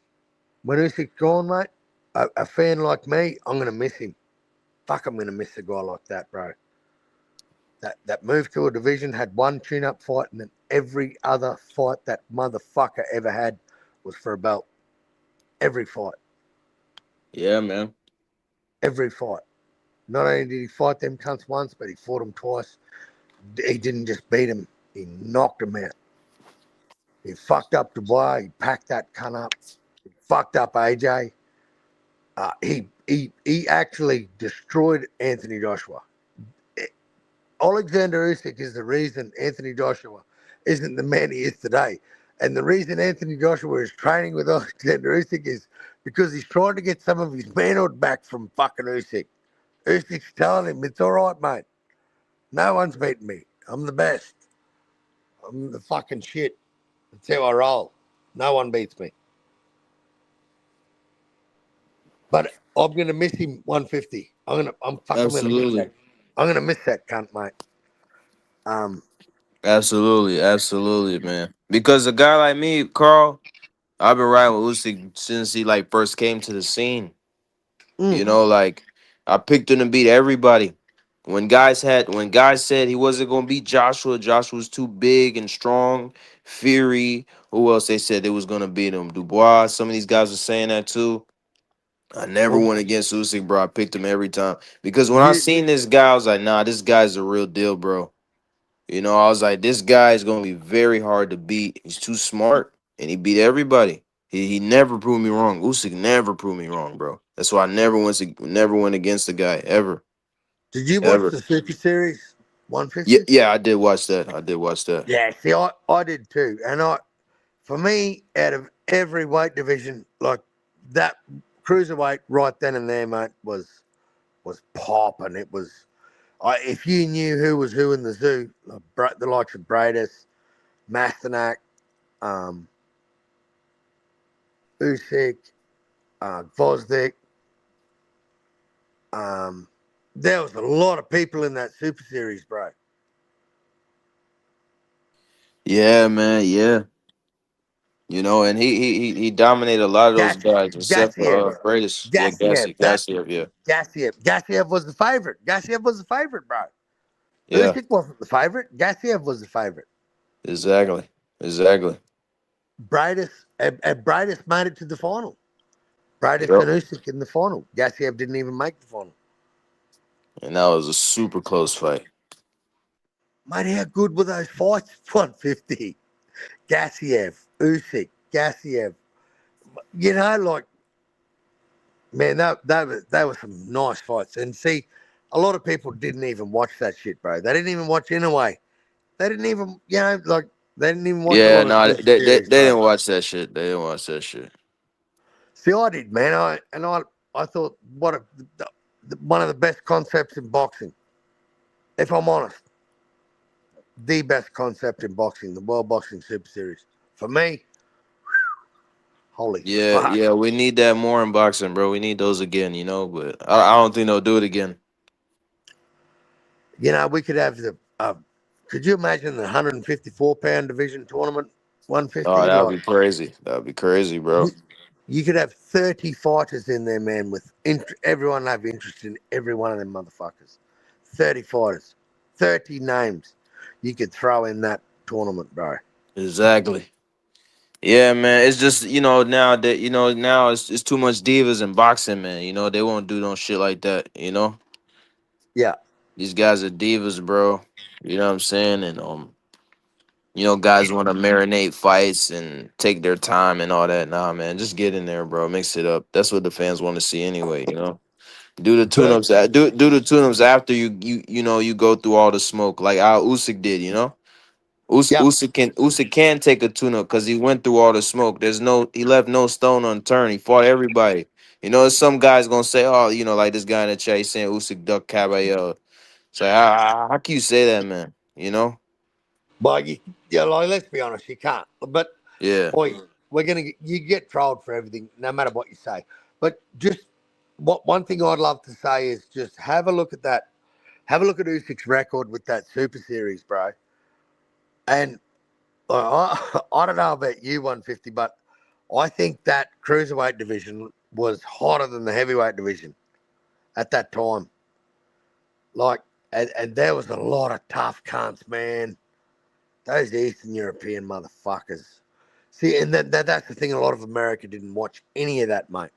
A: when Usyk's gone, mate, a fan like me, I'm going to miss him. Fuck, I'm going to miss a guy like that, bro. That moved to a division, had one tune-up fight, and then every other fight that motherfucker ever had was for a belt. Every fight.
C: Yeah, man.
A: Every fight. Not only did he fight them cunts once, but he fought them twice. He didn't just beat him, he knocked him out. He fucked up Dubois, he packed that cunt up. He fucked up AJ. He actually destroyed Anthony Joshua. Alexander Usyk is the reason Anthony Joshua isn't the man he is today. And the reason Anthony Joshua is training with Alexander Usyk is because he's trying to get some of his manhood back from fucking Usyk. Usyk's telling him, it's all right, mate. No one's beating me. I'm the best. I'm the fucking shit. That's how I roll. No one beats me. But I'm gonna miss him 150. I'm gonna miss
C: Absolutely.
A: that. I'm gonna miss that cunt, mate. Um
C: Absolutely. Absolutely, man. Because a guy like me, Carl, I've been riding with Usyk since he like first came to the scene. You
A: mm,
C: know, like I picked him to beat everybody. When guys said he wasn't gonna beat Joshua, Joshua was too big and strong. Fury, who else they said they was gonna beat him? Dubois. Some of these guys were saying that too. I never
A: well
C: went against Usyk, bro. I picked him every time because when I
A: you
C: seen this guy, I was like, nah, this guy's the real deal, bro. I was like, this guy is gonna be very hard to beat. He's too smart, and he beat everybody. He never proved me wrong. Usyk never proved me wrong, bro. That's why I never went against the guy ever,
A: did you watch
C: ever.
A: the Super Series
C: Yeah,
A: 150?
C: yeah, I did watch that. I did watch that.
A: Yeah, see I did too. And for me, out of every weight division, like that cruiserweight right then and there, mate, was popping. It was if you knew who was who in the zoo, like the likes of Bradis, Mastanak, um, Usyk, Vosdick, um, there was a lot of people in that Super Series, bro.
C: Yeah, man. Yeah, and he dominated a lot of those
A: Gas,
C: guys except
A: Gassiev,
C: for greatest. Yeah,
A: Gassiev, that
C: Gassiev. Yeah,
A: Gassiev was the favorite. Gassiev was the favorite, bro.
C: yeah.
A: Usyk wasn't the favorite. Gassiev was the favorite.
C: Exactly, exactly.
A: Bradis made it to the final. Bradis
C: Yep.
A: and Usyk in the final. Gassiev didn't even make the final.
C: And that was a super close fight.
A: Mate, how good were those fights? 150. Gassiev, Usyk, Gassiev. Like, man, that was some nice fights. And see, a lot of people didn't even watch that shit, bro. They didn't even watch Inaway. They didn't even, like, they didn't even watch a
C: Yeah,
A: lot of
C: no,
A: Super Series,
C: they
A: bro.
C: didn't watch that shit. They didn't watch that shit.
A: See, I did, man. I thought one of the best concepts in boxing. If I'm honest, the best concept in boxing, the World Boxing Super Series. For me, holy
C: Yeah,
A: fuck.
C: yeah, we need that more in boxing, bro. We need those again, but I don't think they'll do it again.
A: We could have could you imagine the 154-pound division tournament,
C: Oh,
A: 150?
C: that would
A: Like,
C: be crazy. That would be crazy, bro.
A: you, you could have 30 fighters in there, man, with everyone have interest in every one of them motherfuckers. 30 fighters, 30 names you could throw in that tournament, bro.
C: Exactly. Yeah, man. It's just now it's too much divas in boxing, man. They won't do no shit like that.
A: Yeah.
C: These guys are divas, bro. You know what I'm saying? And guys want to marinate fights and take their time and all that. Nah, man, just get in there, bro. Mix it up. That's what the fans want to see anyway. Do the
A: But
C: tune-ups. Do the tune-ups after you go through all the smoke like how Usyk did.
A: yeah,
C: Usyk can take a tune-up because he went through all the smoke. He left no stone unturned. He fought everybody. There's some guys gonna say, oh, like this guy in the chat he's saying Usyk duck Caballero. So how can you say that, man?
A: but yeah, like, let's be honest, you can't. But
C: Yeah.
A: boy, you get trolled for everything, no matter what you say. But just what one thing I'd love to say is just have a look at that. Have a look at Usyk's record with that Super Series, bro. And I don't know about you, 150, but I think that cruiserweight division was hotter than the heavyweight division at that time. Like, and there was a lot of tough cunts, man. Those Eastern European motherfuckers. See, and that's the thing. A lot of America didn't watch any of that, mate.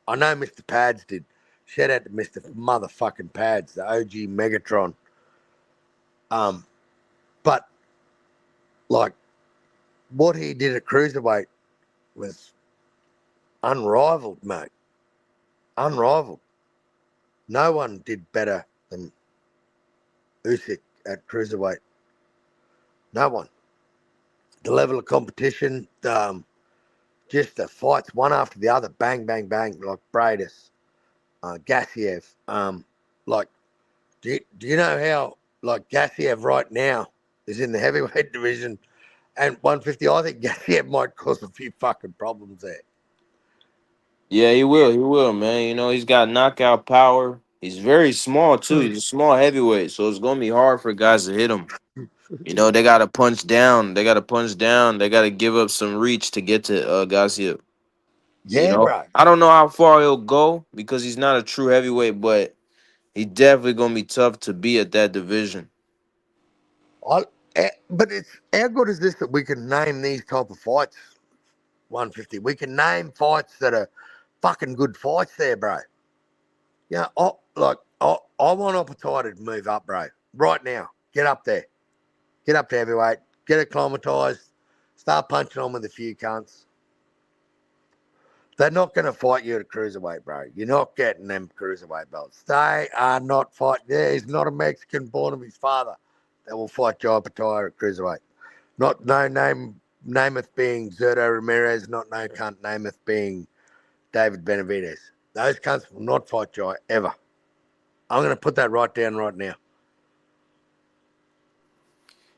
A: I know Mr. Pads did. Shout out to Mr. Motherfucking Pads, the OG Megatron. Um, but like what he did at cruiserweight was unrivaled, mate. Unrivaled. No one did better than Usyk at cruiserweight. No one. The level of competition, just the fights one after the other, bang, bang, bang, like Bradis, Gassiev. Like, do you know how, like, Gassiev right now is in the heavyweight division and 150? I think Gassiev might cause a few fucking problems there.
C: Yeah, he will. He will, man. He's got knockout power. He's very small too. He's a small heavyweight, so it's gonna be hard for guys to hit him. They gotta punch down. They gotta punch down. They gotta give up some reach to get to Garcia.
A: Yeah, bro.
C: I don't know how far he'll go because he's not a true heavyweight, but he definitely gonna be tough to be at that division.
A: But it's how good is this that we can name these type of fights, 150? We can name fights that are fucking good fights there, bro. Yeah, I want Opetaia to move up, bro. Right now. Get up there. Get up to heavyweight. Get acclimatized. Start punching on with a few cunts. They're not going to fight you at a cruiserweight, bro. You're not getting them cruiserweight belts. They are not fighting. Yeah, he's not a Mexican born of his father. They will fight Joe Opetaia at cruiserweight. Not no name nameth being Zerto Ramirez. Not no cunt nameth being David Benavidez. Those cunts will not fight Joe ever. I'm going to put that right down right now.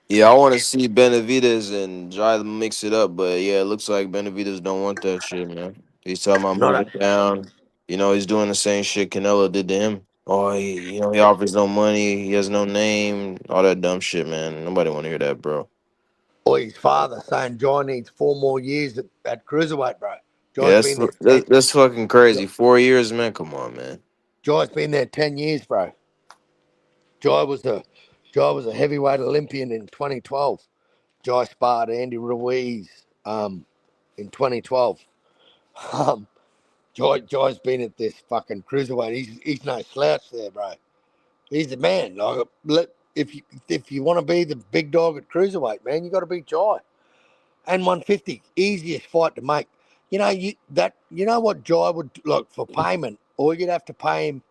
C: Yeah, I want to see Benavidez and try to mix it up, but yeah, it looks like Benavidez don't want that shit, man. He's talking about
A: Not
C: moving
A: a,
C: down. He's doing the same shit Canelo did to him. Oh, he offers no money. He has no name. All that dumb shit, man. Nobody want to hear that, bro.
A: or his father saying John needs 4 more years at cruiserweight, bro.
C: Yeah,
A: John's been there
C: that's fucking crazy. 4 years, man. Come on, man.
A: Joy's been there 10 years, bro. Joy was a Joy was a heavyweight Olympian in 2012. Joy sparred Andy Ruiz in 2012. Um, Joy's been at this fucking cruiserweight. He's no slouch there, bro. He's the man. Like, if you want to be the big dog at cruiserweight, man, you got to beat Joy. And 150, easiest fight to make. You know what Joy would like for payment. All you'd have to pay him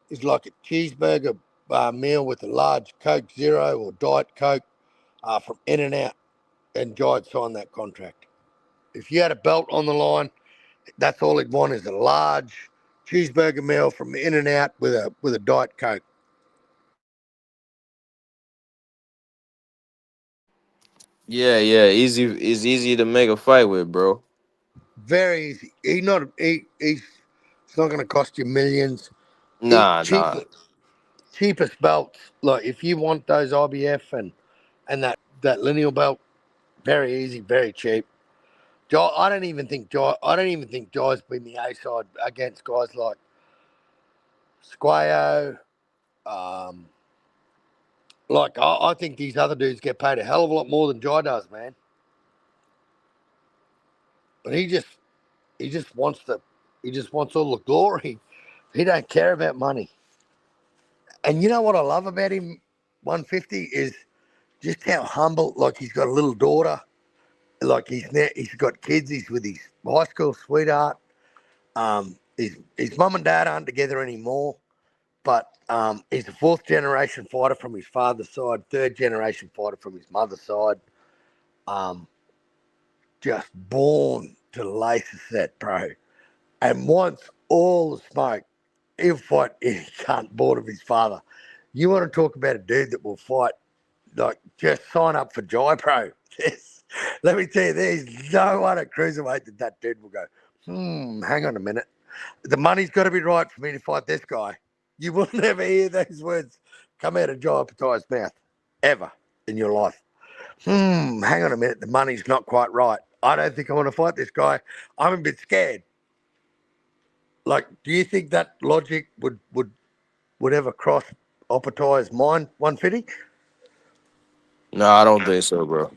A: is like a cheeseburger meal with a large Coke Zero or Diet Coke from In and Out, and Joy'd sign that contract. If you had a belt on the line, that's all he'd want is a large cheeseburger meal from In and Out with a Diet Coke.
C: Yeah, yeah. Easy. It's easy to make a fight with, bro.
A: Very easy. It's not going to cost you millions.
C: Nah, nah.
A: Cheapest belts. Like if you want those IBF and that lineal belt, very easy, very cheap. I don't even think Jai's been the A side against guys like Squayo. Um, I think these other dudes get paid a hell of a lot more than Jai does, man. But he just wants all the glory. He don't care about money. And you know what I love about him, 150, is just how humble. Like he's got a little daughter. Like he's got kids. He's with his high school sweetheart. His mum and dad aren't together anymore. but he's a fourth generation fighter from his father's side, third generation fighter from his mother's side. Um, just born to lace a set, bro, and wants all the smoke. He'll fight any cunt born of his father. You want to talk about a dude that will fight? Like, just sign up for Jai Pro. Yes. Let me tell you, there's no one at cruiserweight that dude will go, hang on a minute. The money's got to be right for me to fight this guy. You will never hear those words come out of Jai Opetaia's mouth, ever in your life. Hang on a minute. The money's not quite right. I don't think I want to fight this guy. I'm a bit scared. Like, do you think that logic would ever cross Opetaia's mind, 150?
C: No, I don't think so, bro.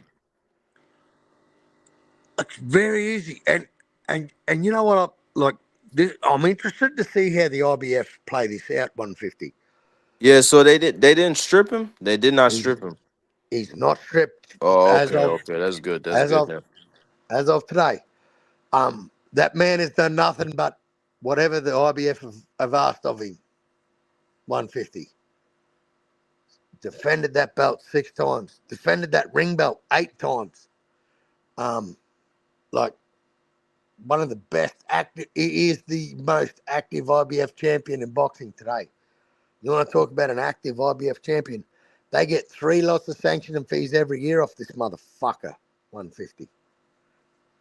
A: It's very easy, and you know what? I'm interested to see how the IBF play this out. 150.
C: Yeah, so they didn't strip him. They did not
A: He's
C: strip him.
A: he's not stripped
C: Oh,
A: as
C: okay,
A: of
C: okay, that's good. That's
A: as
C: good
A: of
C: now.
A: as of today. That man has done nothing but whatever the IBF have asked of him. 150. Defended that belt 6 times. Defended that ring belt 8 times. Um, like one of the best active. He is the most active IBF champion in boxing today. You want to talk about an active IBF champion? They get 3 lots of sanctioning fees every year off this motherfucker. 150.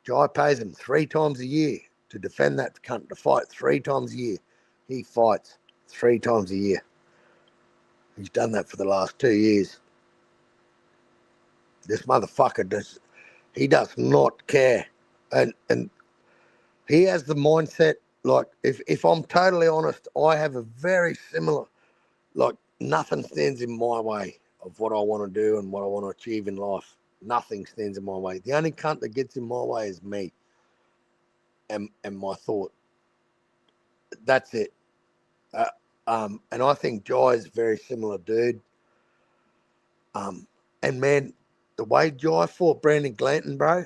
A: Jai pays him 3 times a year to defend that cunt, to fight 3 times a year. He fights 3 times a year. He's done that for the last 2 years. This motherfucker does not care. And he has the mindset, like, if I'm totally honest, I have a very similar, like, nothing stands in my way of what I want to do and what I want to achieve in life. Nothing stands in my way. The only cunt that gets in my way is me and my thought. That's it. And I think Jai is a very similar dude. And man, the way Jai fought Brandon Glanton, bro,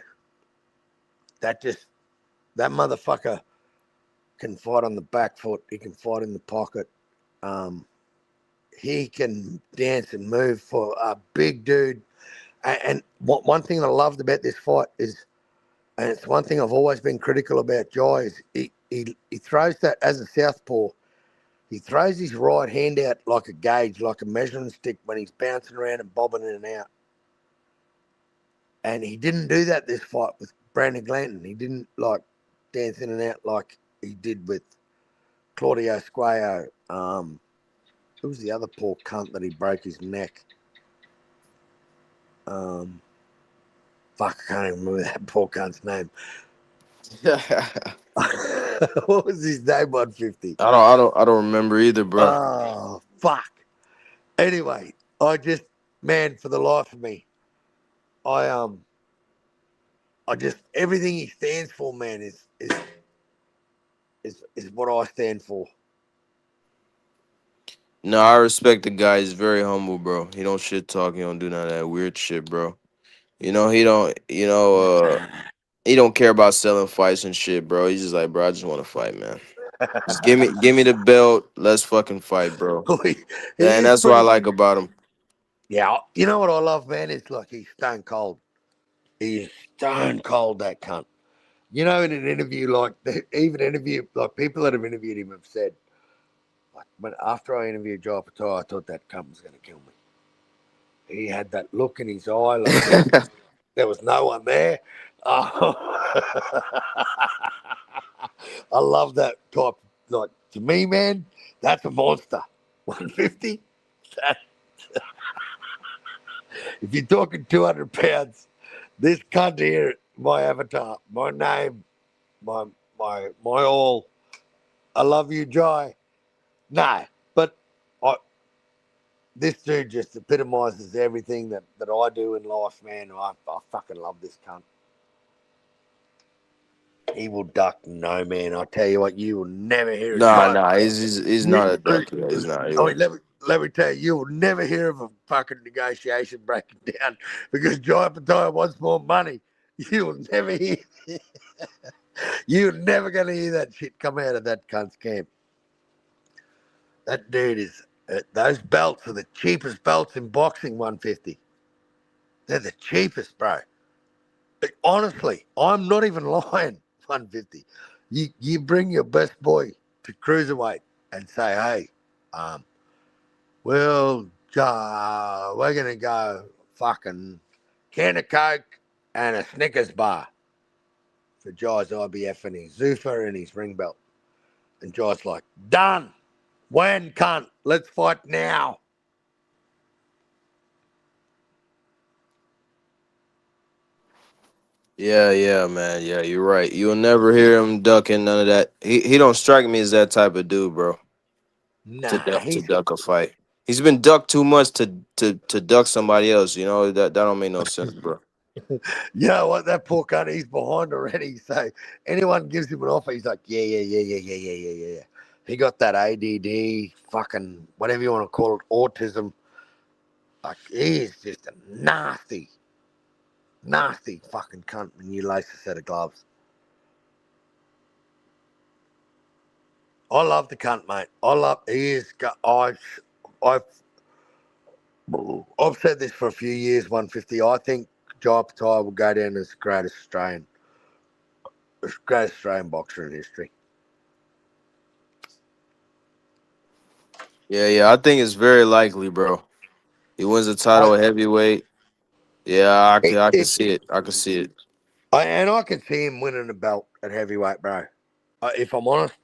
A: that motherfucker can fight on the back foot. He can fight in the pocket. He can dance and move for a big dude. And one thing I loved about this fight is, and it's one thing I've always been critical about Jai, is he throws that as a southpaw. He throws his right hand out like a gauge, like a measuring stick when he's bouncing around and bobbing in and out. And he didn't do that this fight with Brandon Glanton. He didn't like dance in and out like he did with Claudio Squayo. Who was the other poor cunt that he broke his neck? Fuck, I can't even remember that poor cunt's name. What was his name? 150.
C: I don't remember either, bro.
A: Oh, fuck. Anyway, man, for the life of me, I just everything he stands for, man, is what I stand for.
C: No, I respect the guy. He's very humble, bro. He don't shit talk. He don't do none of that weird shit, bro. You know, he don't. He don't care about selling fights and shit, bro. He's just like, bro, I just want to fight, man. Just give me the belt. Let's fucking fight, bro.
A: he
C: And
A: is
C: that's what I
A: pretty.
C: like about him.
A: Yeah, you know what I love, man? It's like he's stone cold. He's stone cold, that cunt. You know, in an interview, like like people that have interviewed him have said, like, when after I interviewed Joe Opetaia, I thought that cunt was going to kill me. He had that look in his eye, like there was no one there. Oh. I love that type. Like, to me, man, that's a monster. 150. That, if you're talking 200 pounds, this cunt here, my avatar, my name, my my all. I love you, Jai. No, but I, this dude just epitomizes everything that I do in life, man. I fucking love this cunt. He will duck no man. I tell you what, you will never hear it.
C: Nah,
A: Jai,
C: nah, he's
A: you,
C: not a duck. Yeah, he's not.
A: I
C: Yo.
A: mean, let me tell you, you will never hear of a fucking negotiation breaking down because Jai Opetaia wants more money. You will never hear. You're never going to hear that shit come out of that cunt's camp. That dude is. Those belts are the cheapest belts in boxing. 150. They're the cheapest, bro. Honestly, I'm not even lying. 150. You bring your best boy to cruiserweight and say, hey, um, well, we're gonna go fucking can of Coke and a Snickers bar for Jai's IBF and his Zuffa and his ring belt. And Jai's like, done. When, cunt? Let's fight now.
C: Yeah, yeah, man. Yeah, you're right. You'll never hear him ducking none of that. He don't strike me as that type of dude, bro.
A: Nah,
C: To
A: he's
C: duck a fight. He's been ducked too much to duck somebody else. You know that don't make no sense, bro.
A: you know what, that poor cunt, he's behind already. So anyone gives him an offer, he's like, yeah, yeah, yeah, yeah, yeah, yeah, yeah, yeah. He got that ADD, fucking whatever you want to call it, autism. Like he is just a nasty, nasty fucking cunt when you lace a set of gloves. I love the cunt, mate. I love. He is. I've I've said this for a few years. 150. I think Jai Patai will go down as the greatest Australian boxer in history.
C: Yeah, yeah. I think it's very likely, bro. He wins the
A: I,
C: title at heavyweight. Yeah, I can
A: if
C: see it. I can see it.
A: I can see him winning a belt at heavyweight, bro. If I'm honest,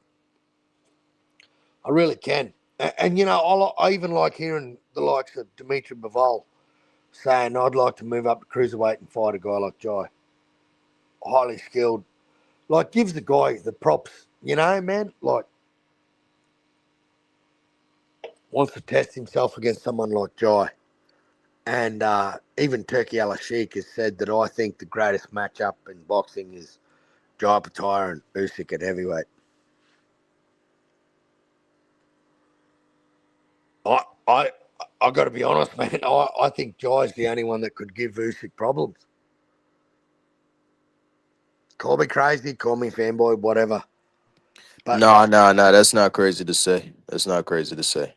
A: I really can. And you know, I even like hearing the likes of Dimitri Bivol saying, "I'd like to move up to cruiserweight and fight a guy like Jai, highly skilled." Like, gives the guy the props, you know, man. Like, wants to test himself against someone like Jai. And even Turkey Al Sheikh has said that I think the greatest matchup in boxing is Jai Patai and Usyk at heavyweight. I I I got to be honest, man. I think Jai's the only one that could give Usyk problems. Call me crazy, call me fanboy, whatever. But
C: No, no, no. That's not crazy to say. That's not crazy to say.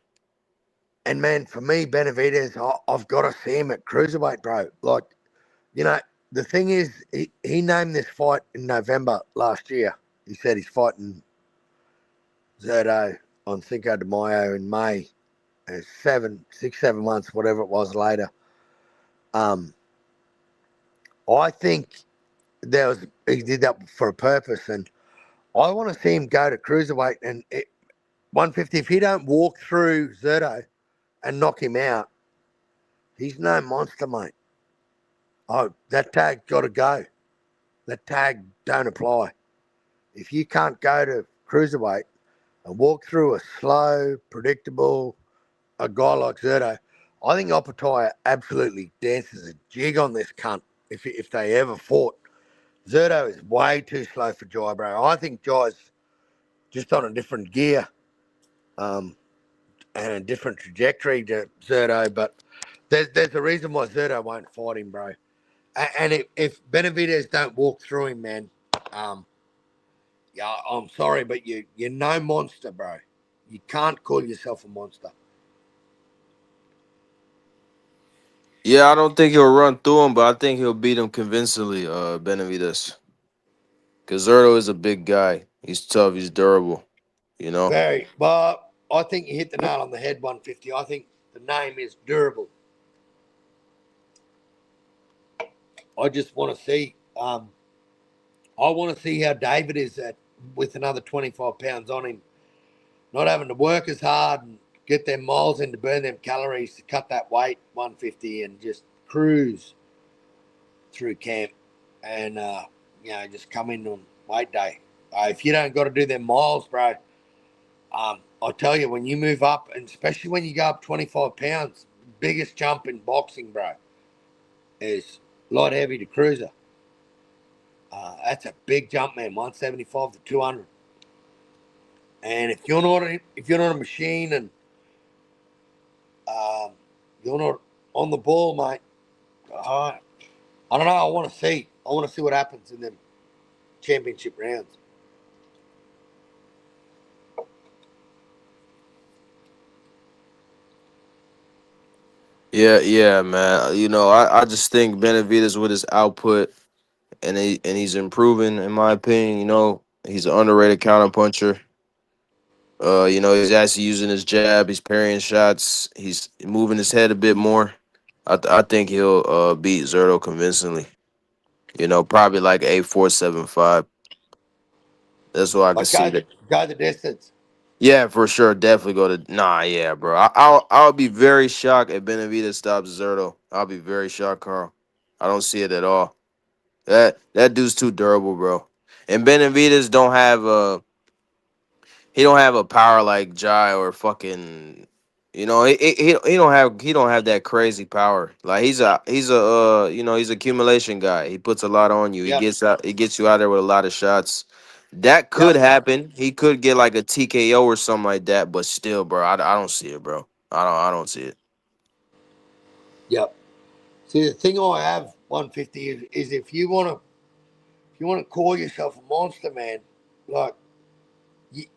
A: and man, for me, Benavidez, I've got to see him at cruiserweight, bro. Like, you know, the thing is, he named this fight in November last year. He said he's fighting Zerto on Cinco de Mayo in May. 7 months, whatever it was later. Um, I think he did that for a purpose, and I want to see him go to cruiserweight and 150. If he don't walk through Zerto and knock him out, he's no monster, mate. Oh, that tag got to go. That tag don't apply. If you can't go to cruiserweight and walk through a slow, predictable, a guy like Zerto, I think Opetaia absolutely dances a jig on this cunt if they ever fought. Zerto is way too slow for Jai, bro. I think Jai's just on a different gear um, and a different trajectory to Zerto, but there's a reason why Zerto won't fight him, bro. And if Benavidez don't walk through him, man, um, yeah, I'm sorry, but you're no monster, bro. You can't call yourself a monster.
C: Yeah, I don't think he'll run through him, but I think he'll beat him convincingly. Benavides, because Zerto is a big guy. He's tough. He's durable. You know.
A: Very, but I think you hit the nail on the head. 150. I think the name is durable. I just want to see. I want to see how David is at with another 25 pounds on him, not having to work as hard and get them miles in to burn them calories to cut that weight 150 and just cruise through camp and just come in on weight day. If you don't got to do them miles, bro, I tell you, when you move up, and especially when you go up 25 pounds, biggest jump in boxing, bro, is light heavy to cruiser. That's a big jump, man. 175 to 200. And if you're not a machine and um, you're not on the ball, mate, uh, I don't know. I want to see. I want to see what happens in them championship rounds.
C: Yeah, man. I just think Benavidez with his output and he's improving in my opinion. He's an underrated counterpuncher. He's actually using his jab. He's parrying shots. He's moving his head a bit more. I think he'll beat Zerto convincingly. Probably like 8-4, 7-5. That's what I can
A: Like
C: see.
A: go the distance.
C: Yeah, for sure. Definitely go to yeah, bro. I'll be very shocked if Benavidez stops Zerto. I'll be very shocked, Carl. I don't see it at all. That dude's too durable, bro. And Benavidez don't have a power like Jai or fucking he don't have that crazy power. Like he's accumulation guy. He puts a lot on you.
A: Yep.
C: He gets you out there with a lot of shots. That could
A: Yep.
C: happen. He could get like a TKO or something like that, but still, bro, I don't see it, bro. I don't see it.
A: Yep. See, the thing I have 150 is if you want to call yourself a monster, man, like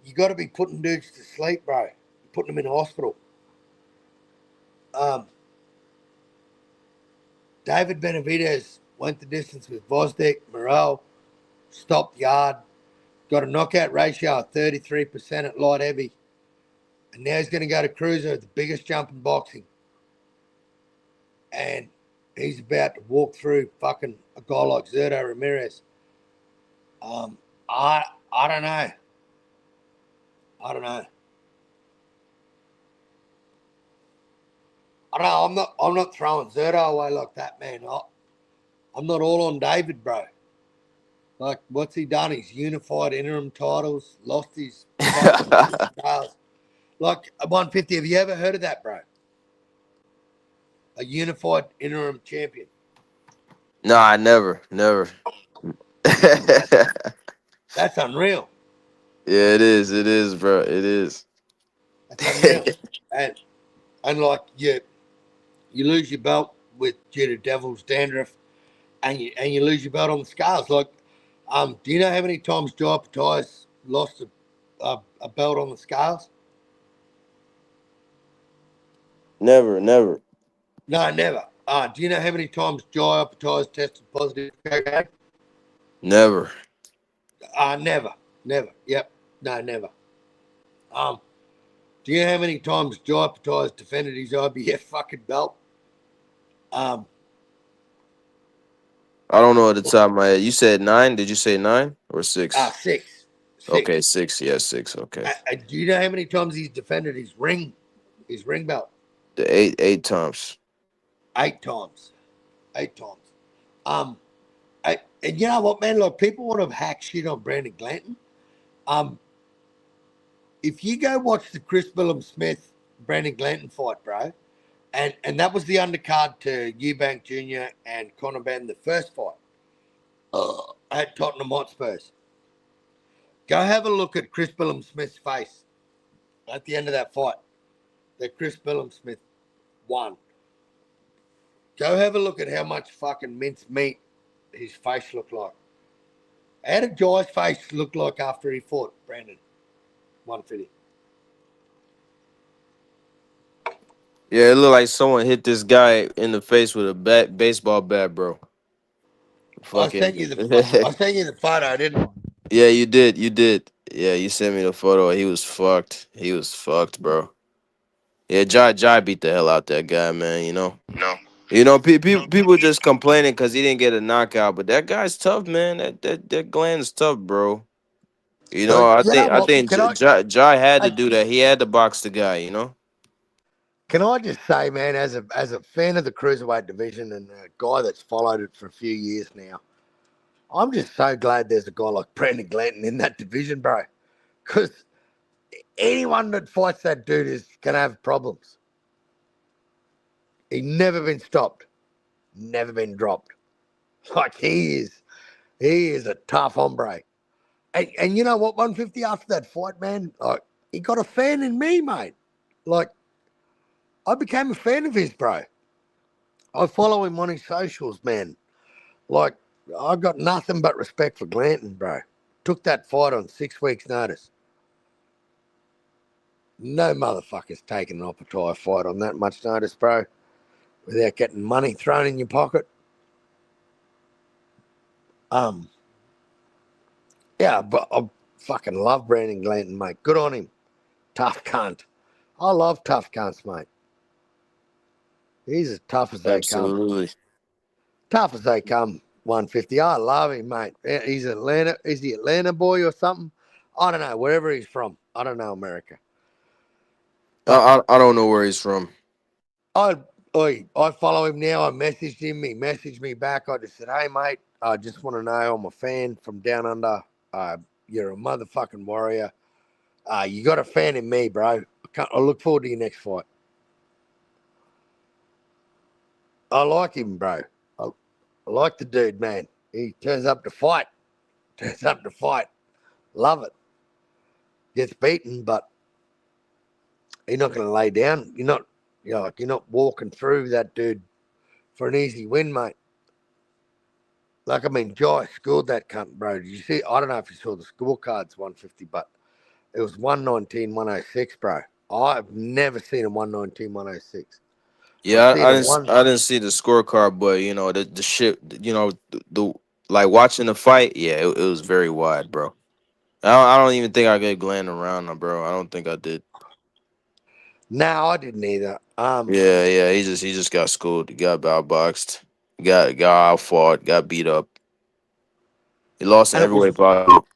A: you got to be putting dudes to sleep, bro. Putting them in hospital. Um, David Benavidez went the distance with Vosdick, Morel, stopped yard, got a knockout ratio of 33% at light heavy, and now he's going to go to cruiser, the biggest jump in boxing, and he's about to walk through fucking a guy like Zerto Ramirez. Um, I don't know. I don't know. I don't know. I'm not throwing Zerto away like that, man. I'm not all on David, bro. Like, what's he done? He's unified interim titles, lost his fucking scales. Like 150. Have you ever heard of that, bro? A unified interim champion.
C: Nah, never.
A: That's
C: Yeah,
A: that's unreal.
C: it is, bro. It is.
A: That's unreal. And like you lose your belt with due to devil's dandruff, and you lose your belt on the scales. Like, do you know how many times Joe Opetaia lost a belt on the scales?
C: Never.
A: No, never. Do you know how many times Joe Opetaia tested positive for cocaine?
C: Never.
A: Never, never. Yep, no, never. Um, do you know how many times Joe Opetaia defended his IBF fucking belt? Um,
C: I don't know at the top of my head. You said 9? Did you say 9 or 6?
A: six,
C: Okay,
A: six.
C: 6. Yeah, 6. Okay.
A: Do you know how many times he's defended his ring belt?
C: The eight times.
A: 8 times, 8 times. Um, and you know what, man? Like, people want to hack shit on Brandon Glanton. Um, if you go watch the Chris Billum Smith Brandon Glanton fight, bro, and that was the undercard to Eubank Jr. and Conor Ben, the first fight at Tottenham Hotspurs. Go have a look at Chris Billum Smith's face at the end of that fight that Chris Billum Smith won. Go have a look at how much fucking minced meat his face looked like. How did Jai's face look like after he fought Brandon 150?
C: Yeah, it looked like someone hit this guy in the face with a baseball bat, bro.
A: I
C: Fucking.
A: sent you the I sent you the photo, didn't I?
C: Yeah, you did. You did. Yeah, you sent me the photo. He was fucked. He was fucked, bro. Yeah, Jai beat the hell out that guy, man.
A: No.
C: People just complaining because he didn't get a knockout, but that guy's tough, man. That Glenn's tough, bro.
A: So
C: I
A: you know
C: think I
A: what?
C: think Jai had to
A: I
C: do that. He had to box the guy.
A: can I just say, man, as a fan of the cruiserweight division and a guy that's followed it for a few years now, I'm just so glad there's a guy like Brandon Glanton in that division, bro. Because anyone that fights that dude is gonna have problems. He never been stopped, never been dropped. Like, he is a tough hombre. And you know what? 150 after that fight, man, like, he got a fan in me, mate. Like, I became a fan of his, bro. I follow him on his socials, man. Like, I got nothing but respect for Glanton, bro. Took that fight on 6 weeks' notice. No motherfucker's taking an Opetaia fight on that much notice, bro. without getting money thrown in your pocket. Um, yeah, but I fucking love Brandon Glanton, mate. Good on him. Tough cunt. I love tough cunts, mate. He's as tough as they come.
C: Absolutely.
A: Tough as they come. 150. I love him, mate. He's Atlanta. Is he Atlanta boy or something? I don't know. Wherever he's from. I don't know America. But
C: I don't know where he's from.
A: I I follow him now. I messaged him. He messaged me back. I just said, hey, mate, I just want to know I'm a fan from down under. You're a motherfucking warrior. You got a fan in me, bro. I look forward to your next fight. I like him, bro. I like the dude, man. He turns up to fight. Turns up to fight. Love it. Gets beaten, but he's not going to lay down. You're not walking through that dude for an easy win, mate. Like, I mean, Jai scored that cunt, bro. Did you see? I don't know if you saw the scorecards, 150, but it was 119, 106, bro. I've never seen a 119, 106. I've
C: Yeah,
A: seen a one.
C: I didn't see the scorecard, but the shit, the like watching the fight, yeah, it was very wide, bro. I don't even think I could Glenn around, bro. I don't think I did.
A: No, I didn't either.
C: Yeah, he just got schooled. He got outboxed. Got out fought. Got beat up. He lost
A: And
C: every way possible.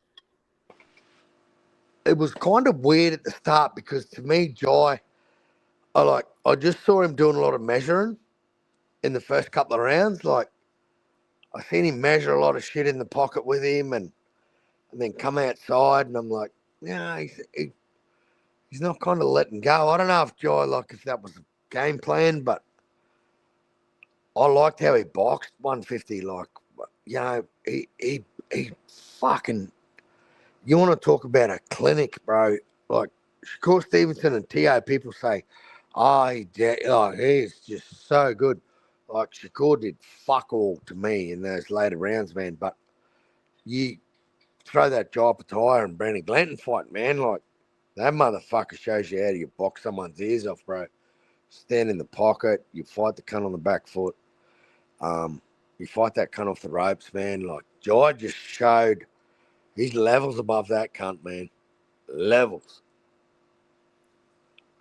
A: it was kind of weird at the start because to me, Jai, I just saw him doing a lot of measuring in the first couple of rounds. Like, I seen him measure a lot of shit in the pocket with him, and then come outside, and I'm like, yeah, he's not kind of letting go. I don't know if Jai, like, if that was a game plan, but I liked how he boxed 150. Like, he fucking. You want to talk about a clinic, bro? Like, Shakur Stevenson and T.O. people say, oh, he's just so good. Like, Shakur did fuck all to me in those later rounds, man. But you throw that Joe Opetaia and Brandon Glanton fight, man. Like, that motherfucker shows you how to you box someone's ears off, bro. Stand in the pocket, you fight the cunt on the back foot. Um, you fight that cunt off the ropes, man. Like, Jai just showed he's levels above that cunt, man. Levels.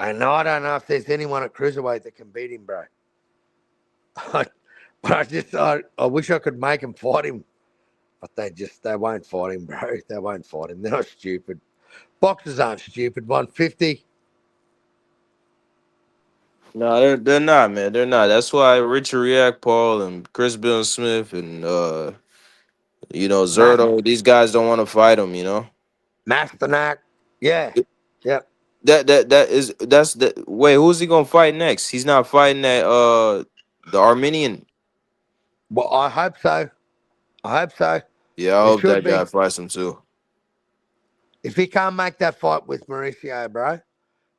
A: And I don't know if there's anyone at cruiserweight that can beat him, bro. But I wish I could make him fight him, but they won't fight him, bro. They won't fight him. They're not stupid. Boxers aren't stupid. 150.
C: No, they're not, man. They're not. That's why Richard React Paul and Chris Bill Smith and
A: Mas-
C: Zerto, these guys don't want to fight him.
A: Masternak. Yeah. Yep.
C: That's the wait. Who's he gonna fight next? He's not fighting that the Armenian.
A: Well, I hope so. I hope so.
C: Yeah, I
A: It
C: hope
A: should
C: that guy
A: be.
C: fights him too.
A: If he can't make that fight with Mauricio, bro,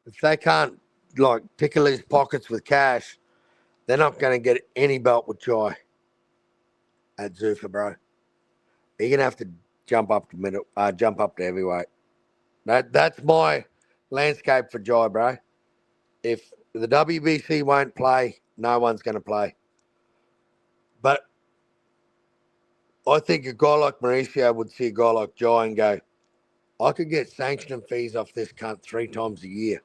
A: if they can't like tickle his pockets with cash, they're not going to get any belt with Jai at Zuffa, bro. You're gonna have to jump up to heavyweight. That's my landscape for Jai, bro. If the WBC won't play, no one's going to play. But I think a guy like Mauricio would see a guy like Jai and go, I could get sanction fees off this cunt 3 times a year,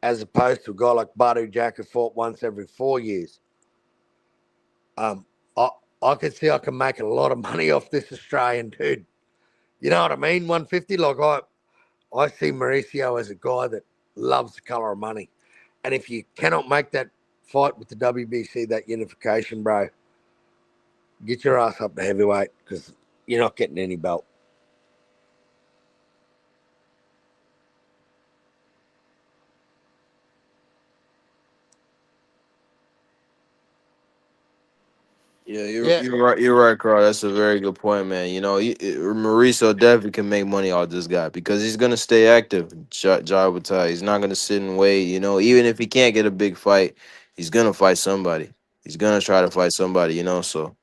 A: as opposed to a guy like Badu Jack who fought once every 4 years. Um, I I could see I can make a lot of money off this Australian dude. You know what I mean? 150. Like, I see Mauricio as a guy that loves the color of money. And if you cannot make that fight with the WBC, that unification, bro, get your ass up to heavyweight because you're not getting any belt.
C: Yeah,
A: Yeah,
C: you're right. You're right, Carl. That's a very good point, man. Mauricio definitely can make money off this guy because he's gonna stay active. Jai Batai. He's not gonna sit and wait. Even if he can't get a big fight, he's gonna fight somebody. He's gonna try to fight somebody. So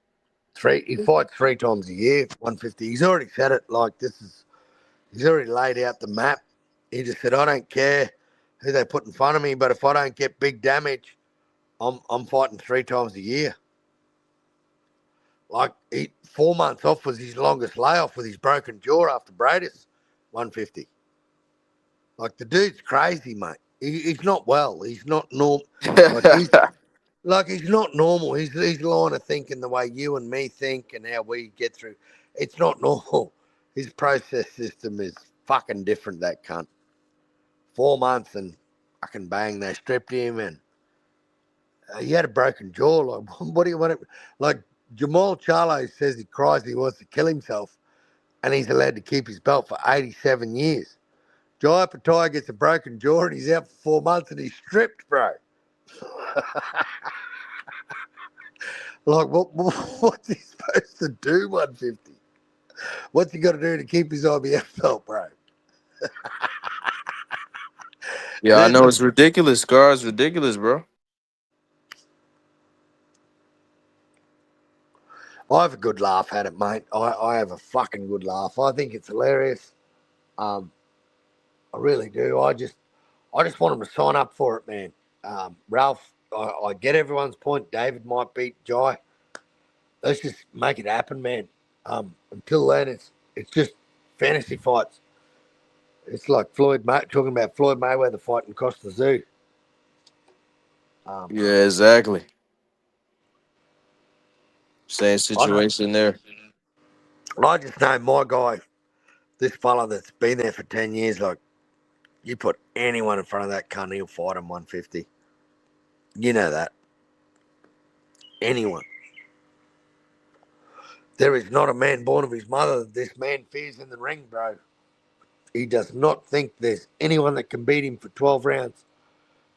A: he fights 3 times a year, 150. He's already said it. Like, he's already laid out the map. He just said, I don't care who they put in front of me, but if I don't get big damage, I'm fighting 3 times a year. Like 4 months off was his longest layoff with his broken jaw after Bradis 150. Like the dude's crazy, mate. He's not well. He's not normal. Like he's not normal. His line of thinking the way you and me think and how we get through. It's not normal. His process system is fucking different. That cunt. 4 months and fucking bang, they stripped him and he had a broken jaw. Like, what do you want? Like Jamal Charlo says he cries he wants to kill himself, and he's allowed to keep his belt for 87 years. Jai Opetaia gets a broken jaw and he's out for 4 months and he's stripped, bro. Like, what's he supposed to do? 150. What's he got to do to keep his IBF belt, bro?
C: Yeah, I know it's ridiculous. Scar, it's ridiculous, bro.
A: I have a good laugh at it, mate. I have a fucking good laugh. I think it's hilarious. Um, I really do. I just want him to sign up for it, man. Ralph, I get everyone's point. David might beat Jai. Let's just make it happen, man. Until then, it's just fantasy fights. It's like talking about Floyd Mayweather fighting Costa Zoo. Um,
C: Yeah, exactly. Same
A: I don't.
C: situation there.
A: I just know my guy, this fella that's been there for 10 years. Like you put anyone in front of that cunt, he'll fight him 150. You know that. Anyone. There is not a man born of his mother that this man fears in the ring, bro. He does not think there's anyone that can beat him for 12 rounds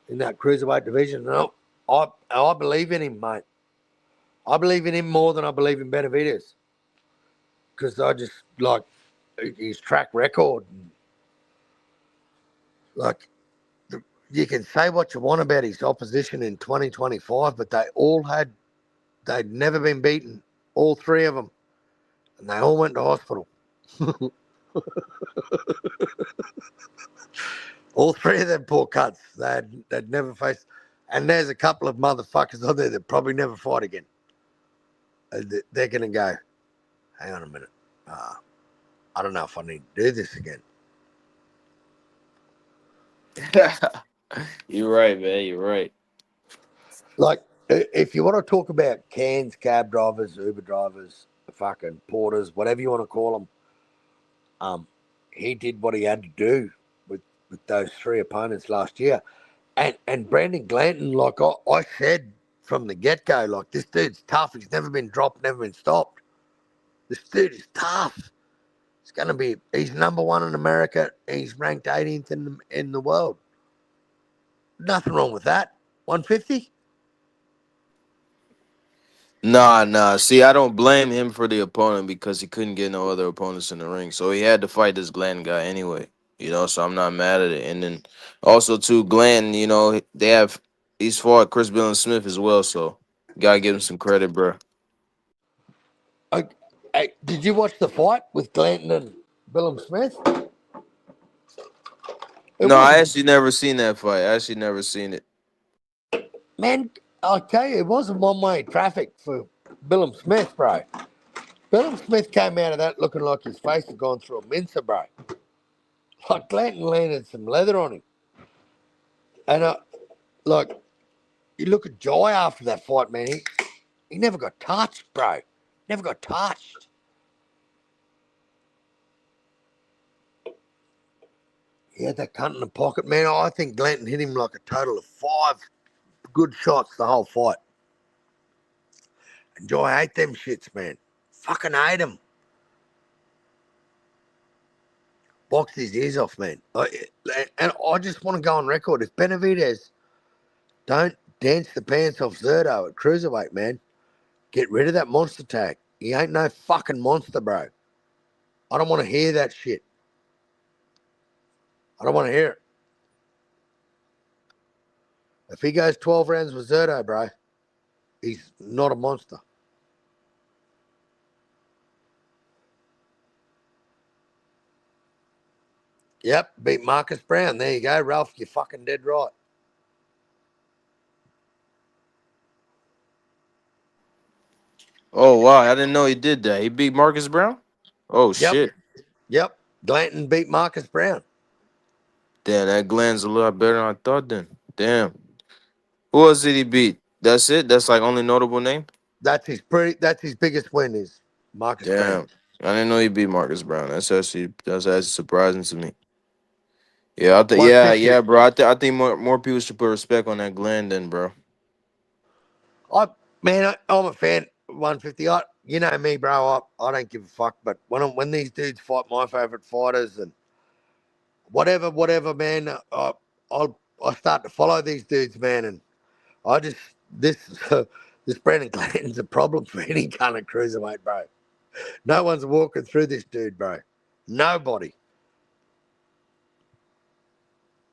A: in that cruiserweight division. No, I believe in him, mate. I believe in him more than I believe in Benavidez because I just like his track record. Like you can say what you want about his opposition in 2025, but they'd never been beaten, all three of them, and they all went to hospital. All three of them poor cunts, they'd never faced. And there's a couple of motherfuckers on there that probably never fight again. They're going to go, hang on a minute. I don't know if I need to do this again.
C: You're right, man. You're right.
A: Like, if you want to talk about cans, cab drivers, Uber drivers, fucking porters, whatever you want to call them, he did what he had to do with those three opponents last year. And Brandon Glanton, like I said from the get go, like this dude's tough. He's never been dropped, never been stopped. This dude is tough. He's number one in America. He's ranked 18th in the world. Nothing wrong with that. 150?
C: Nah. See, I don't blame him for the opponent because he couldn't get no other opponents in the ring. So he had to fight this Glenn guy anyway. So I'm not mad at it. And then also too, Glenn, he's fought Chris Bill Smith as well, so gotta give him some credit, bro.
A: I, did you watch the fight with Glanton and Billum Smith? It
C: No, I
A: wasn't,
C: actually never seen that fight. I actually never seen it.
A: man, I'll tell you, it wasn't one-way traffic for Billum Smith, bro. Billum Smith came out of that looking like his face had gone through a mincer, bro. Like Glanton landed some leather on him. And like, you look at Jai after that fight, man, he never got touched, bro. Never got touched. He had that cunt in the pocket, man. I think Glanton hit him like a total of 5 good shots the whole fight. And Jai hate them shits, man. Fucking hate them. Boxed his ears off, man. And I just want to go on record. If Benavidez don't dance the pants off Zerto at cruiserweight, man, get rid of that monster tag. He ain't no fucking monster, bro. I don't want to hear that shit. I don't want to hear it. If he goes 12 rounds with Zerto, bro, he's not a monster. Yep, beat Marcus Brown. There you go, Ralph. You're fucking dead right.
C: Oh wow, I didn't know he did that. He beat Marcus Brown. Oh
A: Yep,
C: shit.
A: yep. Glanton beat Marcus Brown.
C: Damn, that Glenn's a lot better than I thought. Then, damn. Who else did he beat? That's it. That's like only notable name.
A: That's his biggest win is Marcus Brown.
C: Damn, I didn't know he beat Marcus Brown. That's actually surprising to me. Yeah, I think yeah,
A: 150.
C: yeah, bro. I think more people should put respect on that Glenn then, bro.
A: I I'm a fan. 150. You know me, bro. I don't give a fuck. But when these dudes fight my favorite fighters and whatever, man, I start to follow these dudes, man, and I just this this Brandon Clanton's a problem for any kind of cruiserweight, bro. No one's walking through this dude, bro. Nobody,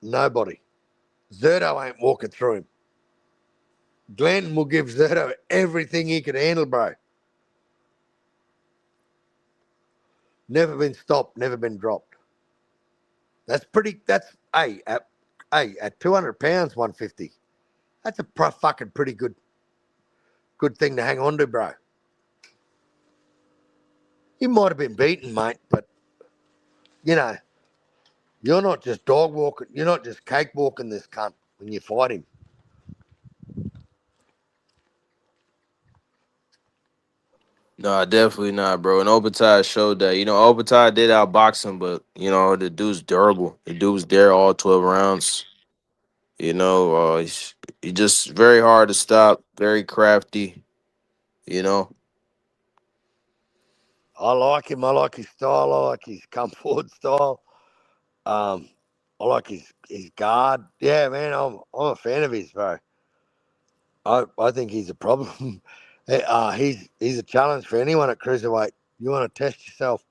A: nobody. Zerto ain't walking through him. Glenn will give Zerto everything he can handle, bro. Never been stopped, never been dropped. That's pretty. That's at 200 pounds, 150. That's a fucking pretty good thing to hang on to, bro. You might have been beaten, mate, but you know you're not just dog walking. You're not just cake walking this cunt when you fight him.
C: No, definitely not, bro. And Opetaia showed that. Opetaia did outbox him, but the dude's durable. The dude was there all 12 rounds. He's just very hard to stop. Very crafty. You know.
A: I like him. I like his style. I like his come forward style. Um, I like his guard. Yeah, man, I'm a fan of his, bro. I think he's a problem. He's a challenge for anyone at cruiserweight. You want to test yourself,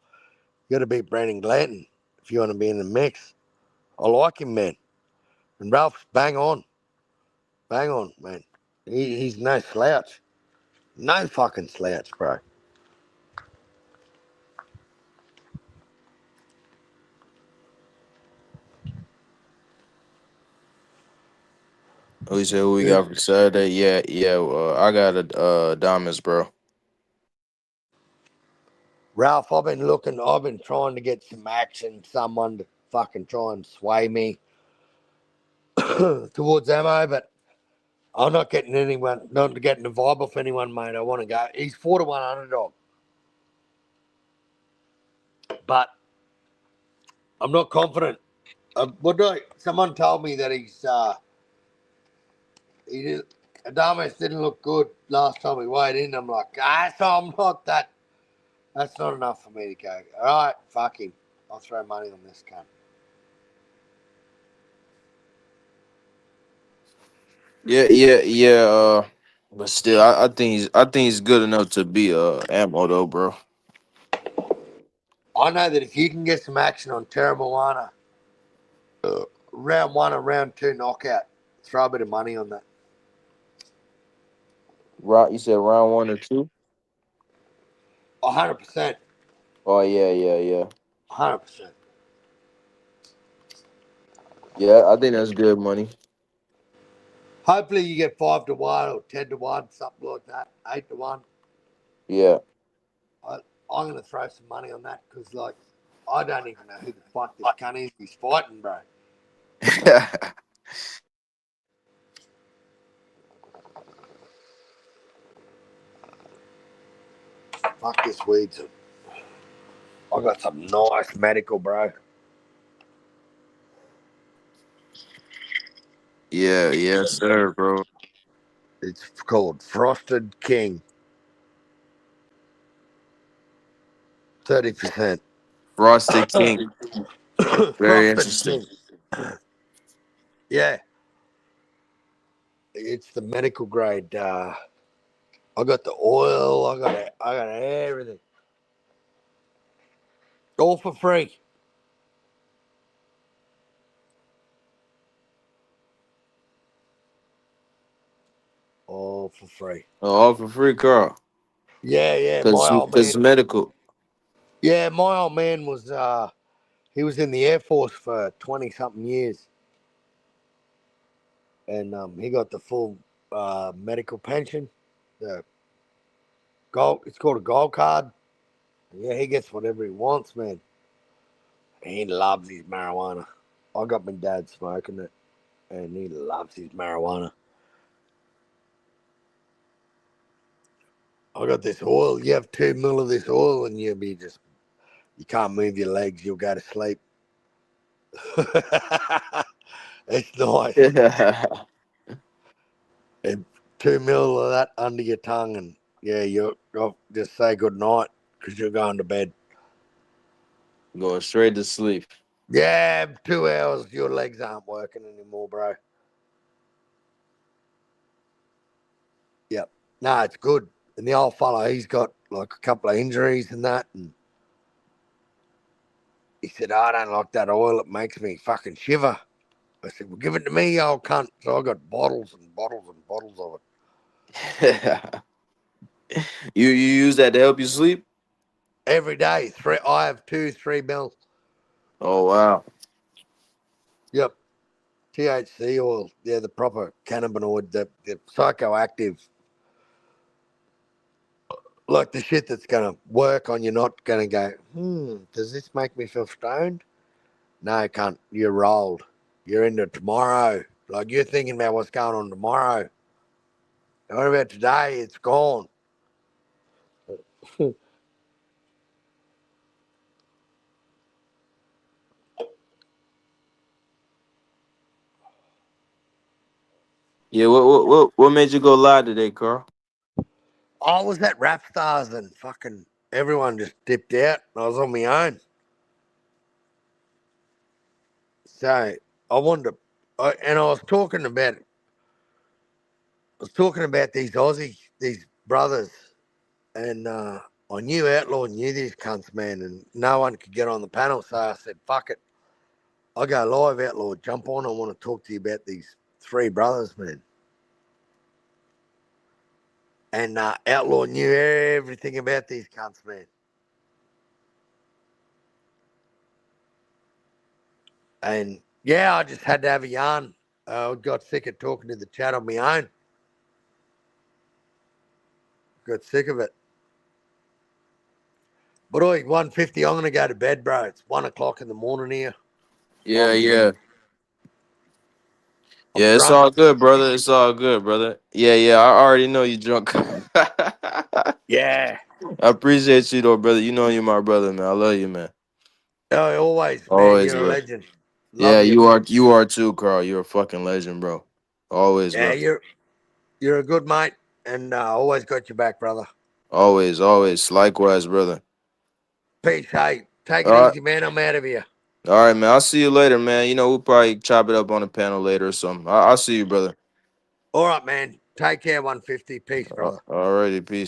A: you got to beat Brandon Glanton if you want to be in the mix. I like him, man. And Ralph's bang on, man. He's no slouch, no fucking slouch, bro.
C: Oh, he said who we got for Saturday? Yeah, yeah. I got a Diamonds, bro.
A: Ralph, I've been looking. I've been trying to get some action, someone to fucking try and sway me towards ammo, but I'm not getting anyone, not getting a vibe off anyone, mate. I want to go. He's 4-1 underdog, but I'm not confident. Someone told me that he did, Adames didn't look good last time he weighed in. I'm like, so I'm not that. That's not enough for me to go. All right, fuck him. I'll throw money on this cunt.
C: Yeah, yeah, yeah. But still, I think he's good enough to be ammo though, bro.
A: I know that if you can get some action on Terra Moana, round one or round two knockout, throw a bit of money on that.
C: Round, you said round one or two?
A: 100%.
C: Oh yeah, yeah, yeah,
A: 100%.
C: yeah. I think that's good money.
A: Hopefully you get 5-1 or 10-1, something like that. 8-1.
C: Yeah.
A: I, I'm going to throw some money on that because, like, I don't even know who the fuck this cunt is he's fighting, bro. Fuck this weed. I got some nice medical, bro.
C: Yeah, yes, sir, bro.
A: It's called Frosted King. 30%.
C: Frosted King. Very
A: Frosted
C: interesting.
A: King. Yeah, it's the medical grade. I got the oil. I got everything. All for free. All for free.
C: All for free, Carl.
A: Yeah, yeah.
C: Cause,
A: My old
C: cause
A: man.
C: medical.
A: Yeah, my old man was. He was in the Air Force for 20 something years, and he got the full medical pension. The Gold. It's called a gold card. Yeah, he gets whatever he wants, man. He loves his marijuana. I got my dad smoking it, and he loves his marijuana. I got this oil. You have 2 mil of this oil, and you'll be just you can't move your legs. You'll go to sleep. It's nice.
C: Yeah.
A: And 2 mil of that under your tongue, and yeah, you'll just say good night because you're going to bed.
C: Going straight to sleep.
A: Yeah, 2 hours, your legs aren't working anymore, bro. Yep. No, it's good. And the old fellow, he's got like a couple of injuries and that, and he said, "I don't like that oil. It makes me fucking shiver." I said, "Well, give it to me, you old cunt." So I got bottles and bottles and bottles of it
C: You use that to help you sleep?
A: every day. Three. I have 2, 3 mil.
C: Oh wow.
A: Yep. THC oil. Yeah, the proper cannabinoid, the psychoactive, like the shit that's gonna work on you. Not gonna go. Does this make me feel stoned? No, cunt. You're rolled. You're into tomorrow. Like you're thinking about what's going on tomorrow. What about today? It's gone.
C: Yeah, what made you go live today, Carl?
A: I was at Rap Stars and fucking everyone just dipped out. I was on my own. So I wanted to, and I was talking about these Aussies, these brothers, and I knew Outlaw knew these cunts, man, and no one could get on the panel. So I said, "Fuck it, I go live, Outlaw, jump on. I want to talk to you about these three brothers, man." And Outlaw knew everything about these cunts, man. And yeah, I just had to have a yarn. I got sick of talking to the chat on my own. Got sick of it. But oi, 1:50, I'm going to go to bed, bro. It's 1 o'clock in the morning here.
C: Yeah,
A: I'm
C: yeah.
A: I'm
C: Yeah, it's
A: drunk.
C: all good, brother. It's all good, brother. Yeah, yeah. I already know you drunk. I
A: Yeah.
C: appreciate you though, brother. You know you're my brother, man. I love you, man.
A: Oh, always, man.
C: Always,
A: You're a
C: bro.
A: legend.
C: Yeah,
A: Love you.
C: you are too, Carl. You're a fucking legend, bro. Always,
A: Yeah,
C: bro.
A: you're a good mate, and always got your back, brother.
C: Always, always. Likewise, brother.
A: Peace. Hey, take
C: All
A: it
C: right.
A: easy, man. I'm out of here.
C: All right, man. I'll see you later, man. You know, we'll probably chop it up on the panel later or something. I'll see you, brother.
A: All right, man. Take care, 150. Peace, brother.
C: All righty, peace.